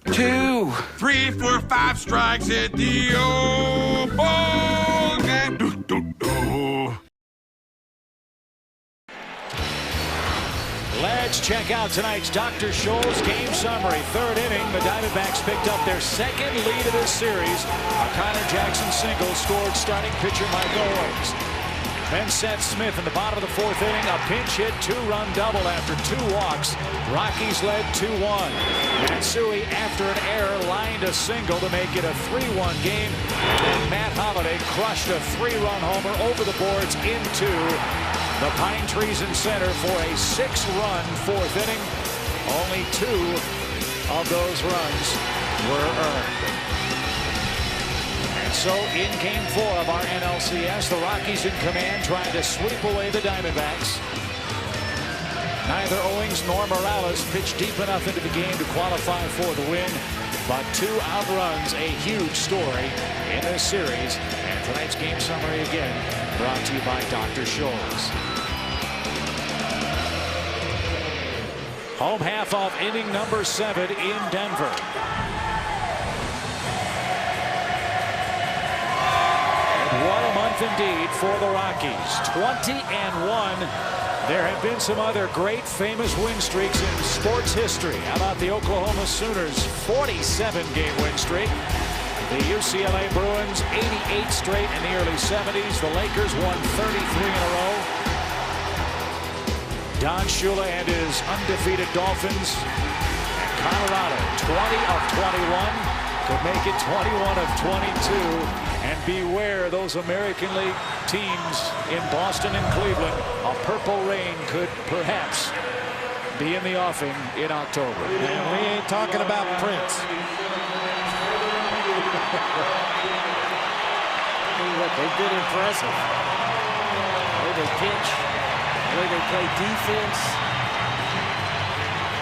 2, 3, 4, 5 strikes at the old ball game. Let's check out tonight's Dr. Scholl's game summary. Third inning, the Diamondbacks picked up their second lead of this series. A Connor Jackson single scored starting pitcher Mike Owens. Then Seth Smith in the bottom of the fourth inning, a pinch hit 2-run double after 2 walks. Rockies led 2-1. Matsui, after an error, lined a single to make it a 3-1 game. And then Matt Holliday crushed a 3-run homer over the boards into the pine trees in center for a 6-run fourth inning. Only 2 of those runs were earned. And so in game 4 of our NLCS, the Rockies in command trying to sweep away the Diamondbacks. Neither Owings nor Morales pitched deep enough into the game to qualify for the win, but 2 outruns, a huge story in this series. And tonight's game summary again brought to you by Dr. Scholl's. Home half of inning number 7 in Denver. What a month indeed for the Rockies. 20-1. There have been some other great famous win streaks in sports history. How about the Oklahoma Sooners' 47-game win streak? The UCLA Bruins 88 straight in the early 70s. The Lakers won 33 in a row. Don Shula and his undefeated Dolphins. And Colorado 20 of 21. Could make it 21 of 22. And beware those American League teams in Boston and Cleveland. A purple rain could perhaps be in the offing in October. And we ain't talking about Prince. Look, they've been impressive. The way they pitch, the way they play defense,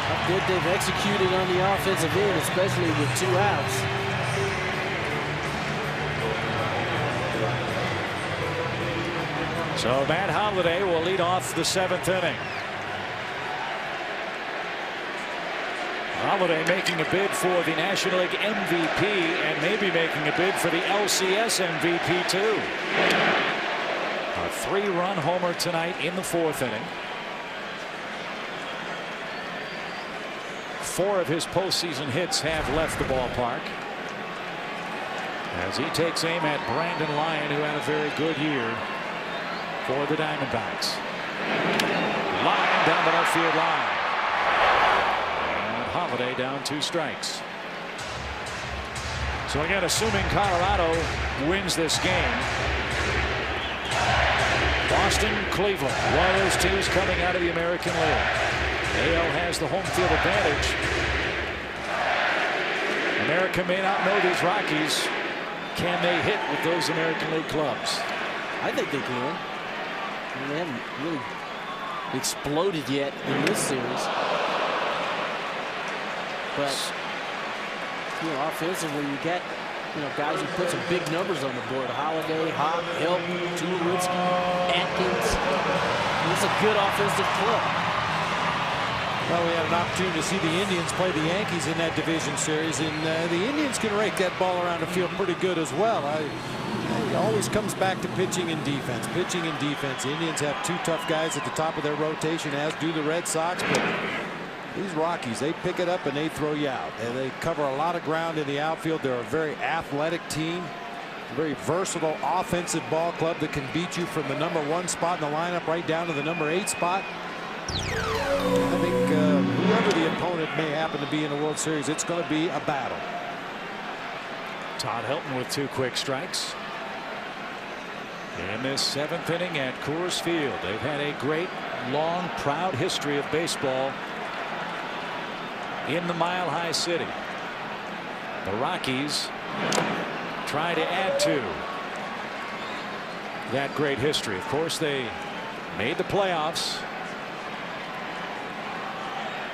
how good they've executed on the offensive end, especially with 2 outs. So Matt Holliday will lead off the 7th inning. Holliday making a bid for the National League MVP and maybe making a bid for the LCS MVP too. A 3-run homer tonight in the 4th inning. 4 of his postseason hits have left the ballpark. As he takes aim at Brandon Lyon, who had a very good year for the Diamondbacks. Lyon down the left field line. And Holliday down 2 strikes. So again, assuming Colorado wins this game. Boston, Cleveland, one of those teams coming out of the American League. AL has the home field advantage. America may not know these Rockies. Can they hit with those American League clubs? I think they can. I mean, they haven't really exploded yet in this series. But, you know, offensively, you got, you know, guys who put some big numbers on the board. Holiday, Hawk, Help, Tulowitzki, Atkins. It's a good offensive club. Well, we had an opportunity to see the Indians play the Yankees in that division series, and the Indians can rake that ball around the field pretty good as well. It always comes back to pitching and defense. Pitching and defense. The Indians have 2 tough guys at the top of their rotation, as do the Red Sox. But these Rockies, they pick it up and they throw you out. They cover a lot of ground in the outfield. They're a very athletic team. A very versatile offensive ball club that can beat you from the #1 spot in the lineup right down to the #8 spot. I think whoever the opponent may happen to be in the World Series, it's going to be a battle. Todd Helton with 2 quick strikes. In this 7th inning at Coors Field. They've had a great, long, proud history of baseball in the Mile High City. The Rockies try to add to that great history. Of course, they made the playoffs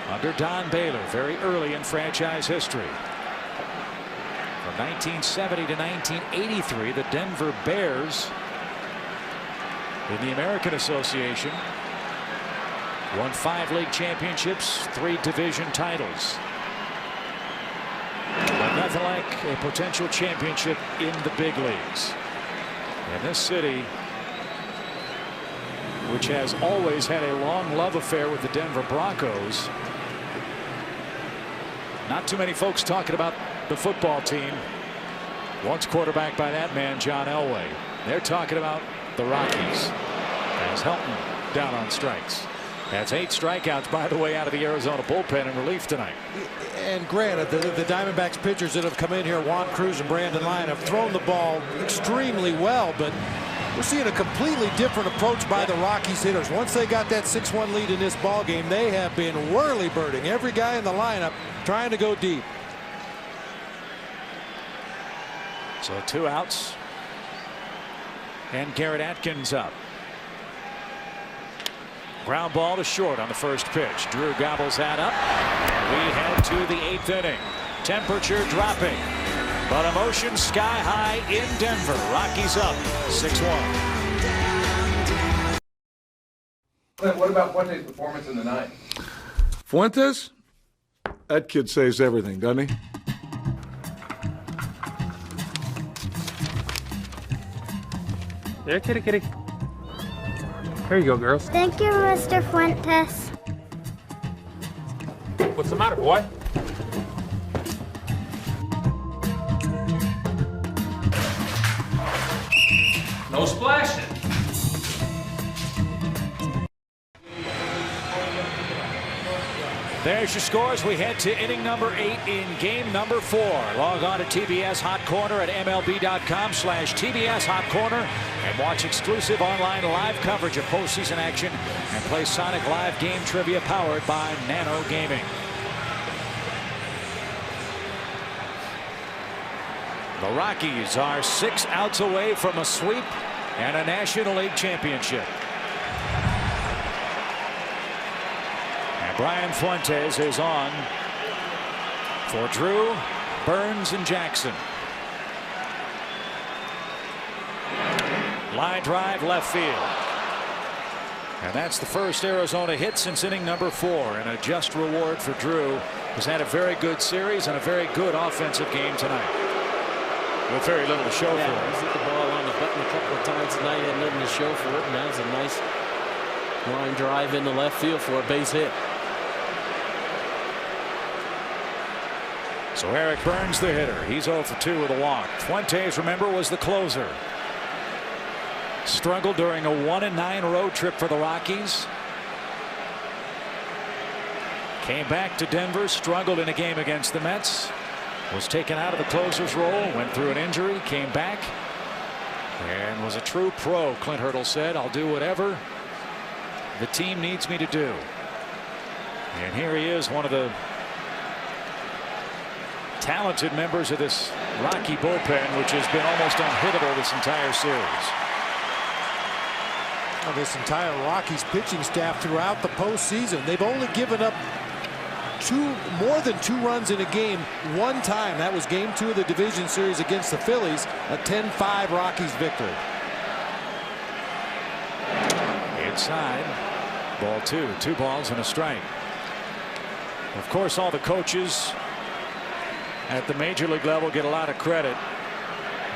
under Don Baylor very early in franchise history. From 1970 to 1983, the Denver Bears in the American Association won 5 league championships, 3 division titles. But nothing like a potential championship in the big leagues. And this city, which has always had a long love affair with the Denver Broncos. Not too many folks talking about the football team, once quarterbacked by that man, John Elway. They're talking about the Rockies as Helton down on strikes. That's 8 strikeouts, by the way, out of the Arizona bullpen in relief tonight. And granted, the Diamondbacks pitchers that have come in here, Juan Cruz and Brandon Lyon, have thrown the ball extremely well, but we're seeing a completely different approach by the Rockies hitters. Once they got that 6-1 lead in this ball game, they have been whirly-birding every guy in the lineup trying to go deep. So 2 outs. And Garrett Atkins up. Ground ball to short on the first pitch. Drew gobbles that up. We head to the 8th inning. Temperature dropping, but emotion sky high in Denver. Rockies up 6-1. What about Fuente's performance in the ninth? Fuentes? That kid saves everything, doesn't he? There, kitty, kitty. Here you go, girls. Thank you, Mr. Fuentes. What's the matter, boy? No splashing. There's your scores. We head to inning number 8 in game number 4. Log on to TBS Hot Corner at MLB.com/TBS Hot Corner and watch exclusive online live coverage of postseason action and play Sonic Live game trivia powered by Nano Gaming. The Rockies are 6 outs away from a sweep and a National League championship. Brian Fuentes is on for Drew, Burns, and Jackson. Line drive left field. And that's the first Arizona hit since inning number 4, and a just reward for Drew, who's had a very good series and a very good offensive game tonight. With very little to show for it. He's hit the ball on the button a couple of times tonight, had nothing to show for it, and that was a nice line drive into left field for a base hit. So Eric Burns, the hitter. He's 0 for 2 with a walk. Fuentes, remember, was the closer. Struggled during a 1-9 road trip for the Rockies. Came back to Denver, struggled in a game against the Mets. Was taken out of the closer's role, went through an injury, came back, and was a true pro. Clint Hurdle said, "I'll do whatever the team needs me to do." And here he is, one of the talented members of this Rocky bullpen, which has been almost unhittable this entire series. Well, this entire Rockies pitching staff throughout the postseason, they've only given up more than 2 runs in a game one time. That was game 2 of the division series against the Phillies, a 10-5 Rockies victory. Inside, ball 2, 2 balls and a strike. Of course, all the coaches at the major league level get a lot of credit,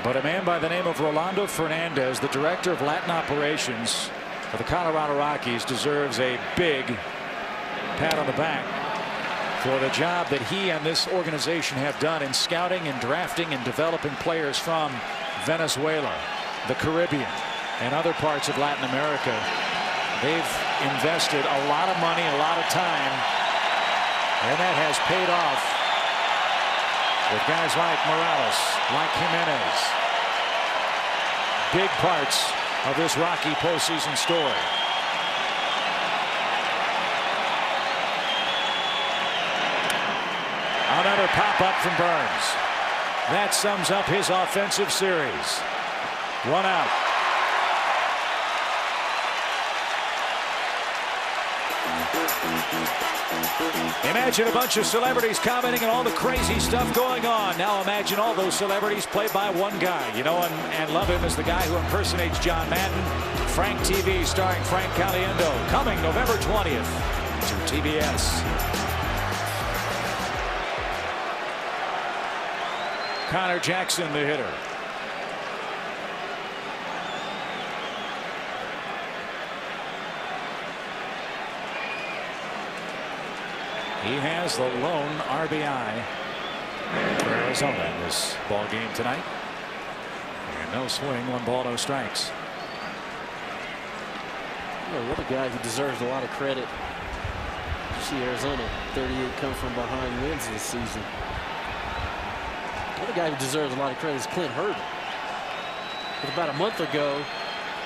but a man by the name of Rolando Fernandez, the director of Latin operations for the Colorado Rockies, deserves a big pat on the back for the job that he and this organization have done in scouting and drafting and developing players from Venezuela, the Caribbean, and other parts of Latin America. They've invested a lot of money, a lot of time, and that has paid off with guys like Morales, like Jimenez. Big parts of this Rocky postseason story. Another pop-up from Burns. That sums up his offensive series. 1 out. Imagine a bunch of celebrities commenting on all the crazy stuff going on. Now imagine all those celebrities played by one guy. You know and love him as the guy who impersonates John Madden. Frank TV starring Frank Caliendo. Coming November 20th to TBS. Connor Jackson, the hitter. He has the lone RBI for Arizona in this ball game tonight. And no swing, 1 ball, no strikes. Well, what a guy who deserves a lot of credit. You see Arizona 38 come from behind wins this season. What a guy who deserves a lot of credit is Clint Hurd. But about a month ago,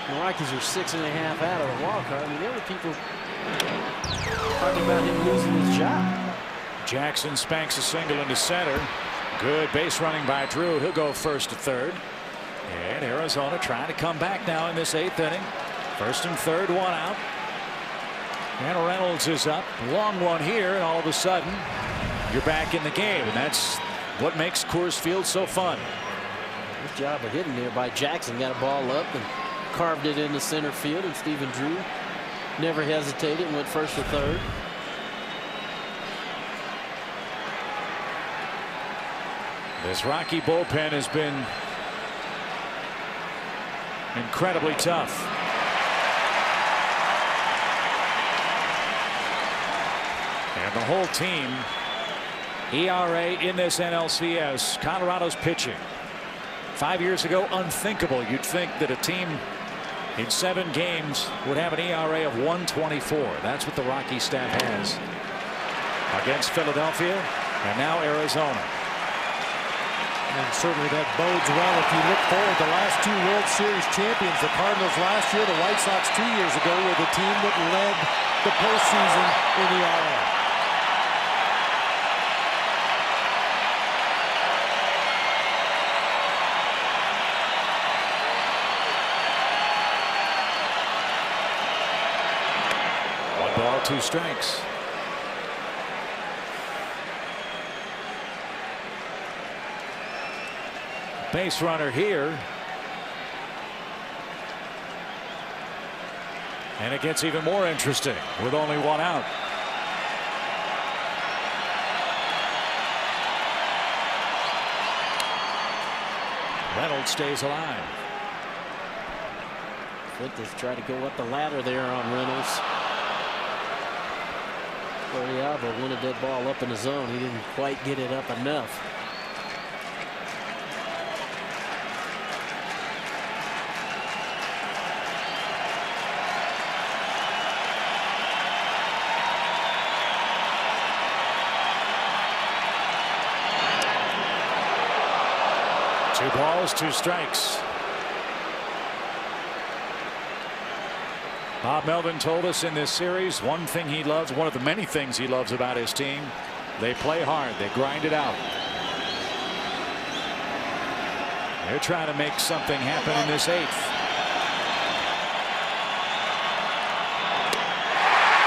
the Rockies were 6.5 out of the wild card. I mean, there were people talking about him losing his job. Jackson spanks a single into center. Good base running by Drew. He'll go first to third. And Arizona trying to come back now in this 8th inning. First and third, 1 out. And Reynolds is up. Long one here, and all of a sudden you're back in the game. And that's what makes Coors Field so fun. Good job of hitting there by Jackson. Got a ball up and carved it into center field. And Stephen Drew never hesitated and went first to third. This Rocky bullpen has been incredibly tough. And the whole team, ERA in this NLCS. Colorado's pitching. 5 years ago, unthinkable. You'd think that a team in 7 games would have an ERA of 1.24. That's what the Rocky staff has against Philadelphia and now Arizona. And certainly that bodes well if you look forward. The last 2 World Series champions, the Cardinals last year, the White Sox 2 years ago, were the team that led the postseason in ERA. Ball, 2 strikes. Base runner here. And it gets even more interesting with only 1 out. Reynolds stays alive. Fuentes tried to go up the ladder there on Reynolds. Torrealba wanted that ball up in the zone. He didn't quite get it up enough. Two balls, 2 strikes. Bob Melvin told us in this series one thing he loves, one of the many things he loves about his team. They play hard. They grind it out. They're trying to make something happen in this 8th.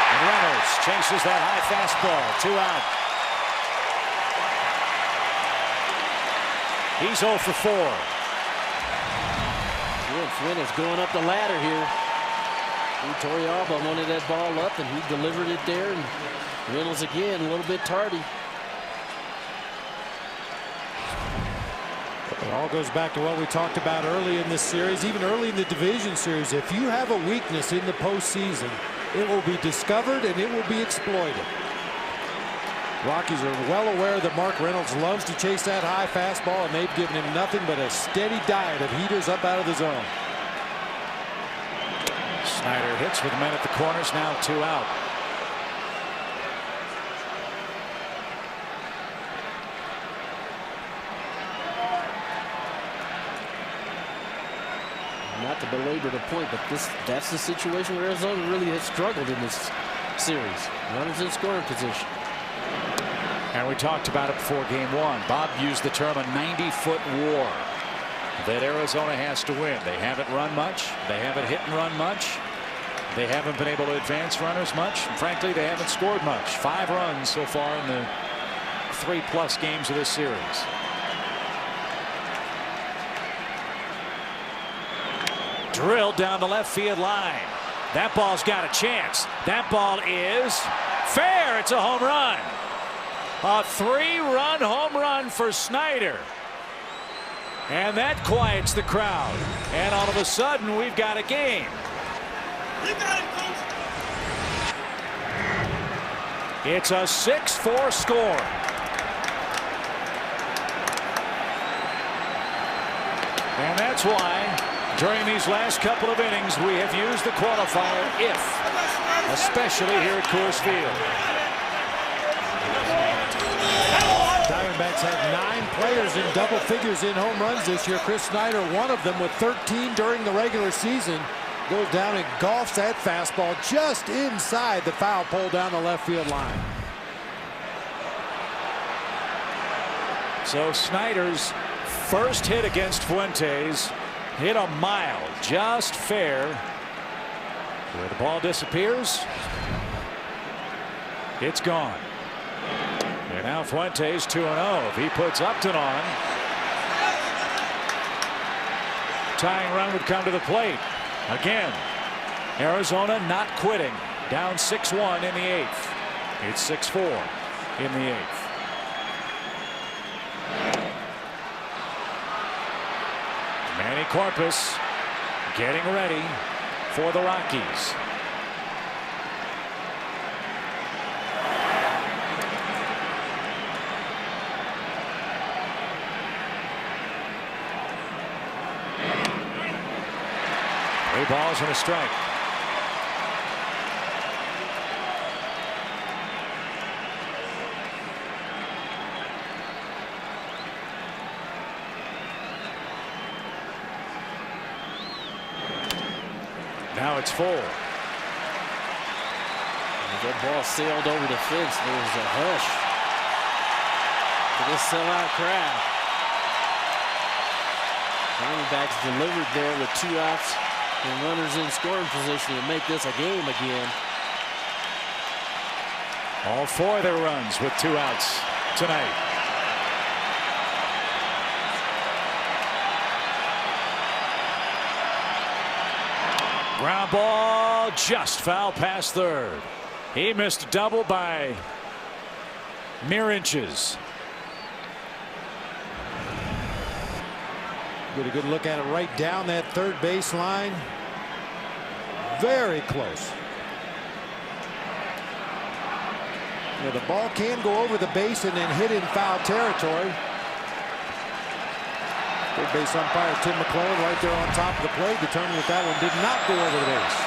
And Reynolds chases that high fastball. 2 out. He's 0 for 4. Fuentes going up the ladder here. Torrealba wanted that ball up, and he delivered it there. And Reynolds again, a little bit tardy. It all goes back to what we talked about early in this series, even early in the division series. If you have a weakness in the postseason, it will be discovered and it will be exploited. Rockies are well aware that Mark Reynolds loves to chase that high fastball, and they've given him nothing but a steady diet of heaters up out of the zone. Snyder hits with men at the corners. Now 2 out. Not to belabor the point, but that's the situation where Arizona really has struggled in this series. Runners in scoring position. And we talked about it before game one. Bob used the term a 90-foot war that Arizona has to win. They haven't run much. They haven't hit and run much. They haven't been able to advance runners much. And frankly, they haven't scored much. 5 runs so far in the 3+ games of this series. Drilled down the left field line. That ball's got a chance. That ball is fair. It's a home run. A 3-run home run for Snyder. And that quiets the crowd. And all of a sudden, we've got a game. It's a 6-4 score. And that's why during these last couple of innings we have used the qualifier if, especially here at Coors Field. Diamondbacks had 9 players in double figures in home runs this year. Chris Snyder, one of them, with 13 during the regular season, goes down and golfs that fastball just inside the foul pole down the left field line. So Snyder's first hit against Fuentes hit a mile, just fair. Where the ball disappears, it's gone. And now Fuentes 2-0. If he puts Upton on, tying run would come to the plate. Again, Arizona not quitting. Down 6-1 in the 8th. It's 6-4 in the 8th. Manny Corpus getting ready for the Rockies. Three balls and a strike. Now it's full. That ball sailed over the fence. There was a hush for this sellout crowd. Diamondbacks delivered there with 2 outs and runners in scoring position to make this a game again. All 4 of their runs with 2 outs tonight. Ground ball just foul past third. He missed a double by mere inches. Get a good look at it right down that third base line. Very close. Yeah, the ball can go over the base and then hit in foul territory. Third base umpire Tim McClellan right there on top of the plate, determined that that one did not go over the base.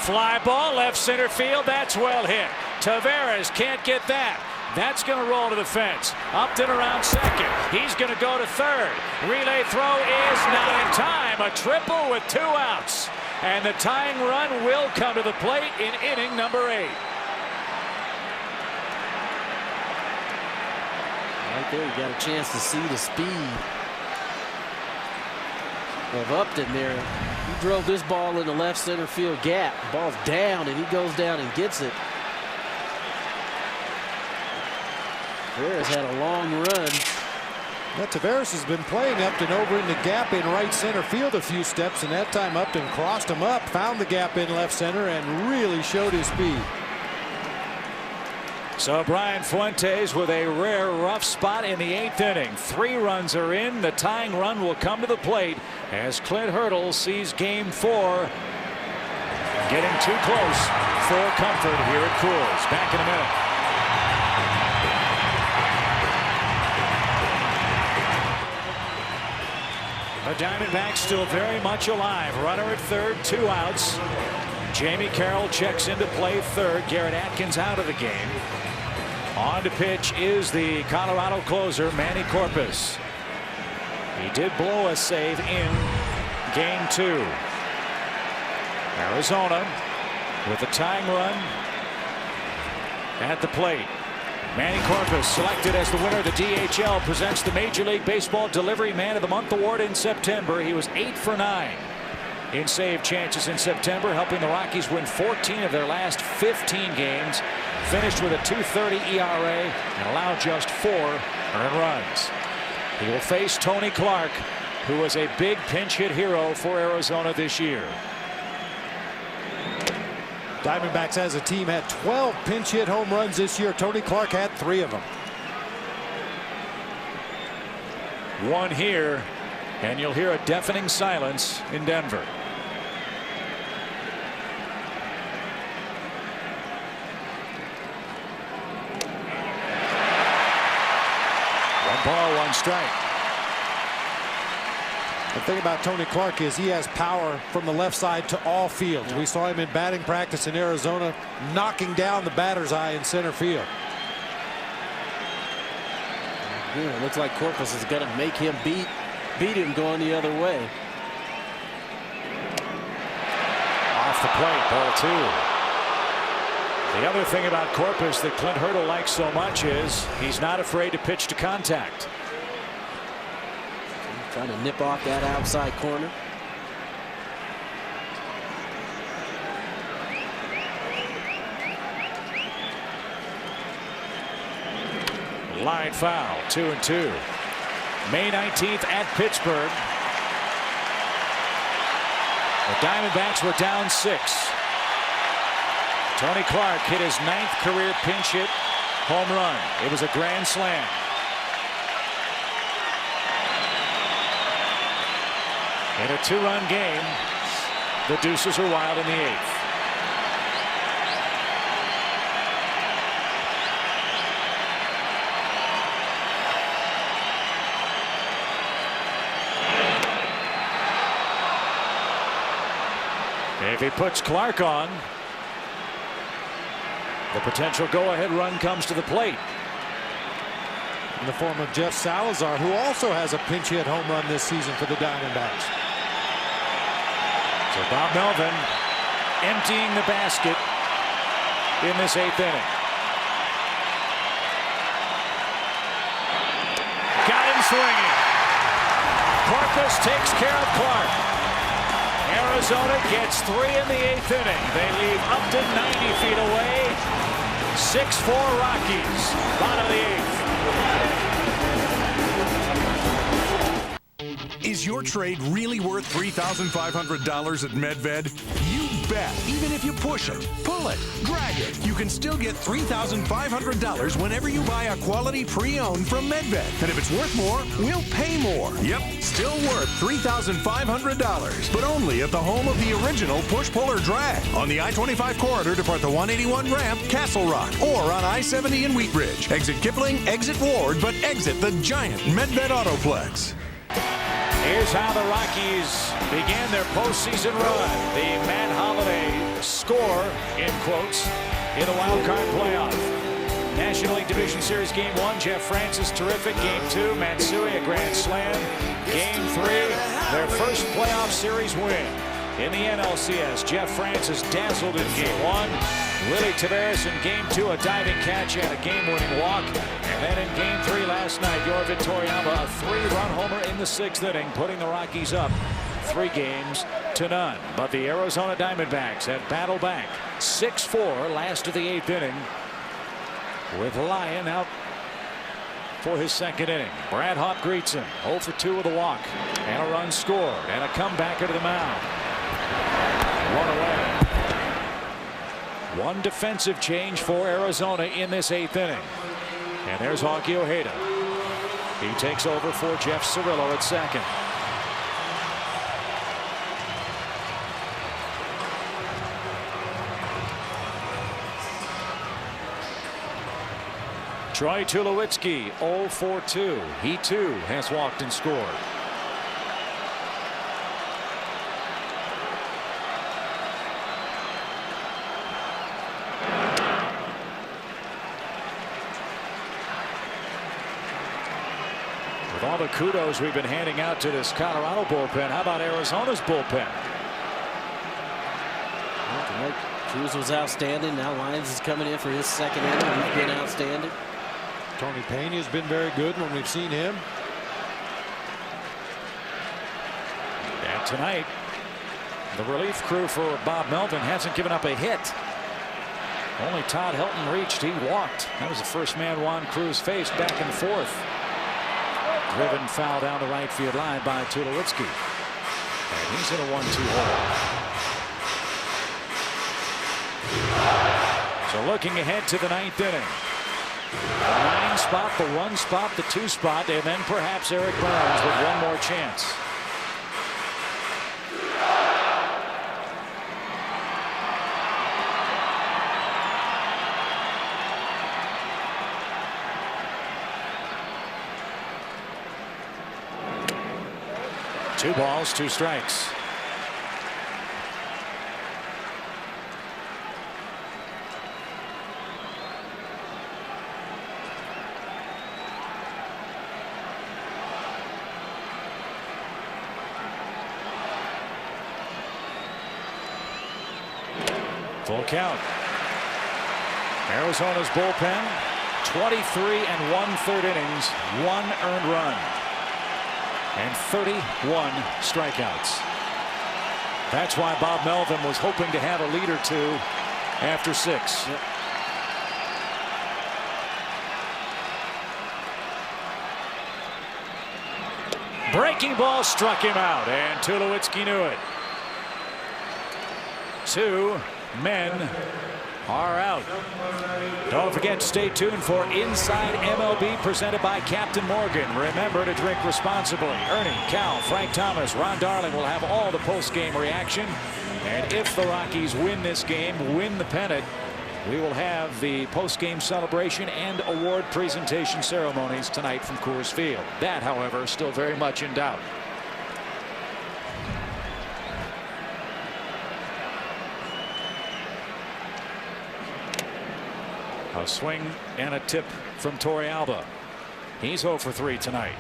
Fly ball left center field. That's well hit. Taveras can't get that. That's going to roll to the fence. Upton around second. He's going to go to third. Relay throw is not in time. A triple with 2 outs. And the tying run will come to the plate in inning number 8. Right there, you got a chance to see the speed of Upton there. He drove this ball in the left center field gap. The ball's down, and he goes down and gets it. Taveras had a long run. Now, Taveras has been playing Upton over in the gap in right center field a few steps, and that time Upton crossed him up, found the gap in left center, and really showed his speed. So Brian Fuentes with a rare rough spot in the 8th inning. 3 runs are in. The tying run will come to the plate as Clint Hurdle sees game 4 getting too close for comfort here at Coors. Back in a minute. The Diamondbacks still very much alive. Runner at third, 2 outs. Jamie Carroll checks into play third. Garrett Atkins out of the game. On to pitch is the Colorado closer, Manny Corpus. He did blow a save in Game 2. Arizona with a tying run at the plate. Manny Corpus selected as the winner of the DHL presents the Major League Baseball Delivery Man of the Month award in September. He was 8 for 9 in save chances in September, helping the Rockies win 14 of their last 15 games. Finished with a .230 ERA and allowed just 4 earned runs. He will face Tony Clark, who was a big pinch hit hero for Arizona this year. Diamondbacks as a team had 12 pinch hit home runs this year. Tony Clark had 3 of them. One here, and you'll hear a deafening silence in Denver. One ball, one strike. The thing about Tony Clark is he has power from the left side to all fields. We saw him in batting practice in Arizona, knocking down the batter's eye in center field. Yeah, it looks like Corpus is going to make him beat him going the other way. Off the plate, ball 2. The other thing about Corpus that Clint Hurdle likes so much is he's not afraid to pitch to contact. Trying to nip off that outside corner. Line foul, 2-2. May 19th at Pittsburgh. The Diamondbacks were down 6. Tony Clark hit his 9th career pinch hit home run. It was a grand slam. In a 2-run game, the Deuces are wild in the 8th. If he puts Clark on, the potential go-ahead run comes to the plate. In the form of Jeff Salazar, who also has a pinch hit home run this season for the Diamondbacks. So Bob Melvin emptying the basket in this 8th inning. Got him swinging. Corpus takes care of Clark. Arizona gets 3 in the 8th inning. They leave Upton 90 feet away. 6-4 Rockies. Bottom of the 8th. Is your trade really worth $3,500 at Medved? You bet. Even if you push it, pull it, drag it, you can still get $3,500 whenever you buy a quality pre-owned from Medved. And if it's worth more, we'll pay more. Yep, still worth $3,500, but only at the home of the original push, pull, or drag on the I-25 corridor depart the 181 ramp, Castle Rock, or on I-70 in Wheat Ridge. Exit Kipling, exit Ward, but exit the giant Medved Autoplex. Here's how the Rockies began their postseason run. The Matt Holliday score, in quotes, in the wild card playoff. National League Division Series Game 1, Jeff Francis, terrific. Game 2, Matsui, a grand slam. Game 3, their first playoff series win. In the NLCS, Jeff Francis dazzled in Game 1. Willie Taveras in Game 2, a diving catch and a game-winning walk. And then in Game 3 last night, Yor Vitoriama, a 3-run homer in the 6th inning, putting the Rockies up 3-0. But the Arizona Diamondbacks have battled back 6-4 last of the 8th inning, with Lyon out for his 2nd inning. Brad Hawk greets him, 0 for 2 with a walk and a run scored and a comebacker to the mound. One away. One defensive change for Arizona in this 8th inning. And there's Augie Ojeda. He takes over for Jeff Cirillo at 2nd. Troy Tulowitzki 0 for 2. He too has walked and scored. all the kudos we've been handing out to this Colorado bullpen, how about Arizona's bullpen? Cruz was outstanding. Now Lyons is coming in for his second inning. He's been outstanding. Tony Peña's been very good when we've seen him. And tonight, the relief crew for Bob Melvin hasn't given up a hit. Only Todd Helton reached. He walked. That was the first man Juan Cruz faced back and forth. Driven foul down the right field line by Tulowitzki. And he's in a 1-2 hole. So looking ahead to the 9th inning. The 9 spot, the 1 spot, the 2 spot, and then perhaps Eric Burns with one more chance. Two balls, 2 strikes. Full count. Arizona's bullpen, 23 1/3 innings, 1 earned run, and 31 strikeouts. That's why Bob Melvin was hoping to have a lead or two after 6. Yep. Breaking ball struck him out, and Tulowitzki knew it. 2 men are out. Don't forget to stay tuned for Inside MLB presented by Captain Morgan. Remember to drink responsibly. Ernie, Cal, Frank Thomas, Ron Darling will have all the post-game reaction. And if the Rockies win this game, win the pennant, we will have the post-game celebration and award presentation ceremonies tonight from Coors Field. That, however, is still very much in doubt. A swing and a tip from Torrealba. He's 0 for 3 tonight.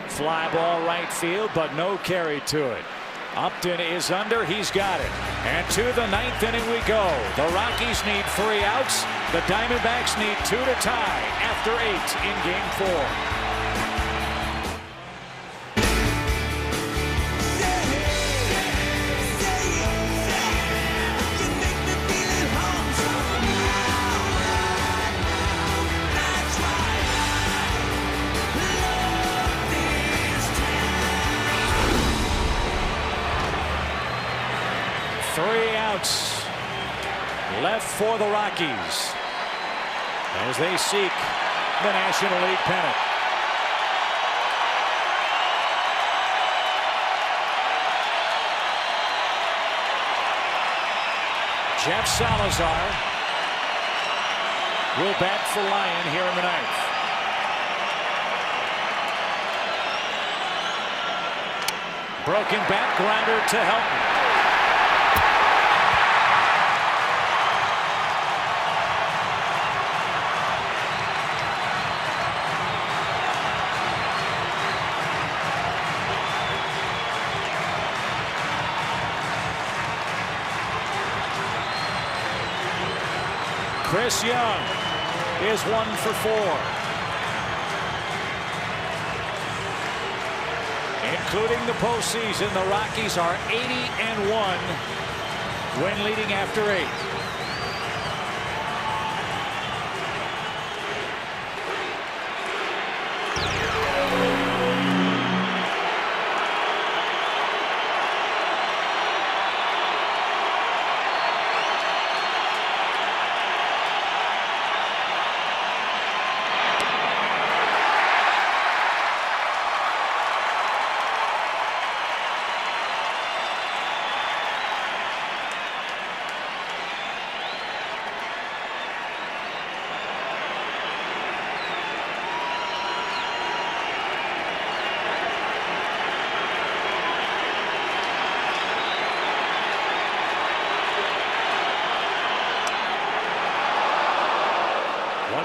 Fly ball right field, but no carry to it. Upton is under. He's got it. And to the 9th inning we go. The Rockies need 3 outs. The Diamondbacks need 2 to tie after 8 in Game 4. Left for the Rockies as they seek the National League pennant. Jeff Salazar will bat for Lyon here in the 9th. Broken bat, grounder to Helton. Chris Young is 1 for 4. Including the postseason, the Rockies are 80-1 when leading after 8.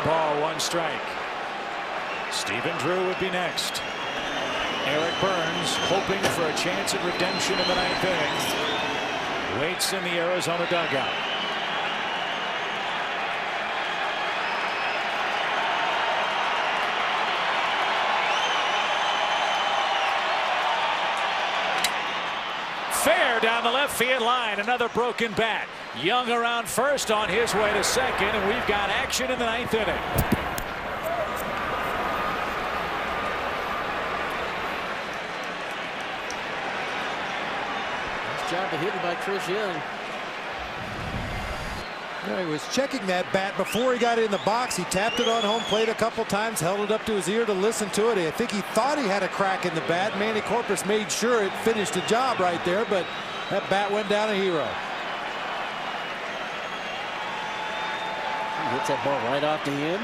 1 ball, 1 strike. Stephen Drew would be next. Eric Burns hoping for a chance at redemption in the 9th inning. Waits in the Arizona dugout. Fair down the left field line. Another broken bat. Young around first on his way to second, and we've got action in the 9th inning. Nice job of hitting by Chris Young. Yeah, he was checking that bat before he got in the box. He tapped it on home plate a couple times, held it up to his ear to listen to it. I think he thought he had a crack in the bat. Manny Corpus made sure it finished the job right there, but that bat went down a hero. He hits that ball right off the end.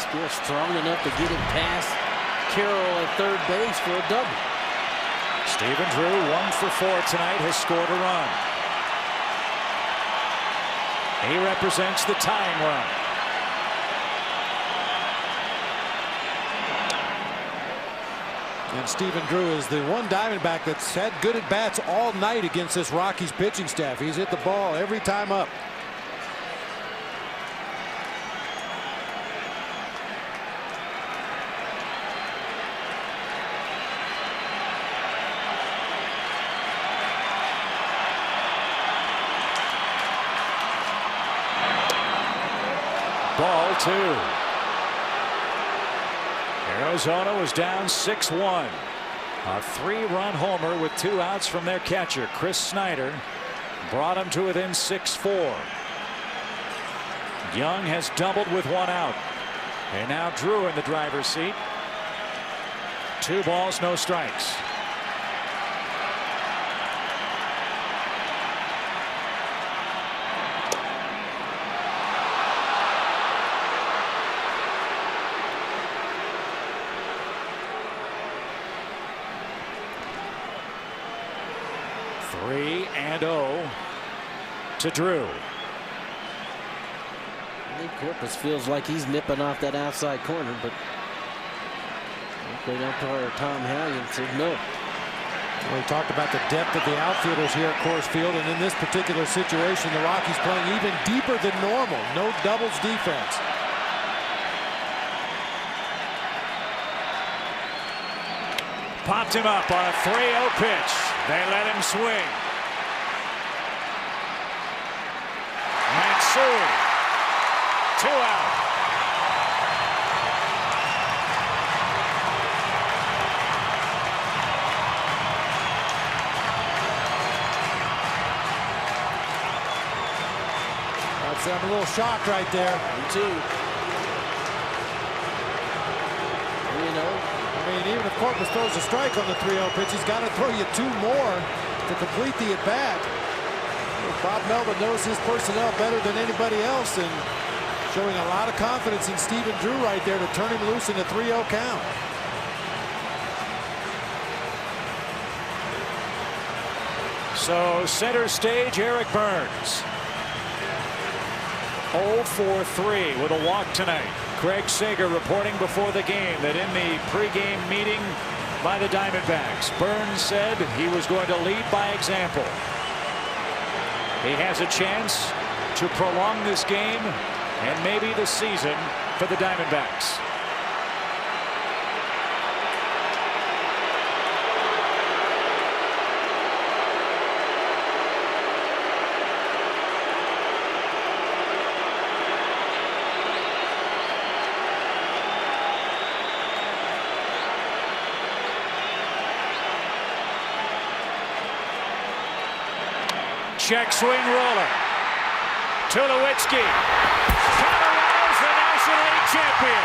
Still strong enough to get it past Carroll at third base for a double. Stephen Drew 1 for 4 tonight, has scored a run. He represents the tying run. And Stephen Drew is the one Diamondback that's had good at bats all night against this Rockies pitching staff. He's hit the ball every time up. Ball 2. Arizona was down 6-1. A 3-run homer with 2 outs from their catcher, Chris Snyder, brought him to within 6-4. Young has doubled with 1 out. And now Drew in the driver's seat. 2 balls, no strikes. To Drew. I think Corpus feels like he's nipping off that outside corner, but played umpire Tom Hallion said no. Well, we talked about the depth of the outfielders here at Coors Field, and in this particular situation, the Rockies playing even deeper than normal. No doubles defense. Popped him up on a 3-0 pitch. They let him swing. Matsui, 2 out. I'm a little shocked right there. Me too. You know, I mean, even if Corpus throws a strike on the 3-0 pitch, he's got to throw you 2 more to complete the at-bat. Bob Melvin knows his personnel better than anybody else, and showing a lot of confidence in Stephen Drew right there to turn him loose in a 3-0 count. So center stage, Eric Burns. 0 for 3 with a walk tonight. Craig Sager reporting before the game that in the pregame meeting by the Diamondbacks, Burns said he was going to lead by example. He has a chance to prolong this game and maybe the season for the Diamondbacks. Check swing roller. Tulowitzki. Colorado's the National League champion.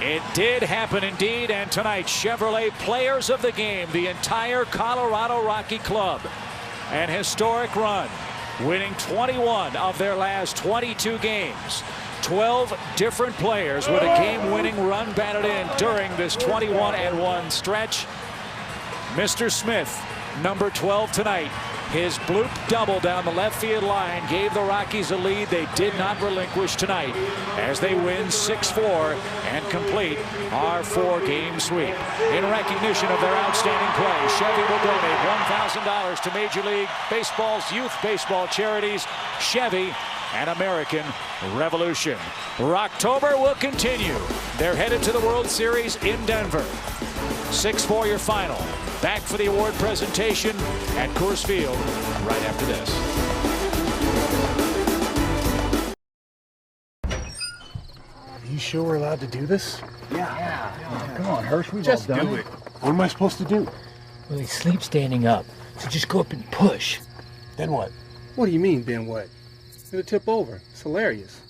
It did happen indeed, and tonight's Chevrolet Players of the Game, the entire Colorado Rocky club. An historic run, winning 21 of their last 22 games. 12 different players with a game-winning run batted in during this 21-1 stretch. Mr. Smith, number 12 tonight. His bloop double down the left field line gave the Rockies a lead they did not relinquish tonight as they win 6-4 and complete our 4-game sweep. In recognition of their outstanding play, Chevy will donate $1,000 to Major League Baseball's youth baseball charities, Chevy and American Revolution. Rocktober will continue. They're headed to the World Series in Denver. 6-4 your final. Back for the award presentation at Coors Field right after this. Are you sure we're allowed to do this? Yeah. Come on, Hirsch, we've Just all done do it. What am I supposed to do? Well, he sleeps standing up, so just go up and push. Then what? What do you mean, then what? It'll tip over. It's hilarious.